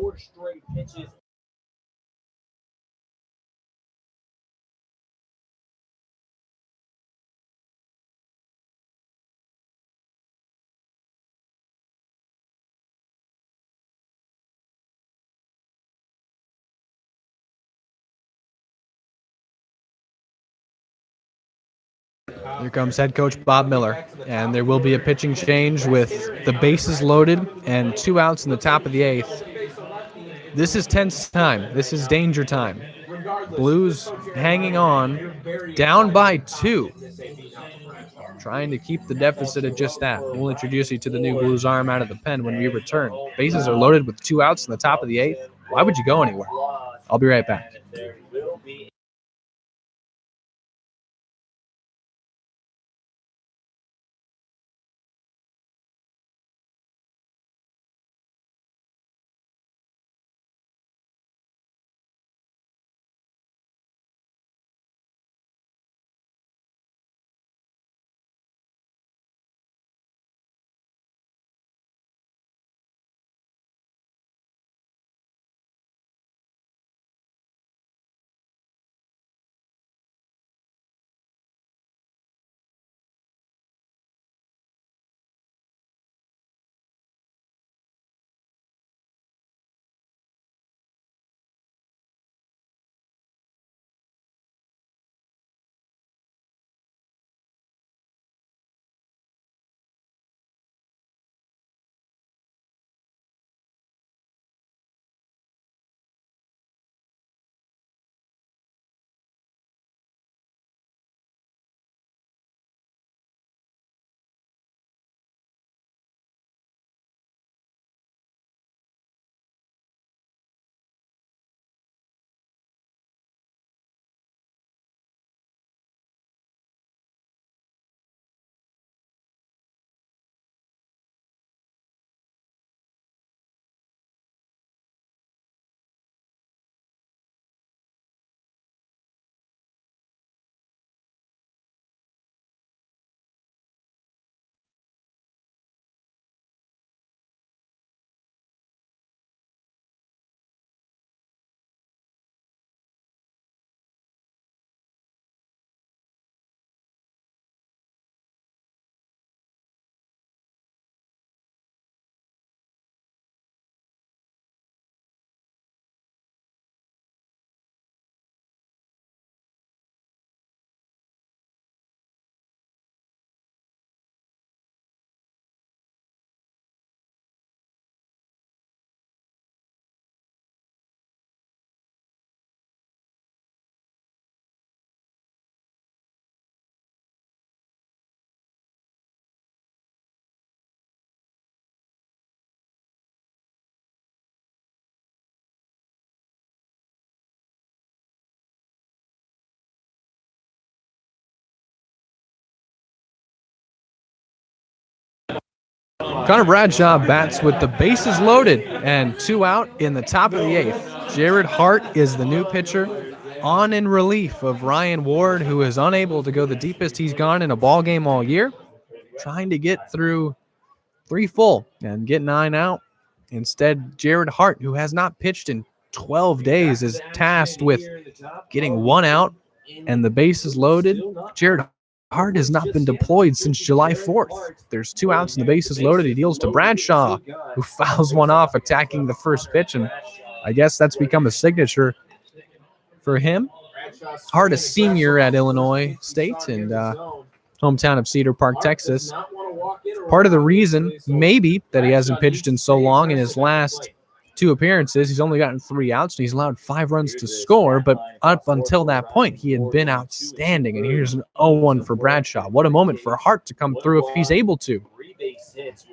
Here comes head coach Bob Miller, and there will be a pitching change with the bases loaded and 2 outs in the top of the 8th. This is tense time. This is danger time. Blues hanging on, down by 2. Trying to keep the deficit at just that. We'll introduce you to the new Blues arm out of the pen when we return. Bases are loaded with 2 outs in the top of the 8th. Why would you go anywhere? I'll be right back. Connor Bradshaw bats with the bases loaded and 2 out in the top of the 8th. Jared Hart is the new pitcher, on in relief of Ryan Ward, who is unable to go the deepest he's gone in a ball game all year, trying to get through 3 full and get 9 out. Instead, Jared Hart, who has not pitched in 12 days, is tasked with getting 1 out and the bases loaded. Jared Hart has not been deployed since July 4th. There's 2 outs and the bases loaded. He deals to Bradshaw, who fouls one off, attacking the first pitch, and I guess that's become a signature for him. Hart, a senior at Illinois State and hometown of Cedar Park, Texas. Part of the reason, maybe, that he hasn't pitched in so long, in his last 2 appearances, he's only gotten 3 outs and he's allowed 5 runs to score. But up until that point, he had been outstanding. And here's an 0-1 for Bradshaw. What a moment for Hart to come through if he's able to.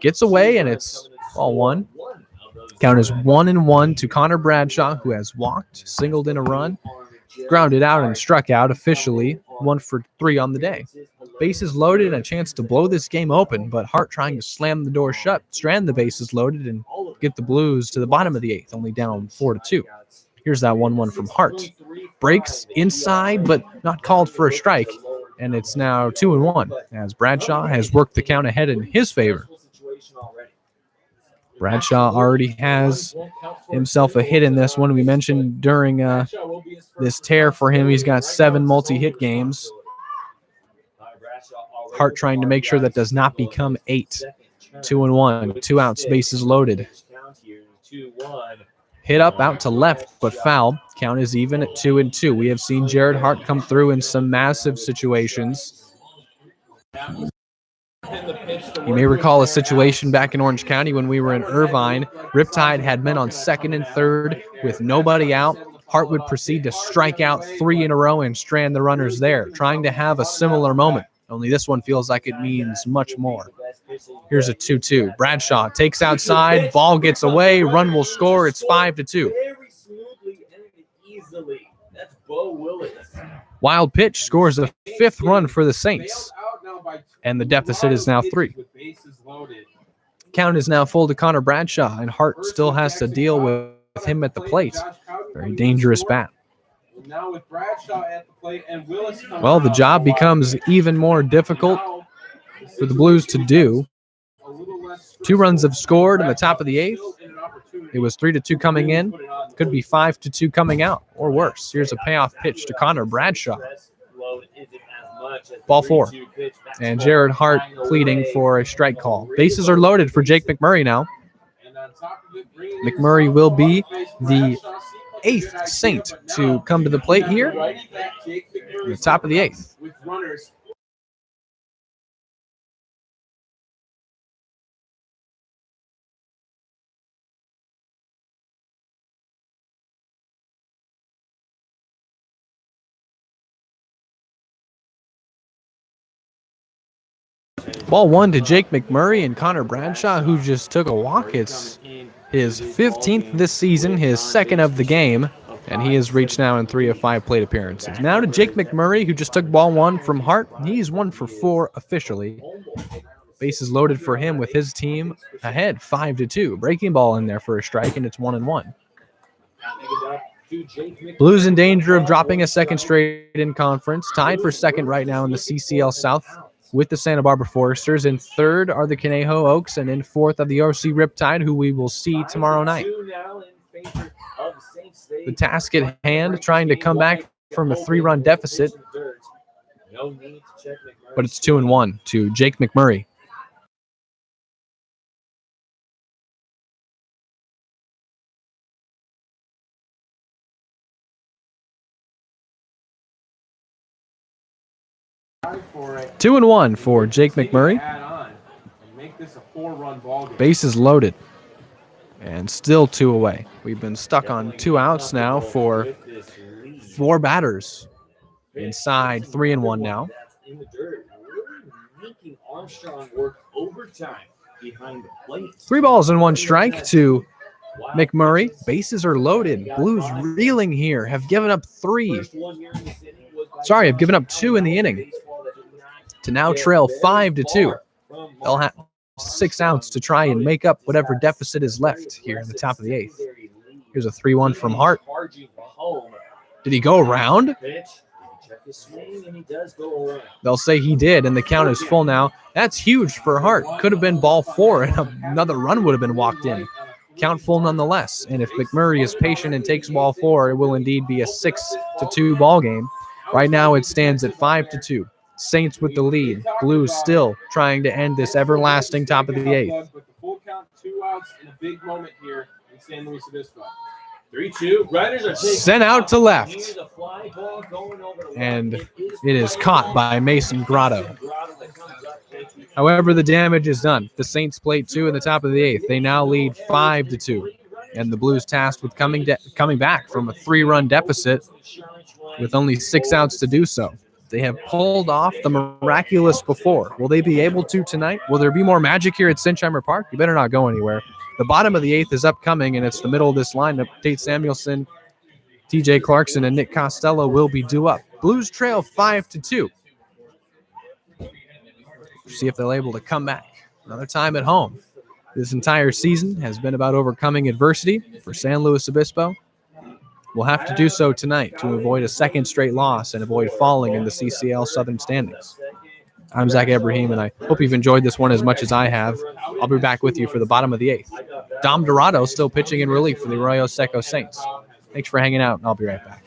Gets away, and it's ball 1. Count is 1-1 to Connor Bradshaw, who has walked, singled in a run, grounded out, and struck out officially. 1 for 3 on the day. Bases loaded and a chance to blow this game open, but Hart trying to slam the door shut, strand the bases loaded, and get the Blues to the bottom of the 8th, only down 4-2. Here's that 1-1 from Hart. Breaks inside, but not called for a strike, and it's now 2-1 as Bradshaw has worked the count ahead in his favor. Bradshaw already has himself a hit in this one. We mentioned during this tear for him, he's got 7 multi-hit games. Hart trying to make sure that does not become 8. 2-1, 2 outs, bases loaded. Hit up out to left, but foul. Count is even at 2-2. We have seen Jared Hart come through in some massive situations. You may recall a situation back in Orange County when we were in Irvine. Riptide had men on 2nd and 3rd with nobody out. Hart would proceed to strike out 3 in a row and strand the runners there, trying to have a similar moment. Only this one feels like it means much more. Here's a 2-2. Bradshaw takes outside, ball gets away, run will score. It's 5-2. Wild pitch scores a 5th run for the Saints, and the deficit is now 3. Count is now full to Connor Bradshaw, and Hart still has to deal with him at the plate. Very dangerous bat. Now with Bradshaw at the plate and Willis well, the job becomes even more difficult for the Blues to do. 2 runs have scored in the top of the 8th. It was 3-2 coming in. Could be 5-2 coming out, or worse. Here's a payoff pitch to Connor Bradshaw. Ball 4. And Jared Hart pleading for a strike call. Bases are loaded for Jake McMurray now. McMurray will be the 8th Saint to come to the plate here at the top of the 8th. Ball 1 to Jake McMurray and Connor Bradshaw, who just took a walk. It's his 15th this season, his 2nd of the game, and he has reached now in 3 of 5 plate appearances. Now to Jake McMurray, who just took ball 1 from Hart. He's 1 for 4 officially. Bases loaded for him with his team ahead, 5-2. Breaking ball in there for a strike, and it's 1-1. Blues in danger of dropping a 2nd straight in conference. Tied for 2nd right now in the CCL South with the Santa Barbara Foresters. In 3rd are the Conejo Oaks, and in 4th are the RC Riptide, who we will see tomorrow night. The task at hand, trying to come back from a 3-run deficit, but it's 2-1 to Jake McMurray. for it. 2-1 for Jake McMurray. Bases loaded. And still 2 away. We've been stuck on 2 outs now for 4 batters. Inside 3-1 now. 3 balls and 1 strike to McMurray. Bases are loaded. Blues reeling here. Have given up 3. Sorry, have given up 2 in the inning. To now trail 5-2. They'll have 6 outs to try and make up whatever deficit is left here in the top of the 8th. Here's a 3-1 from Hart. Did he go around? They'll say he did, and the count is full now. That's huge for Hart. Could have been ball 4, and another run would have been walked in. Count full nonetheless. And if McMurray is patient and takes ball 4, it will indeed be a 6-2 ball game. Right now it stands at 5-2. Saints with the lead. Blues still trying to end this everlasting top of the 8th. But the full count, 2 outs in a big moment here in San Luis Obispo. 3-2. Riders are sent out to left. And it is caught by Mason Grotto. However, the damage is done. The Saints played 2 in the top of the 8th. They now lead 5-2. And the Blues tasked with coming back from a 3-run deficit with only 6 outs to do so. They have pulled off the miraculous before. Will they be able to tonight? Will there be more magic here at Sinsheimer Park? You better not go anywhere. The bottom of the 8th is upcoming, and it's the middle of this lineup. Tate Samuelson, TJ Clarkson, and Nick Costello will be due up. Blues trail 5-2. See if they're able to come back another time at home. This entire season has been about overcoming adversity for San Luis Obispo. We'll have to do so tonight to avoid a second straight loss and avoid falling in the CCL Southern standings. I'm Zach Ibrahim, and I hope you've enjoyed this one as much as I have. I'll be back with you for the bottom of the 8th. Dom Dorado still pitching in relief for the Arroyo Seco Saints. Thanks for hanging out, and I'll be right back.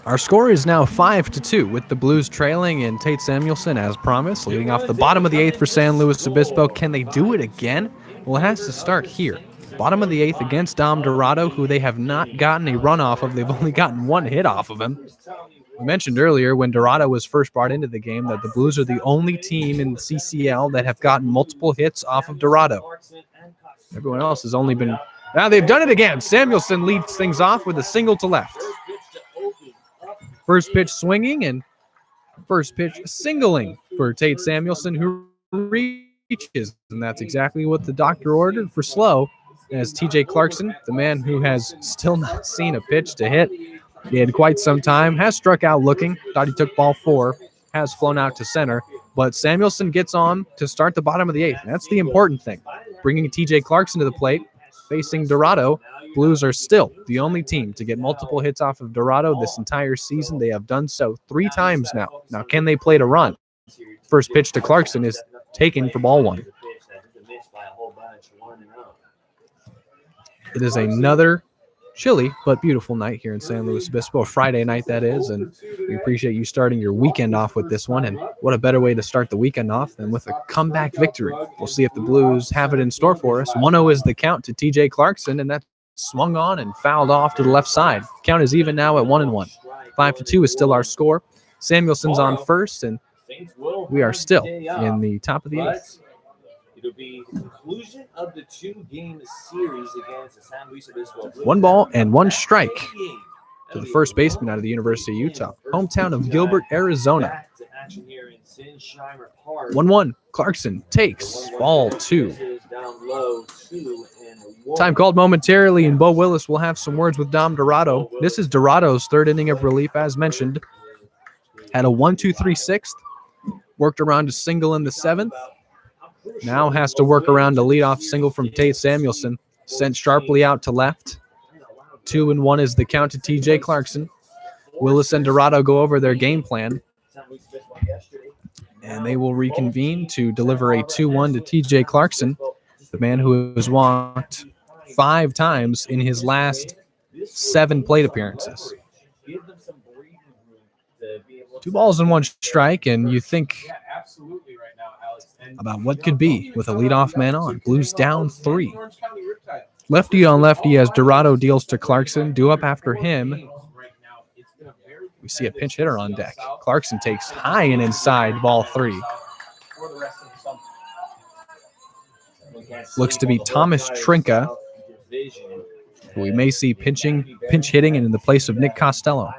Our score is now 5-2 with the Blues trailing and Tate Samuelson, as promised, leading off the bottom of the 8th for San Luis Obispo. Can they do it again? Well, it has to start here. Bottom of the 8th against Dom Dorado, who they have not gotten a run off of. They've only gotten 1 hit off of him. We mentioned earlier when Dorado was first brought into the game that the Blues are the only team in the CCL that have gotten multiple hits off of Dorado. Everyone else has only been... Now they've done it again. Samuelson leads things off with a single to left. First pitch swinging and first pitch singling for Tate Samuelson, who reaches. And that's exactly what the doctor ordered for SLO, as TJ Clarkson, the man who has still not seen a pitch to hit in quite some time, has struck out looking. Thought he took ball 4, has flown out to center. But Samuelson gets on to start the bottom of the 8th. That's the important thing. Bringing TJ Clarkson to the plate, facing Dorado. Blues are still the only team to get multiple hits off of Dorado this entire season. They have done so 3 times now. Now, can they play to run? First pitch to Clarkson is taken for ball 1. It is another chilly but beautiful night here in San Luis Obispo, a Friday night that is, and we appreciate you starting your weekend off with this one. And what a better way to start the weekend off than with a comeback victory. We'll see if the Blues have it in store for us. 1-0 is the count to TJ Clarkson, and that's swung on and fouled off to the left side. Count is even now at 1-1. 5-2 is still our score. Samuelson's on first, and we are still in the top of the 8th. It'll be the conclusion of the 2-game series against the San Luis Obispo. 1 ball and 1 strike to the first baseman out of the University of Utah, hometown of Gilbert, Arizona. 1-1. Clarkson takes ball 2. Time called momentarily, and Bo Willis will have some words with Dom Dorado. This is Dorado's 3rd inning of relief, as mentioned. Had a 1-2-3 6th. Worked around a single in the 7th. Now has to work around a leadoff single from Tate Samuelson. Sent sharply out to left. 2-1 is the count to TJ Clarkson. Willis and Dorado go over their game plan. And they will reconvene to deliver a 2-1 to TJ Clarkson, the man who has walked 5 times in his last 7 plate appearances. 2 balls and 1 strike, and you think Yeah, absolutely right now, Alex. And, about what could be with a leadoff man on. Blues down 3. Orange County Riptide. Lefty on lefty as Dorado deals to Clarkson. Due up after him. We see a pinch hitter on deck. Clarkson takes high and inside, ball 3. Looks to be Thomas Trinka, who we may see pinch hitting in the place of Nick Costello.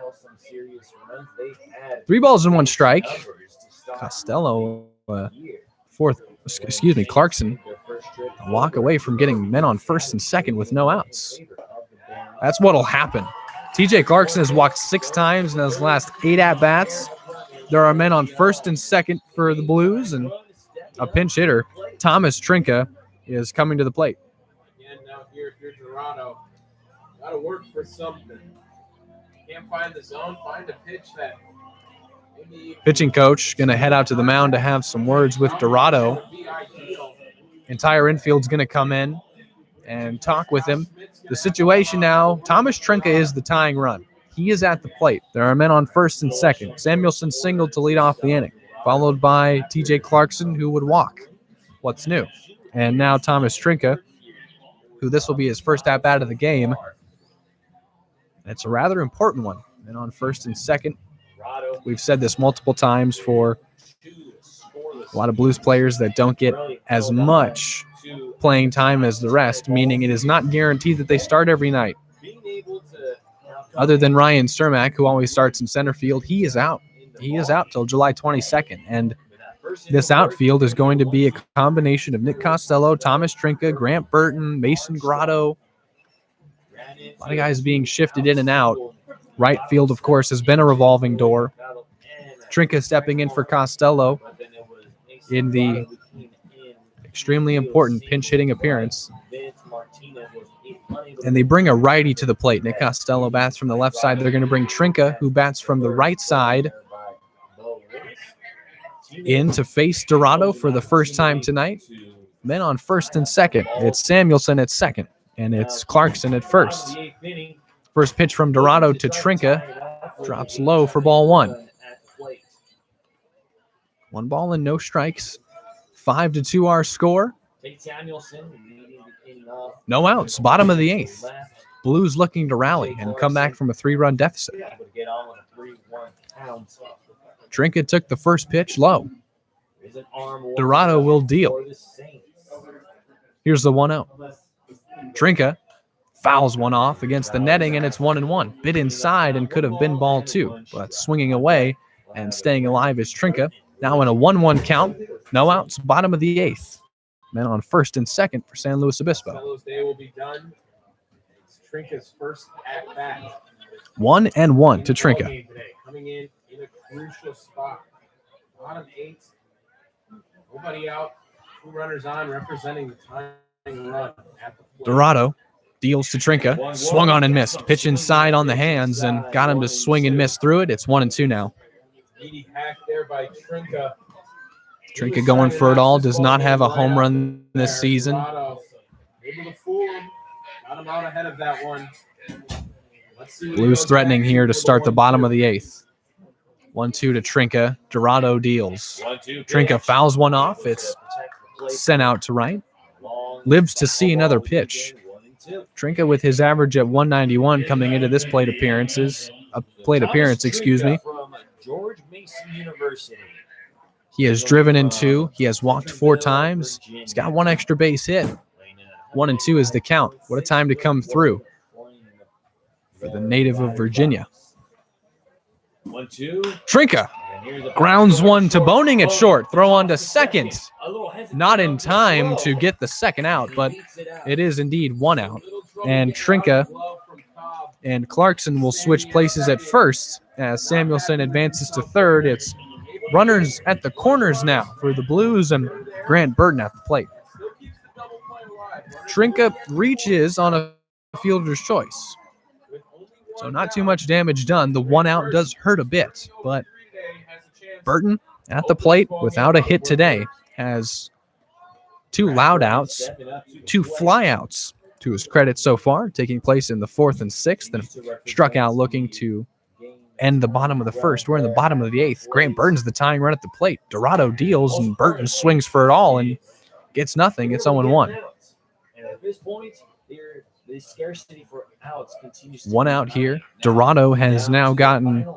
3 balls and 1 strike. Costello, Clarkson, a walk away from getting men on first and second with no outs. That's what'll happen. TJ Clarkson has walked 6 times in his last 8 at-bats. There are men on first and second for the Blues, and a pinch hitter, Thomas Trinka, is coming to the plate. Again, now here, if you're Dorado, got to work for something. Can't find the zone, find a pitch that maybe... Pitching coach going to head out to the mound to have some words with Dorado. Entire infield's going to come in and talk with him. The situation now, Thomas Trinka is the tying run. He is at the plate. There are men on first and second. Samuelson singled to lead off the inning, followed by TJ Clarkson, who would walk. What's new? And now Thomas Trinka, who this will be his first at-bat of the game. It's a rather important one. Men on first and second. We've said this multiple times for a lot of Blues players that don't get as much playing time as the rest, meaning it is not guaranteed that they start every night. Other than Ryan Cermak, who always starts in center field, he is out. He is out till July 22nd. And this outfield is going to be a combination of Nick Costello, Thomas Trinka, Grant Burton, Mason Grotto. A lot of guys being shifted in and out. Right field, of course, has been a revolving door. Trinka stepping in for Costello in the extremely important pinch-hitting appearance. And they bring a righty to the plate. Nick Costello bats from the left side. They're going to bring Trinka, who bats from the right side, in to face Dorado for the first time tonight. Men on first and second. It's Samuelson at second, and it's Clarkson at first. First pitch from Dorado to Trinka drops low for ball 1. 1 ball and no strikes. 5-2 our score. No outs. Bottom of the 8th. Blues looking to rally and come back from a 3-run deficit. Trinka took the first pitch low. Dorado will deal. Here's the 1-0. Trinka fouls one off against the netting, and it's 1-1. Bit inside and could have been ball 2, but swinging away and staying alive is Trinka. Now in a 1-1 count. No outs. Bottom of the 8th. Men on first and second for San Luis Obispo. Costello's day will be done. It's Trinka's first at-bat. 1-1 to Trinka. Coming in a crucial spot. Bottom 8. Nobody out. 2 runners on, representing the tying run at the plate. Dorado deals to Trinka. Swung on and missed. Pitch inside on the hands and got him to swing and miss through it. It's 1-2 now. Meaty hack there by Trinka. Trinka going for it all. Does not have a home run this season. Able to fool him. Got him out ahead of that one. Blues threatening here to start the bottom of the 8th. 1-2 to Trinka. Dorado deals. Trinka fouls one off. It's sent out to right. Lives to see another pitch. Trinka with his average at 191 coming into this plate appearance, excuse me. George Mason University. He has driven in 2. He has walked 4 times. He's got 1 extra base hit. 1-2 is the count. What a time to come through for the native of Virginia. 1-2. Trinka grounds one to Boning at short. Throw on to second. Not in time to get the second out, but it is indeed 1 out. And Trinka and Clarkson will switch places at first as Samuelson advances to third. It's runners at the corners now for the Blues and Grant Burton at the plate. Trinka reaches on a fielder's choice. So not too much damage done. The 1 out does hurt a bit, but Burton at the plate without a hit today has 2 loud outs, 2 fly outs to his credit so far, taking place in the 4th and 6th, and struck out looking to end the bottom of the first. We're in the bottom of the eighth. Grant Burton's the tying run at the plate. Dorado deals, and Burton swings for it all and gets nothing. It's 0-1. And at this point, the scarcity for outs continues to One out here. Dorado has now gotten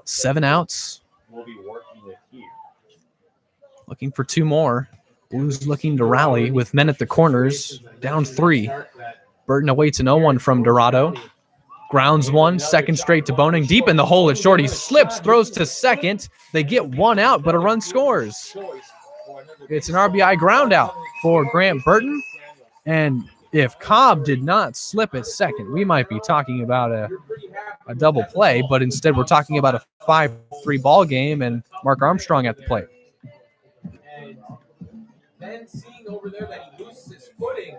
7 outs. We'll be working with here. Looking for 2 more. Blues looking to rally with men at the corners. Down 3. Burton awaits an 0-1 from Dorado. Grounds one, second straight to Boning. Deep in the hole at short. He slips, throws to second. They get 1 out, but a run scores. It's an RBI ground out for Grant Burton. And if Cobb did not slip at second, we might be talking about a double play, but instead we're talking about a 5-3 ball game and Mark Armstrong at the plate. And then seeing over there that he loses his footing.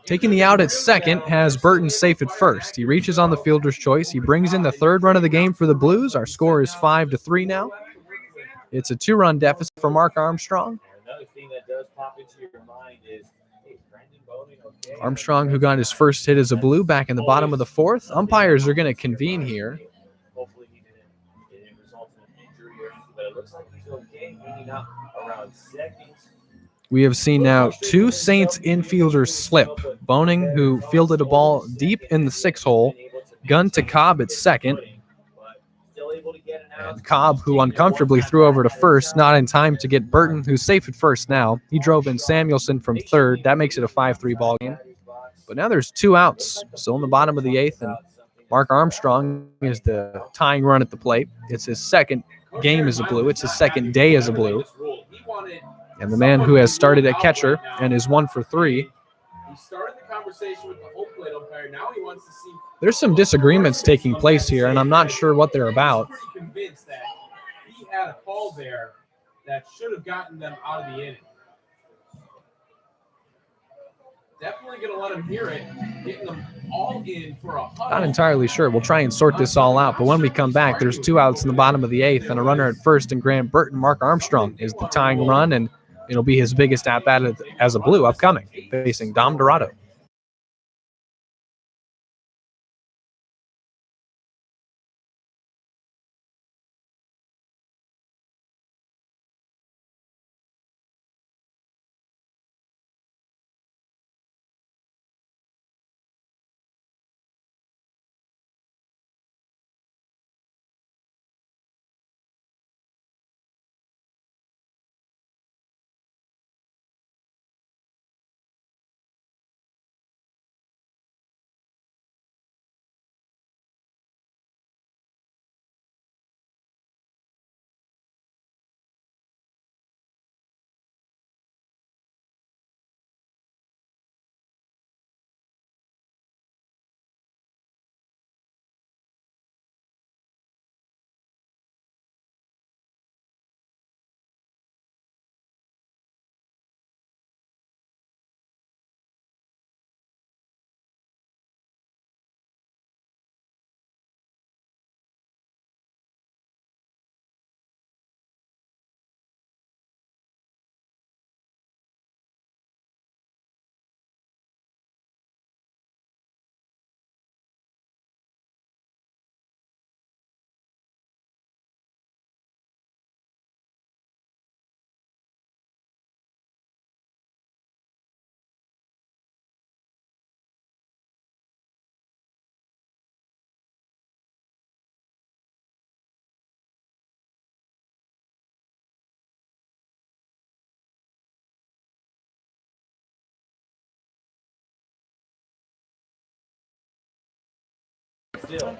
Taking the out at second has Burton safe at first. He reaches on the fielder's choice. He brings in the 3rd run of the game for the Blues. Our score is 5-3 now. It's a 2-run deficit for Mark Armstrong. Another thing that does pop into your mind is, hey, Brandon Boning, okay? Armstrong, who got his first hit as a Blue back in the bottom of the 4th. Umpires are going to convene here. Hopefully he didn't result in an injury, but it looks like he's okay, hanging out around second. We have seen now 2 Saints infielders slip. Boning, who fielded a ball deep in the 6 hole, gunned to Cobb at second. And Cobb, who uncomfortably threw over to first, not in time to get Burton, who's safe at first now. He drove in Samuelson from 3rd. That makes it a 5-3 ball game. But now there's 2 outs, still in the bottom of the 8th, and Mark Armstrong is the tying run at the plate. It's his 2nd game as a Blue. It's his 2nd day as a Blue. And the man who has started at catcher and is 1 for 3. He started the conversation with the home plate umpire. Now he wants to see. There's some disagreements taking place here, and I'm not sure what they're about. I'm pretty convinced that he had a call there that should have gotten them out of the inning. Definitely going to let him hear it, getting them all in for a huddle. Not entirely sure. We'll try and sort this all out. But when we come back, there's 2 outs in the bottom of the 8th and a runner at first, and Grant Burton. Mark Armstrong is the tying run, and it'll be his biggest at-bat as a Blue upcoming, facing Dom Dorado.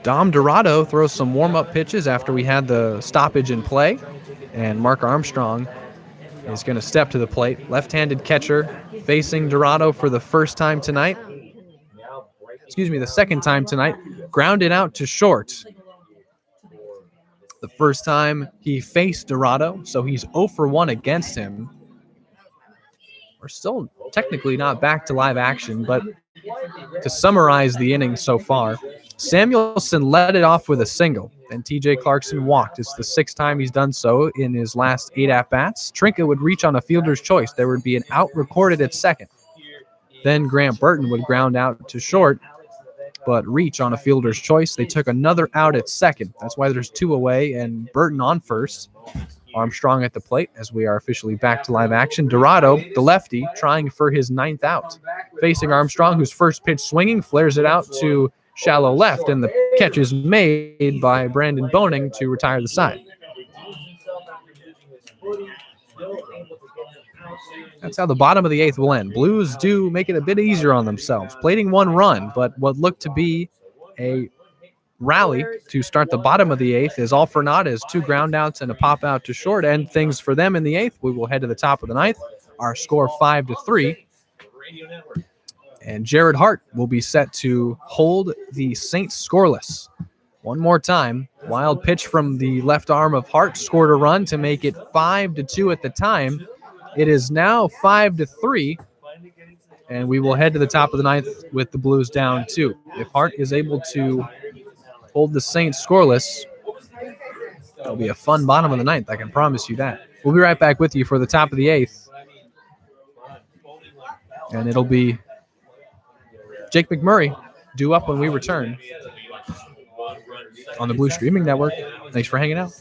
Dom Dorado throws some warm-up pitches after we had the stoppage in play, and Mark Armstrong is going to step to the plate. Left-handed catcher facing Dorado for the first time tonight. The second time tonight. Grounded out to short. The first time he faced Dorado, so he's 0 for 1 against him. We're still technically not back to live action, but to summarize the innings so far, Samuelson led it off with a single, and TJ Clarkson walked. It's the 6th time he's done so in his last 8 at-bats. Trinka would reach on a fielder's choice. There would be an out recorded at second. Then Grant Burton would ground out to short. but reach on a fielder's choice. They took another out at second. That's why there's 2 away, and Burton on first. Armstrong at the plate as we are officially back to live action. Dorado, the lefty, trying for his 9th out. Facing Armstrong, whose first pitch swinging, flares it out to shallow left, and the catch is made by Brandon Boning to retire the side. That's how the bottom of the 8th will end. Blues do make it a bit easier on themselves, plating 1 run, but what looked to be a rally to start the bottom of the 8th is all for naught as 2 ground outs and a pop out to short end things for them in the 8th. We will head to the top of the 9th. Our score 5-3. And Jared Hart will be set to hold the Saints scoreless. One more time. Wild pitch from the left arm of Hart scored a run to make it 5-2 at the time. It is now 5-3. And we will head to the top of the 9th with the Blues down 2. If Hart is able to hold the Saints scoreless, it'll be a fun bottom of the 9th. I can promise you that. We'll be right back with you for the top of the 8th. And it'll be Jake McMurray due up when we return on the Blue Streaming Network. Thanks for hanging out.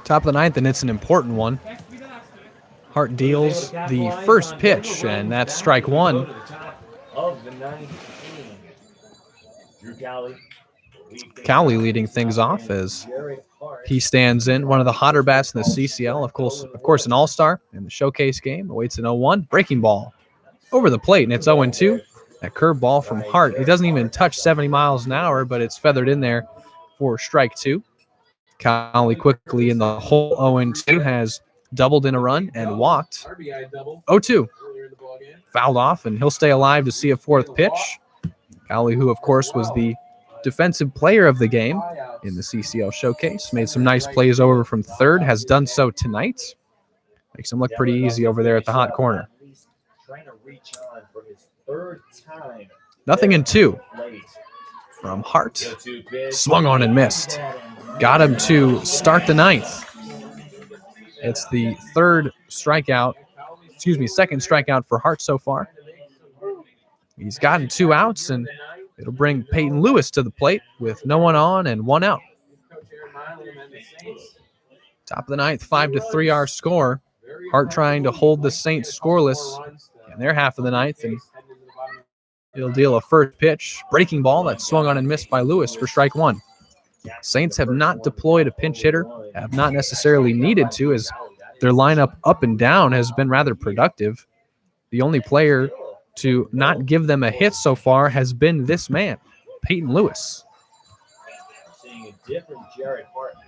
Top of the 9th, and it's an important one. Hart deals the first pitch, and that's strike 1. Cowley leading things off as he stands in. One of the hotter bats in the CCL, of course, an all-star in the showcase game. Awaits an 0-1. Breaking ball over the plate, and it's 0-2. That curve ball from Hart. It doesn't even touch 70 miles an hour, but it's feathered in there for strike 2. Cowley quickly in the hole 0-2 has doubled in a run and walked. 0-2. Fouled off, and he'll stay alive to see a 4th pitch. Cowley, who, of course, was the defensive player of the game in the CCL showcase, made some nice plays over from third, has done so tonight. Makes him look pretty easy over there at the hot corner. 0-2 from Hart. Swung on and missed. Got him to start the 9th. It's the second strikeout for Hart so far. He's gotten 2 outs, and it'll bring Peyton Lewis to the plate with no one on and 1 out. Top of the 9th, 5-3 our score. Hart trying to hold the Saints scoreless in their half of the 9th, and he'll deal a first pitch. Breaking ball that swung on and missed by Lewis for strike 1. Saints have not deployed a pinch hitter, have not necessarily needed to, as their lineup up and down has been rather productive. The only player to not give them a hit so far has been this man, Peyton Lewis.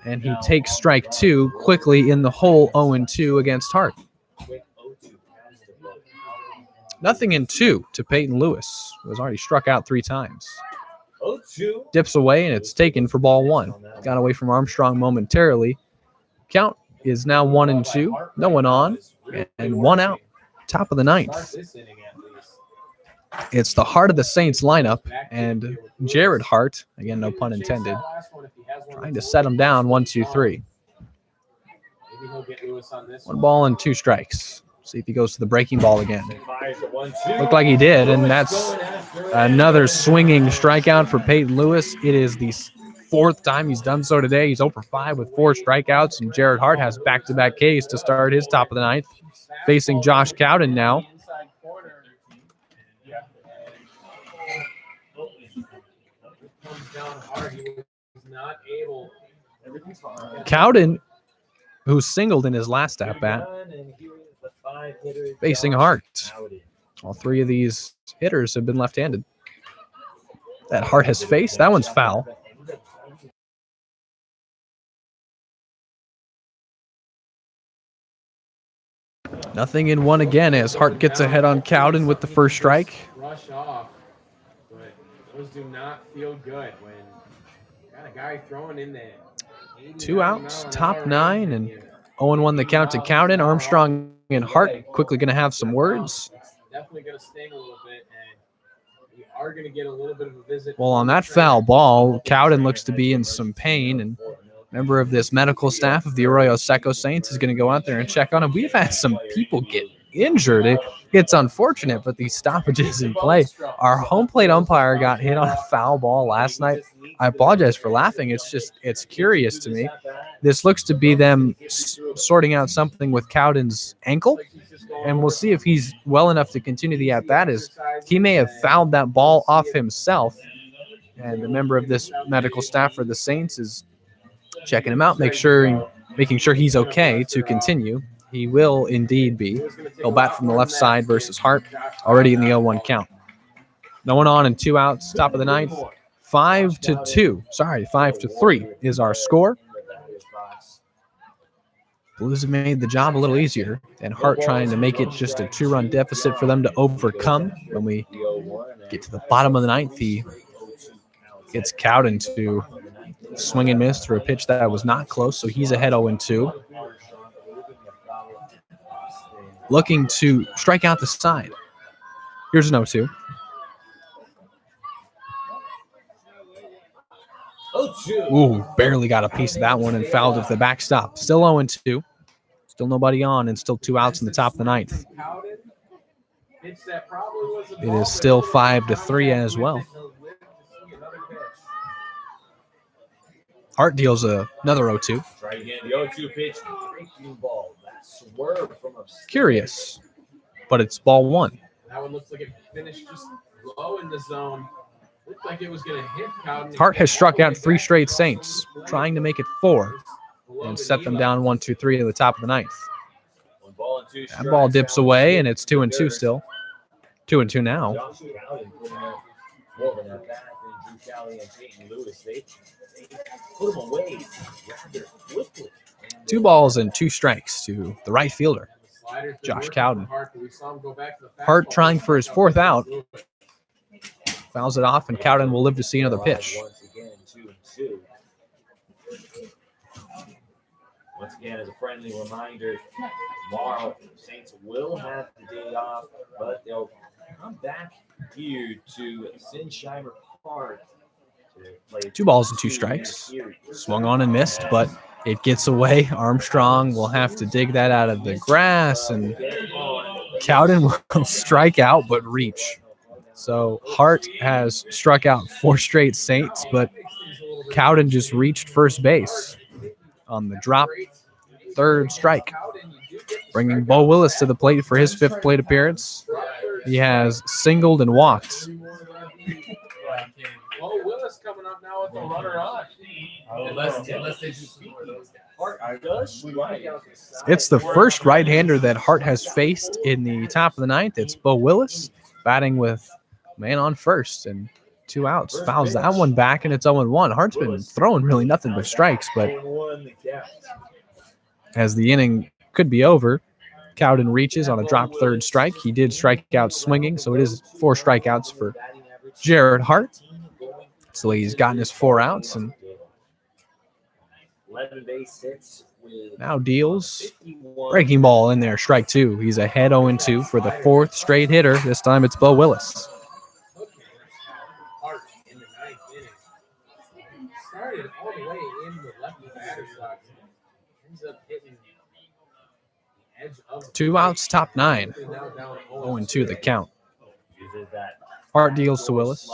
And he takes strike 2 quickly in the hole 0-2 against Hart. 0-2 to Peyton Lewis, who has already struck out 3 times. Dips away, and it's taken for ball 1. Got away from Armstrong momentarily. Count is now 1-2. No one on, and 1 out. Top of the 9th. It's the heart of the Saints lineup, and Jared Hart, again, no pun intended, trying to set him down 1-2-3. 1 ball and 2 strikes. See if he goes to the breaking ball again. Looked like he did, and that's Another swinging strikeout for Peyton Lewis. It is the fourth time he's done so today. He's 0 for 5 with 4 strikeouts, and Jared Hart has back-to-back Ks to start his top of the ninth, facing Josh Cowden now. Cowden, who singled in his last at-bat, facing Hart. All 3 of these hitters have been left-handed. That Hart has faced, that one's foul. Nothing in one again as Hart gets ahead on Cowden with the first strike. Rush off, but those do not feel good when you got a guy throwing in there. 2 outs, top 9, and 0-1 the count to Cowden. Armstrong and Hart quickly going to have some words. Definitely going to sting a little bit, and we are going to get a little bit of a visit. Well, on that foul ball, Cowden looks to be in some pain, and a member of this medical staff of the Arroyo Seco Saints is going to go out there and check on him. We've had some people get injured. It's unfortunate, but these stoppages in play. Our home plate umpire got hit on a foul ball last night. I apologize for laughing. It's curious to me. This looks to be them sorting out something with Cowden's ankle, and we'll see if he's well enough to continue the at-bat. As he may have fouled that ball off himself, and a member of this medical staff for the Saints is checking him out, making sure he's okay to continue. He will indeed be. He'll bat from the left side versus Hart, already in the 0-1 count. No one on and 2 outs, top of the ninth. 5-3 is our score. Blues have made the job a little easier, and Hart trying to make it just a 2-run deficit for them to overcome. When we get to the bottom of the ninth, he gets Cowden to swing and miss through a pitch that was not close, so he's ahead 0-2. Looking to strike out the side. Here's an 0-2. Ooh, barely got a piece of that one and fouled at the backstop. Still 0-2. Still nobody on and still 2 outs in the top of the ninth. It is still 5-3 as well. Hart deals another 0-2. Try again. The 0-2 pitch. Breaking ball. That swerve from upstairs. Curious, but it's ball 1. That one looks like it finished just low in the zone. Looked like it was going to hit Cowden. Hart has struck out 3 straight Saints, trying to make it 4 and set them down 1-2-3 at the top of the ninth. That ball dips away, and it's 2-2 still. 2-2 now. Put him away rather quickly. 2 balls and 2 strikes to the right fielder, Josh Cowden. Hart trying for his 4th out. Fouls it off, and Cowden will live to see another pitch. Once again, as a friendly reminder, tomorrow Saints will have the day off, but they'll come back here to Sinsheimer Park. 2 balls and 2 strikes. Swung on and missed, but it gets away. Armstrong will have to dig that out of the grass, and Cowden will strike out but reach. So Hart has struck out 4 straight Saints, but Cowden just reached first base on the drop, 3rd strike. Bringing Bo Willis to the plate for his 5th plate appearance. He has singled and walked. Bo Willis coming up now with the runner on. Unless they just beat those guys. It's the first right-hander that Hart has faced in the top of the ninth. It's Bo Willis batting with man on first and 2 outs. Fouls that one back, and it's 0-1. Hart's been throwing really nothing but strikes, but as the inning could be over, Cowden reaches on a dropped 3rd strike. He did strike out swinging, so it is 4 strikeouts for Jared Hart. So he's gotten his 4 outs and now deals breaking ball in there, strike 2. He's ahead 0-2 for the 4th straight hitter. This time it's Bo Willis. Started all the way in the left batter's box. Ends up hitting the edge of 2 outs, top 9. 0-2 the count. Uses that Hart deals to Willis.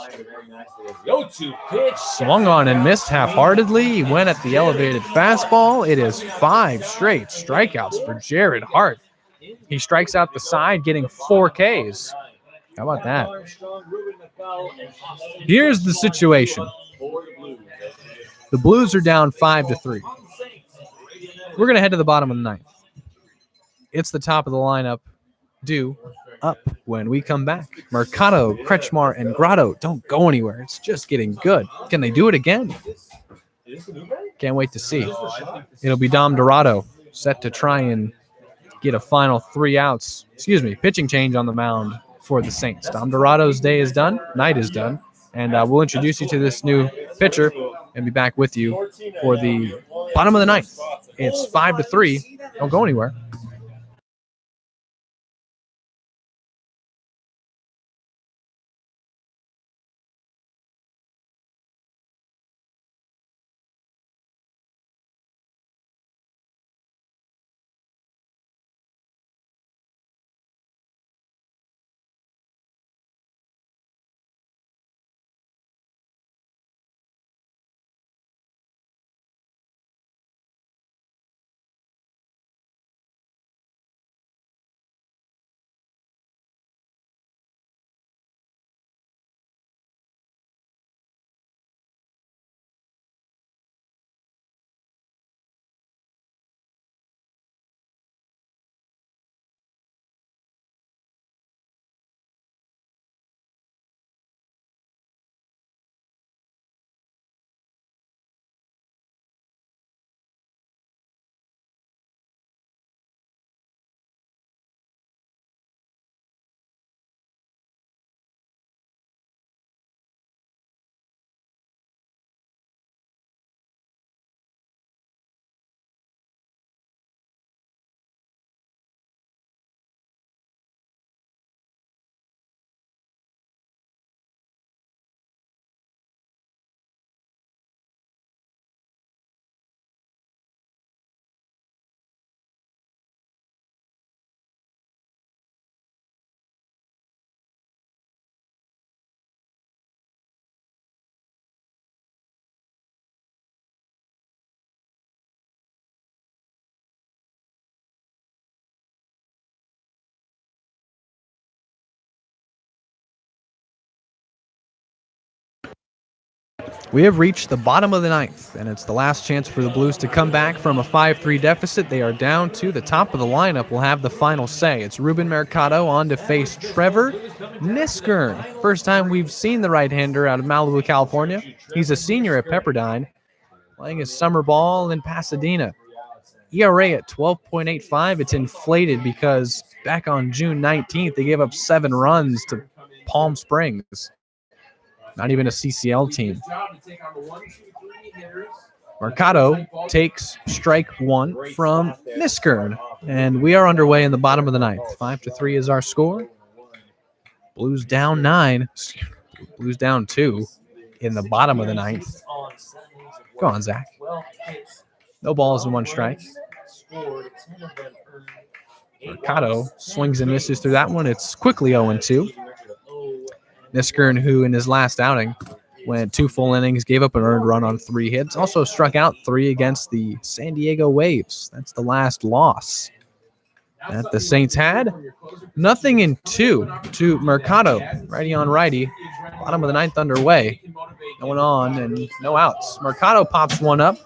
Go to pitch. Swung on and missed half-heartedly. He went at the elevated fastball. It is 5 straight strikeouts for Jared Hart. He strikes out the side, getting 4 Ks. How about that? Here's the situation. The Blues are down 5-3. We're going to head to the bottom of the ninth. It's the top of the lineup due up when we come back. Mercado, Kretschmar, and Grotto don't go anywhere. It's just getting good. Can they do it again? Can't wait to see. It'll be Dom Dorado set to try and get a final 3 outs. Pitching change on the mound for the Saints. Dom Dorado's day is done. Night is done. And we'll introduce you to this new pitcher and be back with you for the bottom of the ninth. It's 5-3. Don't go anywhere. We have reached the bottom of the ninth, and it's the last chance for the Blues to come back from a 5-3 deficit. They are down to the top of the lineup. Will have the final say. It's Ruben Mercado on to face Trevor Niskern. First time we've seen the right-hander out of Malibu, California. He's a senior at Pepperdine, playing his summer ball in Pasadena. ERA at 12.85. It's inflated because back on June 19th, they gave up 7 runs to Palm Springs. Not even a CCL team. Mercado takes strike 1 from Niskern. And we are underway in the bottom of the ninth. 5-3 is our score. Blues down 9. Blues down 2 in the bottom of the ninth. Go on, Zach. No balls and 1 strike. Mercado swings and misses through that one. It's quickly 0-2. Niskern, who in his last outing went 2 full innings, gave up an earned run on 3 hits, also struck out 3 against the San Diego Waves. That's the last loss that the Saints had. 0-2 to Mercado, righty on righty. Bottom of the ninth underway. No one on and no outs. Mercado pops one up.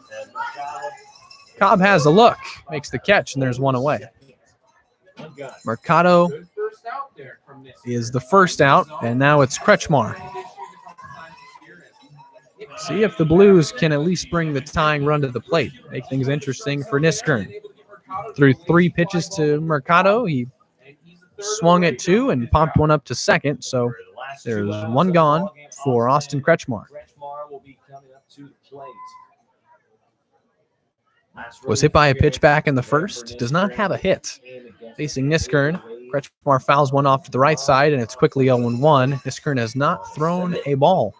Cobb has a look, makes the catch, and there's 1 away. Mercado is the first out, and now it's Kretschmar. See if the Blues can at least bring the tying run to the plate. Make things interesting for Niskern. Threw 3 pitches to Mercado. He swung at 2 and popped one up to second, so there's 1 gone for Austin Kretschmar. Was hit by a pitch back in the first. Does not have a hit. Facing Niskern, Kretschmar fouls one off to the right side, and it's quickly 0-1. Niskern has not thrown a ball.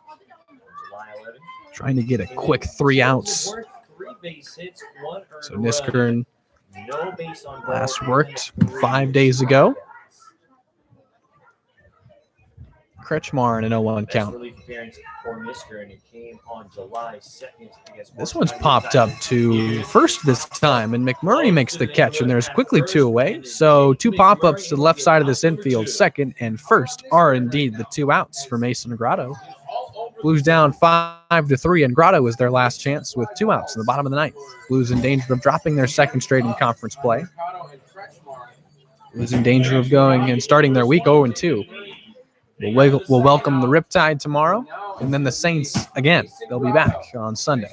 Trying to get a quick 3 outs. So Niskern last worked 5 days ago. Kretschmar in an 0-1 Best count. relief appearance for Misker, and it came on July 2nd against This Orange one's County popped up Tigers. to first this time, and McMurray makes the catch, and there's quickly two away. So two pop-ups to the left side of this infield. Second and first are indeed the two outs for Mason Grotto. Blues down 5-3, and Grotto is their last chance with two outs in the bottom of the ninth. Blues in danger of dropping their second straight in conference play. Blues in danger of going and starting their week 0-2. We'll welcome the Riptide tomorrow, and then the Saints again. They'll be back on Sunday.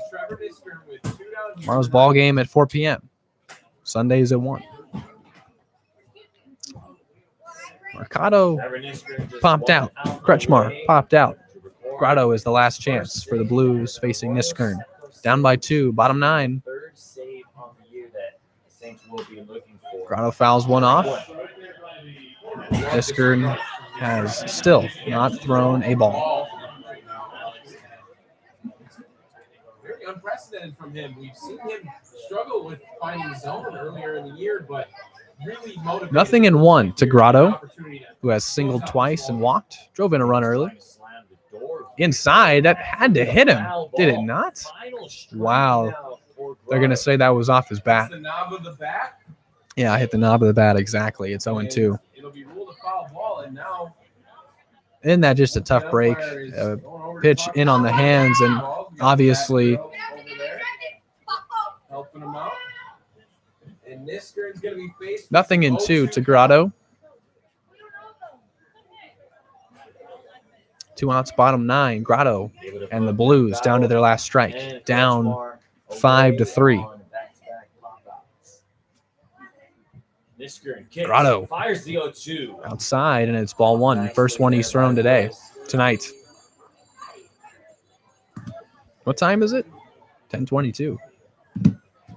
Tomorrow's ball game at 4 p.m. Sundays at 1. Mercado popped out. Kretschmar popped out. Grotto is the last chance for the Blues facing Niskern. Down by 2, bottom 9. Third save on the year that the Saints will be looking for. Grotto fouls one off. Niskern has still not thrown a ball. Very unprecedented from him. We've seen him struggle with finding zone earlier in the year, but really motivated. Nothing in 1 to Grotto, who has singled twice and walked. Drove in a run early. Inside, that had to hit him, did it not? Wow. They're going to say that was off his bat. The knob of the bat. Yeah, I hit the knob of the bat, exactly. It's 0-2. It'll be ruled a foul ball, and now Isn't that just a tough break? Pitch in on the hands, and obviously helping him out. And Niskern's going to be faced nothing in 2 to Grotto. 2 outs, bottom 9. Grotto and the Blues down to their last strike. Down 5-3. Grotto fires the 0-2 outside, and it's ball 1. First one he's thrown tonight. What time is it? 10:22.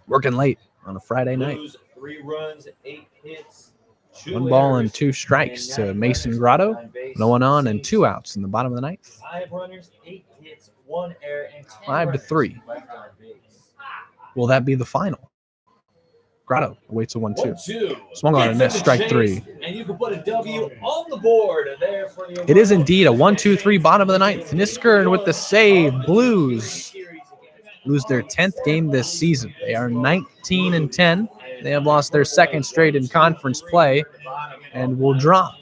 Working late on a Friday night. Blues, 3 runs, 8 hits, 2 1 ball and errors, 2 strikes and to 9 Mason runners, Grotto. 9 bases. No one on and Saints, 2 outs in the bottom of the ninth. 5 runners, 8 hits, 1 error, and 10 5-3. runners left on base. Will that be the final? Grotto awaits a 1-2. 1-2. Swung on a Gets net, in the strike chase, 3. And you can put a W on the board there for the It is indeed a 1-2-3 bottom of the ninth. Niskern with the save. Blues lose their 10th game this season. They are 19-10. They have lost their second straight in conference play and will drop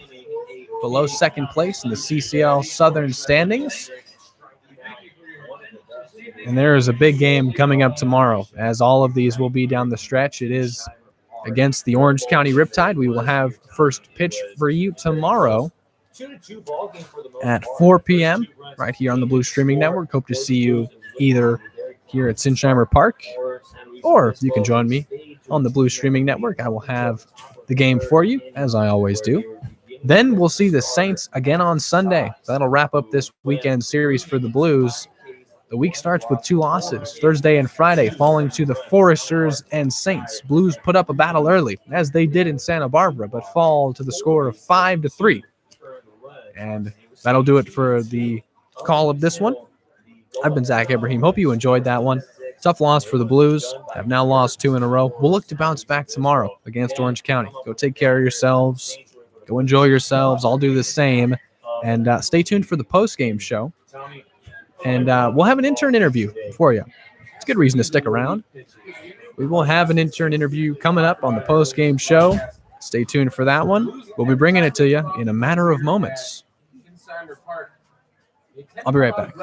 below second place in the CCL Southern standings. And there is a big game coming up tomorrow, as all of these will be down the stretch. It is against the Orange County Riptide. We will have first pitch for you tomorrow at 4 p.m. right here on the Blue Streaming Network. Hope to see you either here at Sinsheimer Park, or you can join me on the Blue Streaming Network. I will have the game for you, as I always do. Then we'll see the Saints again on Sunday. That'll wrap up this weekend series for the Blues. The week starts with 2 losses, Thursday and Friday, falling to the Foresters and Saints. Blues put up a battle early, as they did in Santa Barbara, but fall to the score of 5-3. And that'll do it for the call of this one. I've been Zach Ibrahim. Hope you enjoyed that one. Tough loss for the Blues. Have now lost 2 in a row. We'll look to bounce back tomorrow against Orange County. Go take care of yourselves. Go enjoy yourselves. I'll do the same. And stay tuned for the post-game show. And we'll have an intern interview for you. It's a good reason to stick around. We will have an intern interview coming up on the post-game show. Stay tuned for that one. We'll be bringing it to you in a matter of moments. I'll be right back.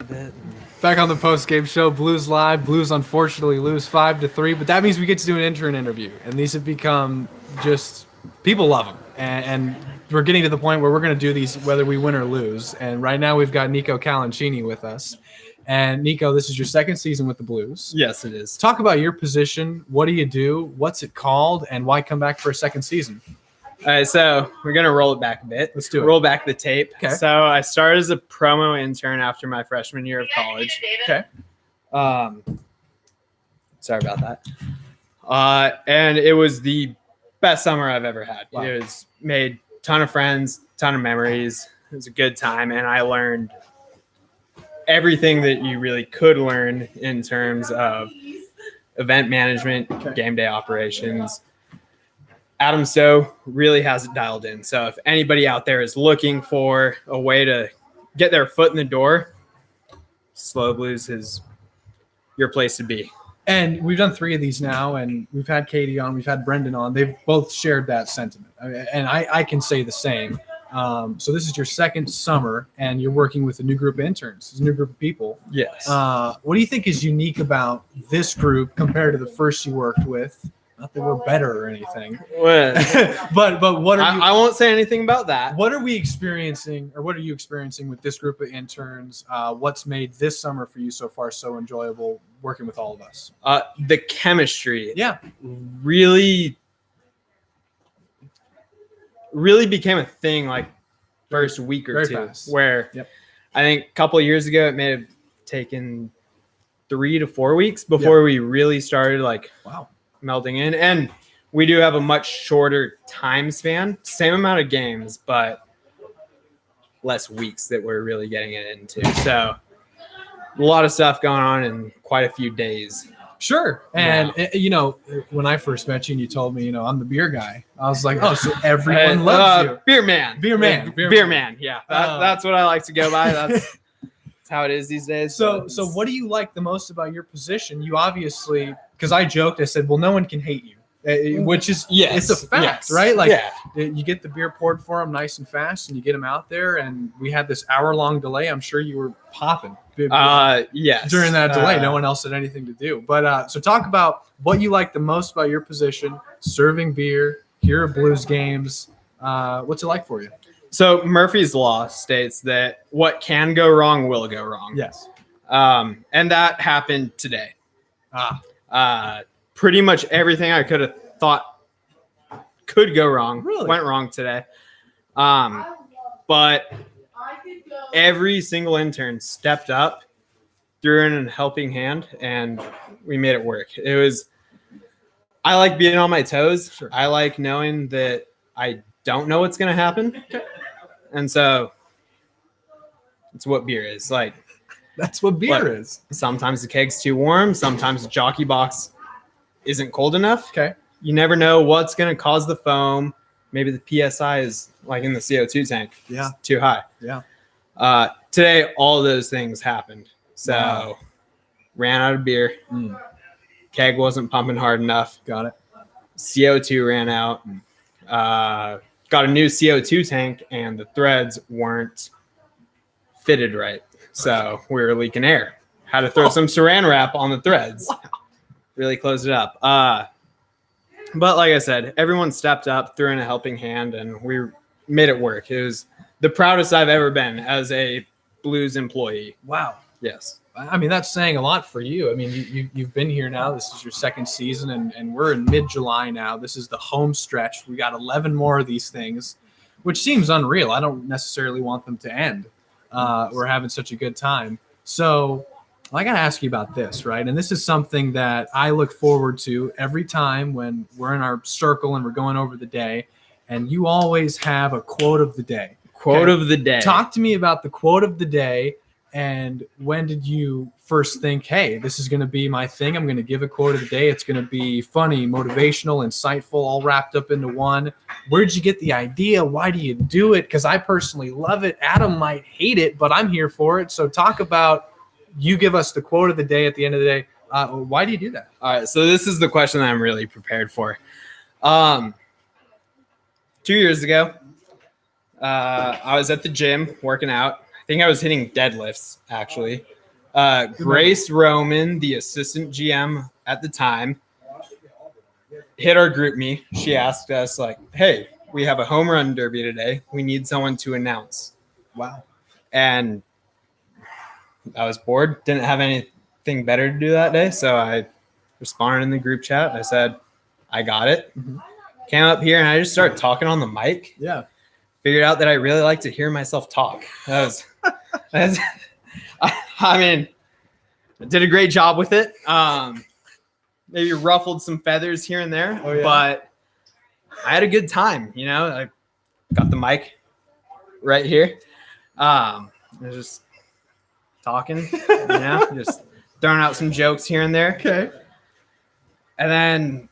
bit. Back on the post-game show, Blues Live. Blues unfortunately lose 5-3, but that means we get to do an intern interview, and these have become just people love them, and we're getting to the point where we're going to do these whether we win or lose. And right now we've got Nico Calancini with us, and Nico, this is your second season with the Blues. Yes, it is. Talk about your position. What do you do? What's it called? And why come back for a second season? All right, so we're going to roll it back a bit. Let's do it. Roll back the tape. Okay. So I started as a promo intern after my freshman year of college. Okay. Sorry about that. And it was the best summer I've ever had. Wow. It was made a ton of friends, ton of memories. It was a good time, and I learned everything that you really could learn in terms of event management, game day operations. Adam Stowe really has it dialed in. So if anybody out there is looking for a way to get their foot in the door, SLO Blues is your place to be. And we've done 3 of these now, and we've had Katie on, we've had Brendan on. They've both shared that sentiment. And I can say the same. So this is your second summer, and you're working with a new group of interns, a new group of people. Yes. What do you think is unique about this group compared to the first you worked with? Not that we're better or anything, but what are you? I won't say anything about that. What are we experiencing, or what are you experiencing with this group of interns? What's made this summer for you so far so enjoyable working with all of us? The chemistry, Yeah, really became a thing like first week or Very two. fast. Where Yep. I think a couple of years ago it may have taken 3 to 4 weeks before we really started like wow. melting in. And we do have a much shorter time span, same amount of games, but less weeks that we're really getting it into. So a lot of stuff going on in quite a few days. Sure. And, when I first met you and you told me, I'm the beer guy, I was like, oh, so everyone loves you. Beer man. Beer man. Beer man. Yeah. That's what I like to go by. That's how it is these days. So what do you like the most about your position? You obviously, because I joked, I said, well, no one can hate you, which is, it's a fact, right? Like you get the beer poured for them nice and fast and you get them out there. And we had this hour-long delay. I'm sure you were popping. Yes. During that delay, no one else had anything to do. But so talk about what you like the most about your position, serving beer, here at Blues games. What's it like for you? So Murphy's Law states that what can go wrong will go wrong. Yes. And that happened today. Pretty much everything I could have thought could go wrong went wrong today. But every single intern stepped up, threw in a helping hand, and we made it work. I like being on my toes. Sure. I like knowing that I don't know what's going to happen. And so it's what beer is. Like, that's what beer is. Sometimes the keg's too warm. Sometimes the jockey box isn't cold enough. Okay. You never know what's going to cause the foam. Maybe the PSI is like in the CO2 tank. Yeah. It's too high. Yeah. Today, all those things happened. So ran out of beer. Keg wasn't pumping hard enough. Got it. CO2 ran out. Got a new CO2 tank, and the threads weren't fitted right. So we were leaking air. Had to throw some saran wrap on the threads. Wow. Really closed it up. But like I said, everyone stepped up, threw in a helping hand, and we made it work. It was the proudest I've ever been as a Blues employee. Wow. Yes. I mean, that's saying a lot for you. I mean, you've been here now. This is your second season, and we're in mid-July now. This is the home stretch. We got 11 more of these things, which seems unreal. I don't necessarily want them to end. We're having such a good time. So I got to ask you about this, right? And this is something that I look forward to every time when we're in our circle and we're going over the day, and you always have a quote of the day. Quote of the day. Talk to me about the quote of the day. And when did you first think, hey, this is going to be my thing? I'm going to give a quote of the day. It's going to be funny, motivational, insightful, all wrapped up into one. Where'd you get the idea? Why do you do it? Because I personally love it. Adam might hate it, but I'm here for it. So talk about, you give us the quote of the day at the end of the day. Why do you do that? All right. So this is the question that I'm really prepared for. 2 years ago, I was at the gym working out. I think I was hitting deadlifts, actually. Grace Roman, the assistant GM at the time, hit our group me. She asked us like, "Hey, we have a home run derby today. We need someone to announce." Wow. And I was bored, didn't have anything better to do that day, so I responded in the group chat. I said, "I got it." Mhm. Came up here and I just started talking on the mic. Yeah. Figured out that I really like to hear myself talk. I mean, I did a great job with it. Maybe ruffled some feathers here and there, Oh, yeah. but I had a good time. You know, I got the mic right here. I was just talking, you know, just throwing out some jokes here and there. Okay. And then,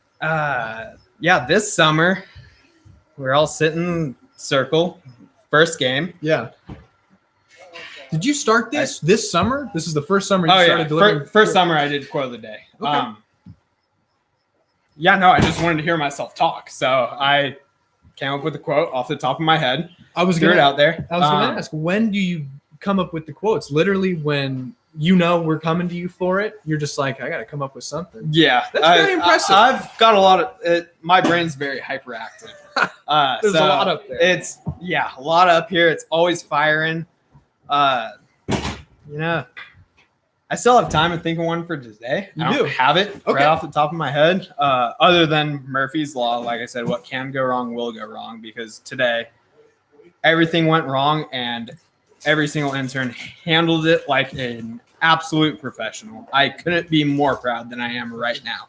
this summer, we're all sitting circle, first game. Yeah. Did you start this summer? This is the first summer you started delivering? First summer I did quote of the day. Okay. I just wanted to hear myself talk. So I came up with a quote off the top of my head. I was Threw going it out there. to ask, when do you come up with the quotes? Literally when you know we're coming to you for it, you're just like, I got to come up with something. Yeah. That's very impressive. I've got a lot of it. My brain's very hyperactive. There's a lot up there. It's a lot up here. It's always firing. I still have time to think of one for today. You I don't do? have it Okay. right off the top of my head. Other than Murphy's Law, like I said, what can go wrong will go wrong, because today everything went wrong and every single intern handled it like an absolute professional. I couldn't be more proud than I am right now.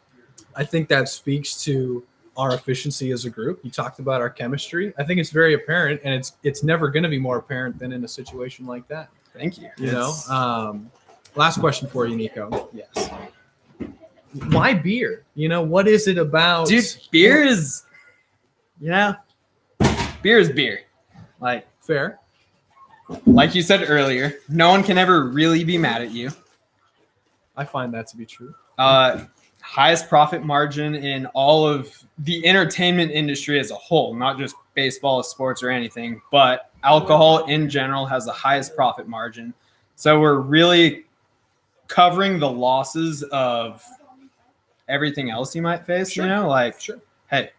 I think that speaks to our efficiency as a group. You talked about our chemistry. I think it's very apparent, and it's never going to be more apparent than in a situation like that. Thank you. You know. Last question for you, Nico. Yes. Why beer? You know, what is it about? Dude, beer is beer. Fair. Like you said earlier, no one can ever really be mad at you. I find that to be true. Highest profit margin in all of the entertainment industry as a whole, not just baseball, sports, or anything, but alcohol in general has the highest profit margin. So we're really covering the losses of everything else you might face. Sure. You know, like, Sure. hey,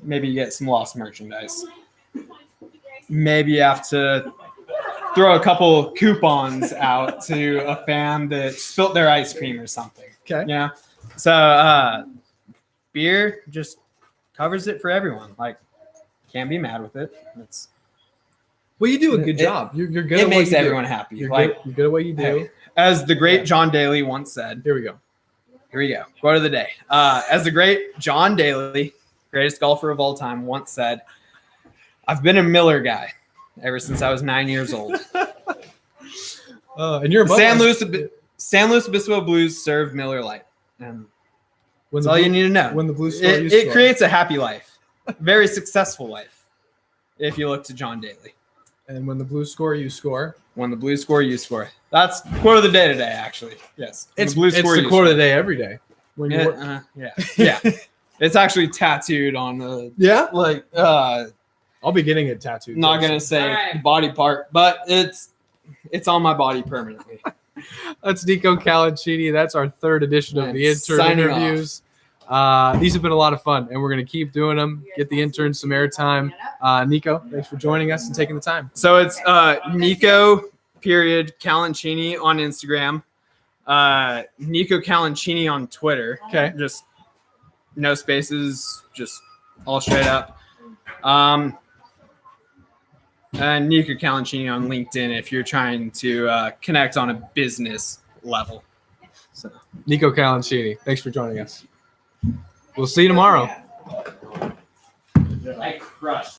maybe you get some lost merchandise. Maybe you have to throw a couple coupons out to a fan that spilt their ice cream or something. Okay. Yeah. So beer just covers it for everyone. Like, can't be mad with it. Well, you do a good It- job. You're good. It at what makes you do. everyone happy. You're Like, good. You're good at what you do. hey, as the great John Daly once said, Here we go. here we go. Quote of the day. As the great John Daly, greatest golfer of all time, once said, "I've been a Miller guy ever since I was 9 years old." And you're above San Luis Obispo Blues serve Miller Lite. And when that's all you need to know. When the Blues score, you It score. creates a happy life, very successful life, if you look to John Daly. And when the Blues score, you score. When the Blues score, you score. That's quote of the day today, actually. Yes. When It's the Blues the score, you quote of score. the day every day. When you work. Yeah. It's actually tattooed on the Yeah. I'll be getting it tattooed. not gonna say Alright. the body part, but it's on my body permanently. That's Nico Calancini. That's our third edition of the And intern signing interviews. These have been a lot of fun, and we're going to keep doing them. Get the interns some airtime. Nico, thanks for joining us and taking the time. So it's Nico Calancini on Instagram, Nico Calancini on Twitter. Okay. Just no spaces, just all straight up. And Nico Calancini on LinkedIn if you're trying to connect on a business level. So. Nico Calancini, thanks for joining us. We'll see you tomorrow. I crushed.